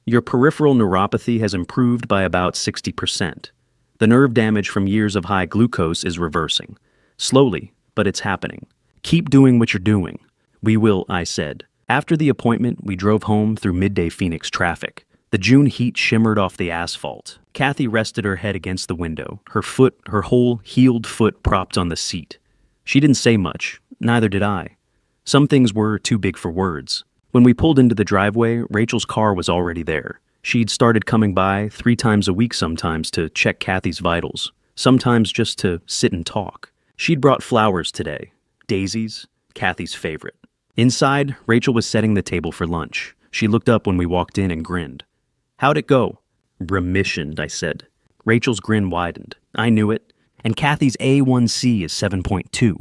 "Your peripheral neuropathy has improved by about 60%. The nerve damage from years of high glucose is reversing. Slowly, but it's happening. Keep doing what you're doing." "We will," I said. After the appointment, we drove home through midday Phoenix traffic. The June heat shimmered off the asphalt. Kathy rested her head against the window, her whole healed foot propped on the seat. She didn't say much, neither did I. Some things were too big for words. When we pulled into the driveway, Rachel's car was already there. She'd started coming by 3 times a week sometimes to check Kathy's vitals, sometimes just to sit and talk. She'd brought flowers today, daisies, Kathy's favorite. Inside, Rachel was setting the table for lunch. She looked up when we walked in and grinned. "How'd it go?" "Remissioned," I said. Rachel's grin widened. "I knew it. And Kathy's A1C is 7.2.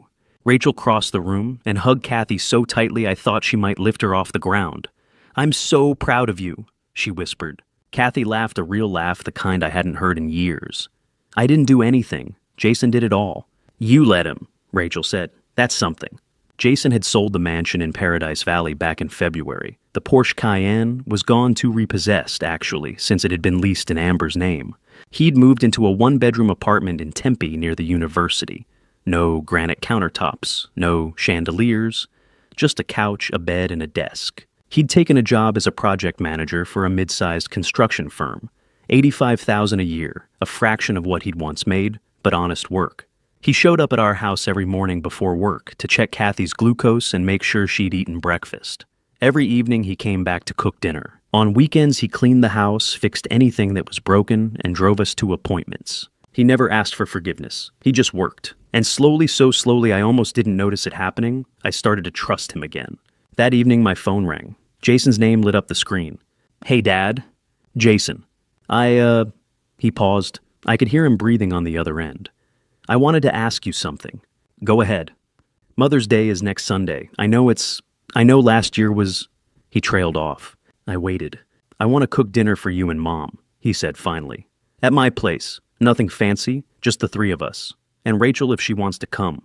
Rachel crossed the room and hugged Kathy so tightly I thought she might lift her off the ground. "I'm so proud of you," she whispered. Kathy laughed a real laugh, the kind I hadn't heard in years. "I didn't do anything. Jason did it all." "You let him," Rachel said. "That's something." Jason had sold the mansion in Paradise Valley back in February. The Porsche Cayenne was gone to repossessed, actually, since it had been leased in Amber's name. He'd moved into a 1-bedroom apartment in Tempe near the university. No granite countertops, no chandeliers, just a couch, a bed, and a desk. He'd taken a job as a project manager for a mid-sized construction firm. $85,000 a year, a fraction of what he'd once made, but honest work. He showed up at our house every morning before work to check Kathy's glucose and make sure she'd eaten breakfast. Every evening he came back to cook dinner. On weekends he cleaned the house, fixed anything that was broken, and drove us to appointments. He never asked for forgiveness. He just worked. And slowly, so slowly I almost didn't notice it happening, I started to trust him again. That evening my phone rang. Jason's name lit up the screen. "Hey, Dad." "Jason." He paused. I could hear him breathing on the other end. "I wanted to ask you something." "Go ahead." "Mother's Day is next Sunday. I know last year was—" He trailed off. I waited. "I want to cook dinner for you and Mom," he said finally. "At my place. Nothing fancy, just the 3 of us. And Rachel if she wants to come.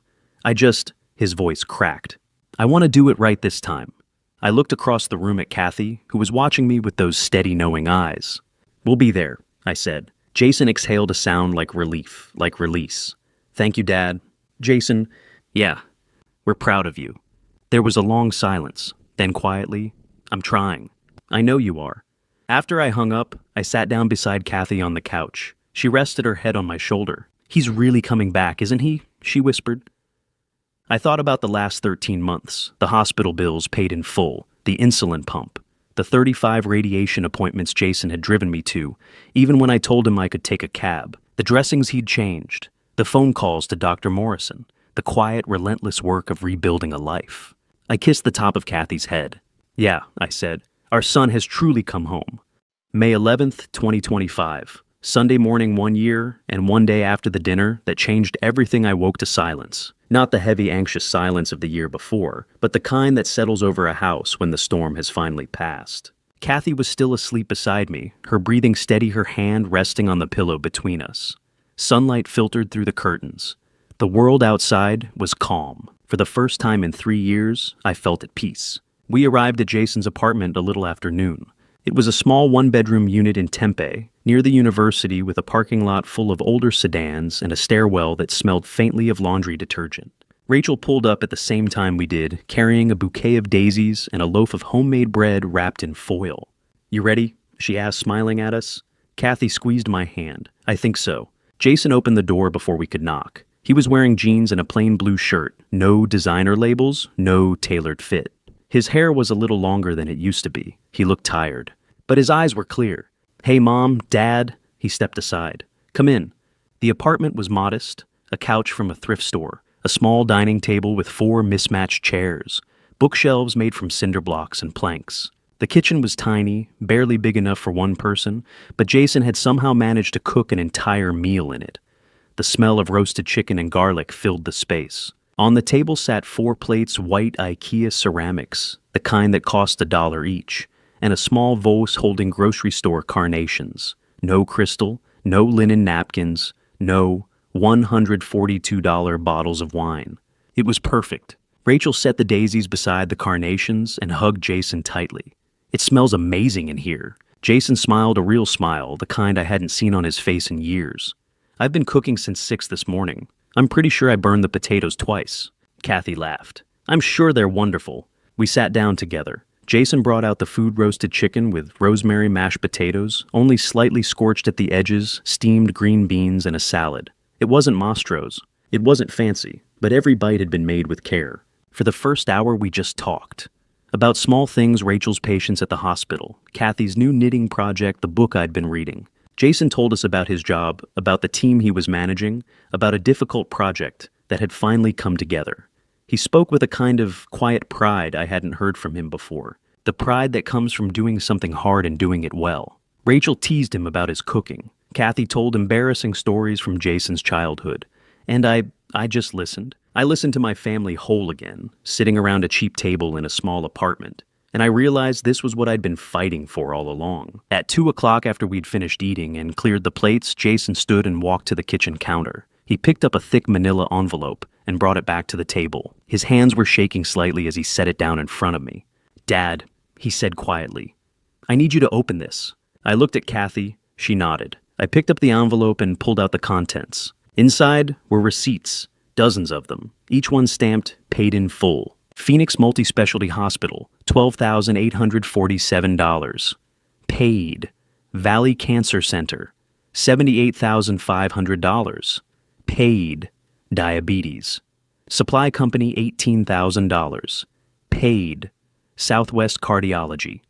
His voice cracked. "I want to do it right this time." I looked across the room at Kathy, who was watching me with those steady, knowing eyes. "We'll be there," I said. Jason exhaled a sound like relief, like release. "Thank you, Dad." "Jason, yeah, we're proud of you." There was a long silence. Then quietly, "I'm trying." "I know you are." After I hung up, I sat down beside Kathy on the couch. She rested her head on my shoulder. "He's really coming back, isn't he?" she whispered. I thought about the last 13 months, the hospital bills paid in full, the insulin pump, the 35 radiation appointments Jason had driven me to, even when I told him I could take a cab, the dressings he'd changed, the phone calls to Dr. Morrison, the quiet, relentless work of rebuilding a life. I kissed the top of Kathy's head. "Yeah," I said, "our son has truly come home." May 11th, 2025. Sunday morning 1 year, and 1 day after the dinner that changed everything. I woke to silence. Not the heavy, anxious silence of the year before, but the kind that settles over a house when the storm has finally passed. Kathy was still asleep beside me, her breathing steady, her hand resting on the pillow between us. Sunlight filtered through the curtains. The world outside was calm. For the first time in 3 years, I felt at peace. We arrived at Jason's apartment a little after noon. It was a small 1-bedroom unit in Tempe, near the university, with a parking lot full of older sedans and a stairwell that smelled faintly of laundry detergent. Rachel pulled up at the same time we did, carrying a bouquet of daisies and a loaf of homemade bread wrapped in foil. "You ready?" she asked, smiling at us. Kathy squeezed my hand. "I think so." Jason opened the door before we could knock. He was wearing jeans and a plain blue shirt, no designer labels, no tailored fit. His hair was a little longer than it used to be. He looked tired, but his eyes were clear. "Hey, Mom, Dad," he stepped aside. "Come in." The apartment was modest, a couch from a thrift store, a small dining table with 4 mismatched chairs, bookshelves made from cinder blocks and planks. The kitchen was tiny, barely big enough for 1 person, but Jason had somehow managed to cook an entire meal in it. The smell of roasted chicken and garlic filled the space. On the table sat 4 plates, white IKEA ceramics, the kind that cost $1 each, and a small vase holding grocery store carnations. No crystal, no linen napkins, no $142 bottles of wine. It was perfect. Rachel set the daisies beside the carnations and hugged Jason tightly. "It smells amazing in here." Jason smiled, a real smile, the kind I hadn't seen on his face in years. "I've been cooking since 6 this morning. I'm pretty sure I burned the potatoes twice." Kathy laughed. "I'm sure they're wonderful." We sat down together. Jason brought out the food roasted chicken with rosemary mashed potatoes, only slightly scorched at the edges, steamed green beans, and a salad. It wasn't Mastro's. It wasn't fancy, but every bite had been made with care. For the first hour, we just talked. About small things, Rachel's patients at the hospital, Kathy's new knitting project, the book I'd been reading. Jason told us about his job, about the team he was managing, about a difficult project that had finally come together. He spoke with a kind of quiet pride I hadn't heard from him before, the pride that comes from doing something hard and doing it well. Rachel teased him about his cooking. Kathy told embarrassing stories from Jason's childhood. And I just listened. I listened to my family whole again, sitting around a cheap table in a small apartment. And I realized this was what I'd been fighting for all along. At 2 o'clock after we'd finished eating and cleared the plates, Jason stood and walked to the kitchen counter. He picked up a thick manila envelope and brought it back to the table. His hands were shaking slightly as he set it down in front of me. "Dad," he said quietly, "I need you to open this." I looked at Kathy. She nodded. I picked up the envelope and pulled out the contents. Inside were receipts, dozens of them, each one stamped "paid in full." Phoenix Multi-Specialty Hospital, $12,847. Paid. Valley Cancer Center, $78,500. Paid. Diabetes. Supply Company, $18,000. Paid. Southwest Cardiology,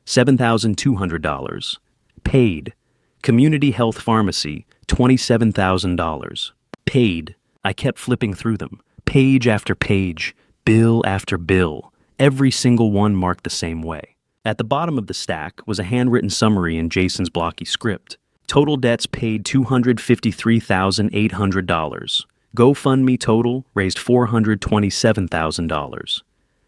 $7,200. Paid. Community Health Pharmacy, $27,000. Paid. I kept flipping through them, page after page, bill after bill, every single one marked the same way. At the bottom of the stack was a handwritten summary in Jason's blocky script. Total debts paid $253,800. GoFundMe total raised $427,000.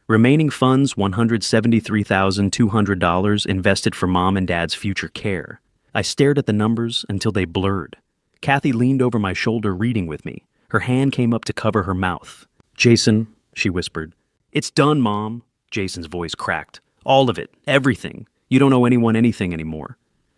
Remaining funds $173,200 invested for mom and dad's future care. I stared at the numbers until they blurred. Kathy leaned over my shoulder reading with me. Her hand came up to cover her mouth. "Jason," she whispered. "It's done, Mom." Jason's voice cracked. "All of it. Everything. You don't owe anyone anything anymore."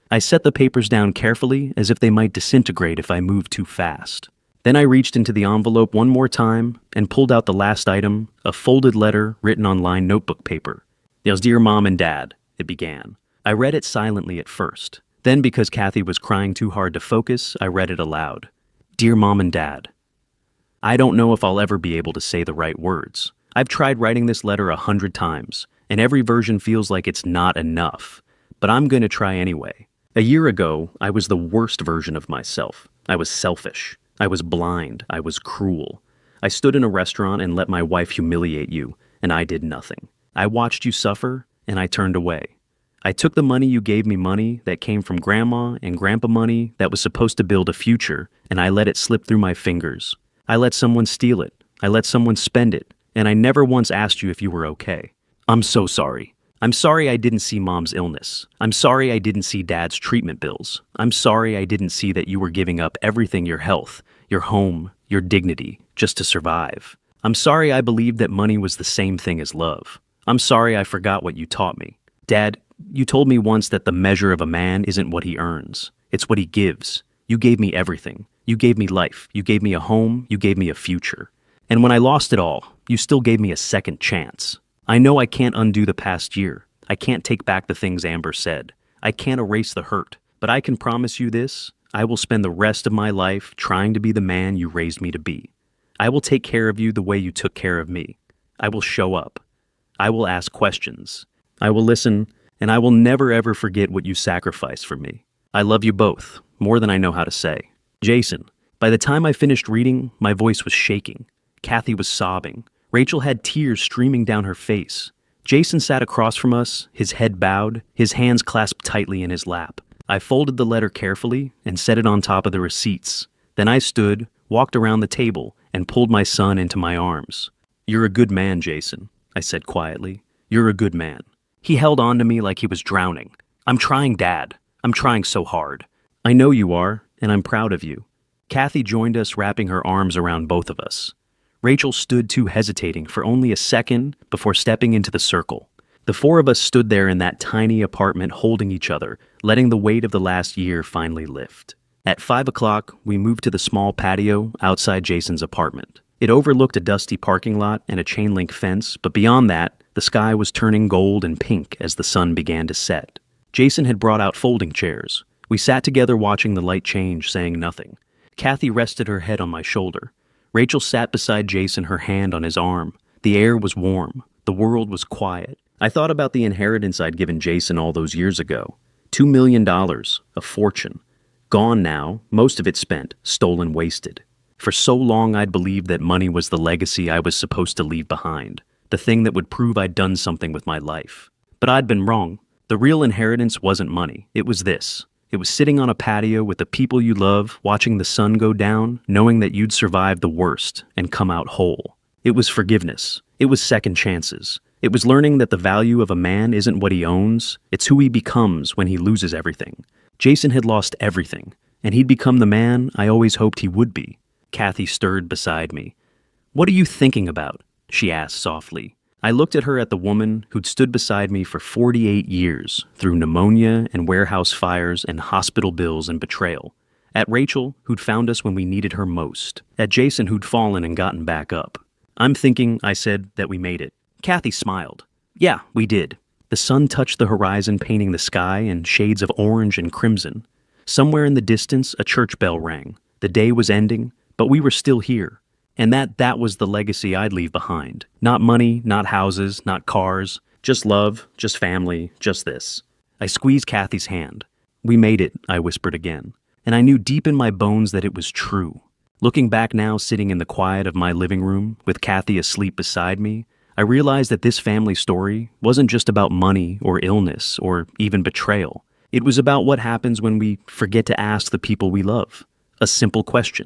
I set the papers down carefully as if they might disintegrate if I moved too fast. Then I reached into the envelope one more time and pulled out the last item, a folded letter written on lined notebook paper. "Yes, dear Mom and Dad," it began. I read it silently at first. Then, because Kathy was crying too hard to focus, I read it aloud. "Dear Mom and Dad, I don't know if I'll ever be able to say the right words. I've tried writing this letter 100 times, and every version feels like it's not enough. But I'm going to try anyway. A year ago, I was the worst version of myself. I was selfish. I was blind. I was cruel. I stood in a restaurant and let my wife humiliate you, and I did nothing. I watched you suffer, and I turned away. I took the money you gave me, money that came from Grandma and Grandpa, money that was supposed to build a future, and I let it slip through my fingers. I let someone steal it. I let someone spend it, and I never once asked you if you were okay. I'm so sorry. I'm sorry I didn't see Mom's illness. I'm sorry I didn't see Dad's treatment bills. I'm sorry I didn't see that you were giving up everything, your health, your home, your dignity, just to survive. I'm sorry I believed that money was the same thing as love. I'm sorry I forgot what you taught me. Dad, you told me once that the measure of a man isn't what he earns. It's what he gives. You gave me everything. You gave me life. You gave me a home. You gave me a future. And when I lost it all, you still gave me a second chance. I know I can't undo the past year. I can't take back the things Amber said. I can't erase the hurt. But I can promise you this. I will spend the rest of my life trying to be the man you raised me to be. I will take care of you the way you took care of me. I will show up. I will ask questions. I will listen, and I will never ever forget what you sacrificed for me. I love you both, more than I know how to say. Jason. By the time I finished reading, my voice was shaking. Kathy was sobbing. Rachel had tears streaming down her face. Jason sat across from us, his head bowed, his hands clasped tightly in his lap. I folded the letter carefully and set it on top of the receipts. Then I stood, walked around the table, and pulled my son into my arms. "You're a good man, Jason," I said quietly. "You're a good man." He held on to me like he was drowning. "I'm trying, Dad. I'm trying so hard." "I know you are, and I'm proud of you." Kathy joined us, wrapping her arms around both of us. Rachel stood too, hesitating for only a second before stepping into the circle. The four of us stood there in that tiny apartment holding each other, letting the weight of the last year finally lift. At 5 o'clock, we moved to the small patio outside Jason's apartment. It overlooked a dusty parking lot and a chain-link fence, but beyond that, the sky was turning gold and pink as the sun began to set. Jason had brought out folding chairs. We sat together watching the light change, saying nothing. Kathy rested her head on my shoulder. Rachel sat beside Jason, her hand on his arm. The air was warm. The world was quiet. I thought about the inheritance I'd given Jason all those years ago. $2 million, a fortune. Gone now, most of it spent, stolen, wasted. For so long I'd believed that money was the legacy I was supposed to leave behind, the thing that would prove I'd done something with my life. But I'd been wrong. The real inheritance wasn't money, it was this. It was sitting on a patio with the people you love, watching the sun go down, knowing that you'd survived the worst and come out whole. It was forgiveness. It was second chances. It was learning that the value of a man isn't what he owns, it's who he becomes when he loses everything. Jason had lost everything, and he'd become the man I always hoped he would be. Kathy stirred beside me. "What are you thinking about?" she asked softly. I looked at her at the woman who'd stood beside me for 48 years, through pneumonia and warehouse fires and hospital bills and betrayal. At Rachel, who'd found us when we needed her most. At Jason, who'd fallen and gotten back up. "I'm thinking," I said, "that we made it." Kathy smiled. "Yeah, we did." The sun touched the horizon, painting the sky in shades of orange and crimson. Somewhere in the distance, a church bell rang. The day was ending, but we were still here. And that was the legacy I'd leave behind. Not money, not houses, not cars. Just love, just family, just this. I squeezed Kathy's hand. "We made it," I whispered again. And I knew deep in my bones that it was true. Looking back now, sitting in the quiet of my living room, with Kathy asleep beside me, I realized that this family story wasn't just about money or illness or even betrayal. It was about what happens when we forget to ask the people we love. A simple question.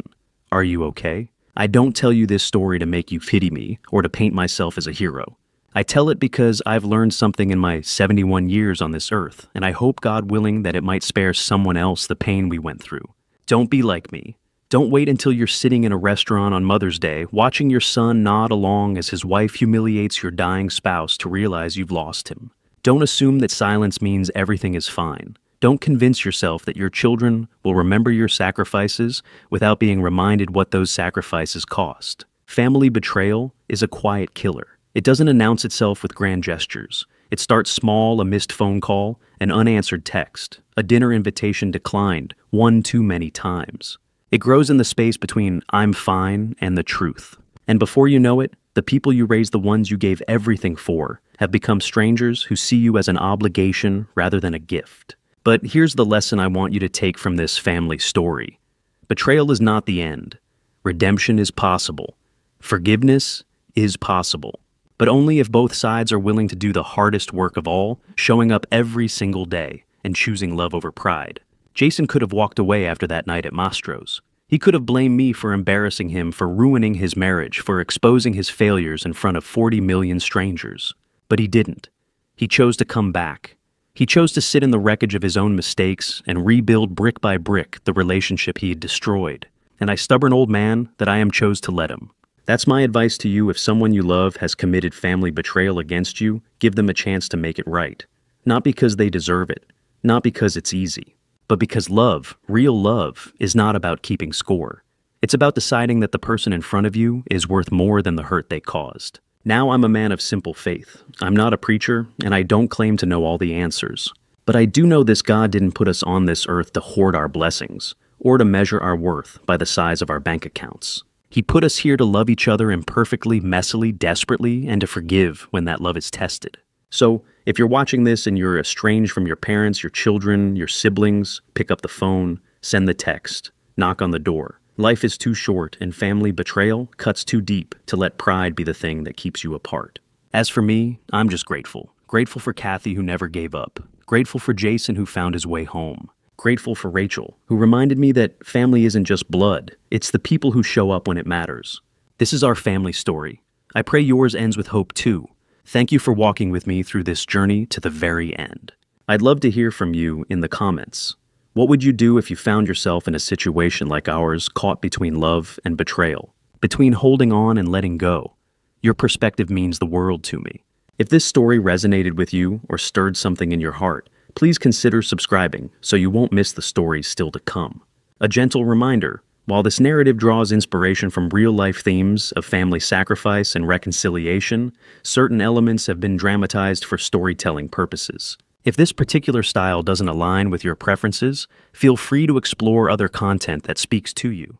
Are you okay? I don't tell you this story to make you pity me or to paint myself as a hero. I tell it because I've learned something in my 71 years on this earth, and I hope, God willing, that it might spare someone else the pain we went through. Don't be like me. Don't wait until you're sitting in a restaurant on Mother's Day, watching your son nod along as his wife humiliates your dying spouse to realize you've lost him. Don't assume that silence means everything is fine. Don't convince yourself that your children will remember your sacrifices without being reminded what those sacrifices cost. Family betrayal is a quiet killer. It doesn't announce itself with grand gestures. It starts small, a missed phone call, an unanswered text, a dinner invitation declined one too many times. It grows in the space between "I'm fine" and the truth. And before you know it, the people you raised, the ones you gave everything for, have become strangers who see you as an obligation rather than a gift. But here's the lesson I want you to take from this family story. Betrayal is not the end. Redemption is possible. Forgiveness is possible. But only if both sides are willing to do the hardest work of all, showing up every single day and choosing love over pride. Jason could have walked away after that night at Mastro's. He could have blamed me for embarrassing him, for ruining his marriage, for exposing his failures in front of 40 million strangers. But he didn't. He chose to come back. He chose to sit in the wreckage of his own mistakes and rebuild brick by brick the relationship he had destroyed. And I, stubborn old man that I am, chose to let him. That's my advice to you. If someone you love has committed family betrayal against you, give them a chance to make it right. Not because they deserve it, not because it's easy, but because love, real love, is not about keeping score. It's about deciding that the person in front of you is worth more than the hurt they caused. Now I'm a man of simple faith. I'm not a preacher, and I don't claim to know all the answers. But I do know this: God didn't put us on this earth to hoard our blessings, or to measure our worth by the size of our bank accounts. He put us here to love each other imperfectly, messily, desperately, and to forgive when that love is tested. So, if you're watching this and you're estranged from your parents, your children, your siblings, pick up the phone, send the text, knock on the door. Life is too short, and family betrayal cuts too deep to let pride be the thing that keeps you apart. As for me, I'm just grateful. Grateful for Kathy, who never gave up. Grateful for Jason, who found his way home. Grateful for Rachel, who reminded me that family isn't just blood. It's the people who show up when it matters. This is our family story. I pray yours ends with hope too. Thank you for walking with me through this journey to the very end. I'd love to hear from you in the comments. What would you do if you found yourself in a situation like ours, caught between love and betrayal, between holding on and letting go? Your perspective means the world to me. If this story resonated with you or stirred something in your heart, please consider subscribing so you won't miss the stories still to come. A gentle reminder: while this narrative draws inspiration from real-life themes of family sacrifice and reconciliation, certain elements have been dramatized for storytelling purposes. If this particular style doesn't align with your preferences, feel free to explore other content that speaks to you.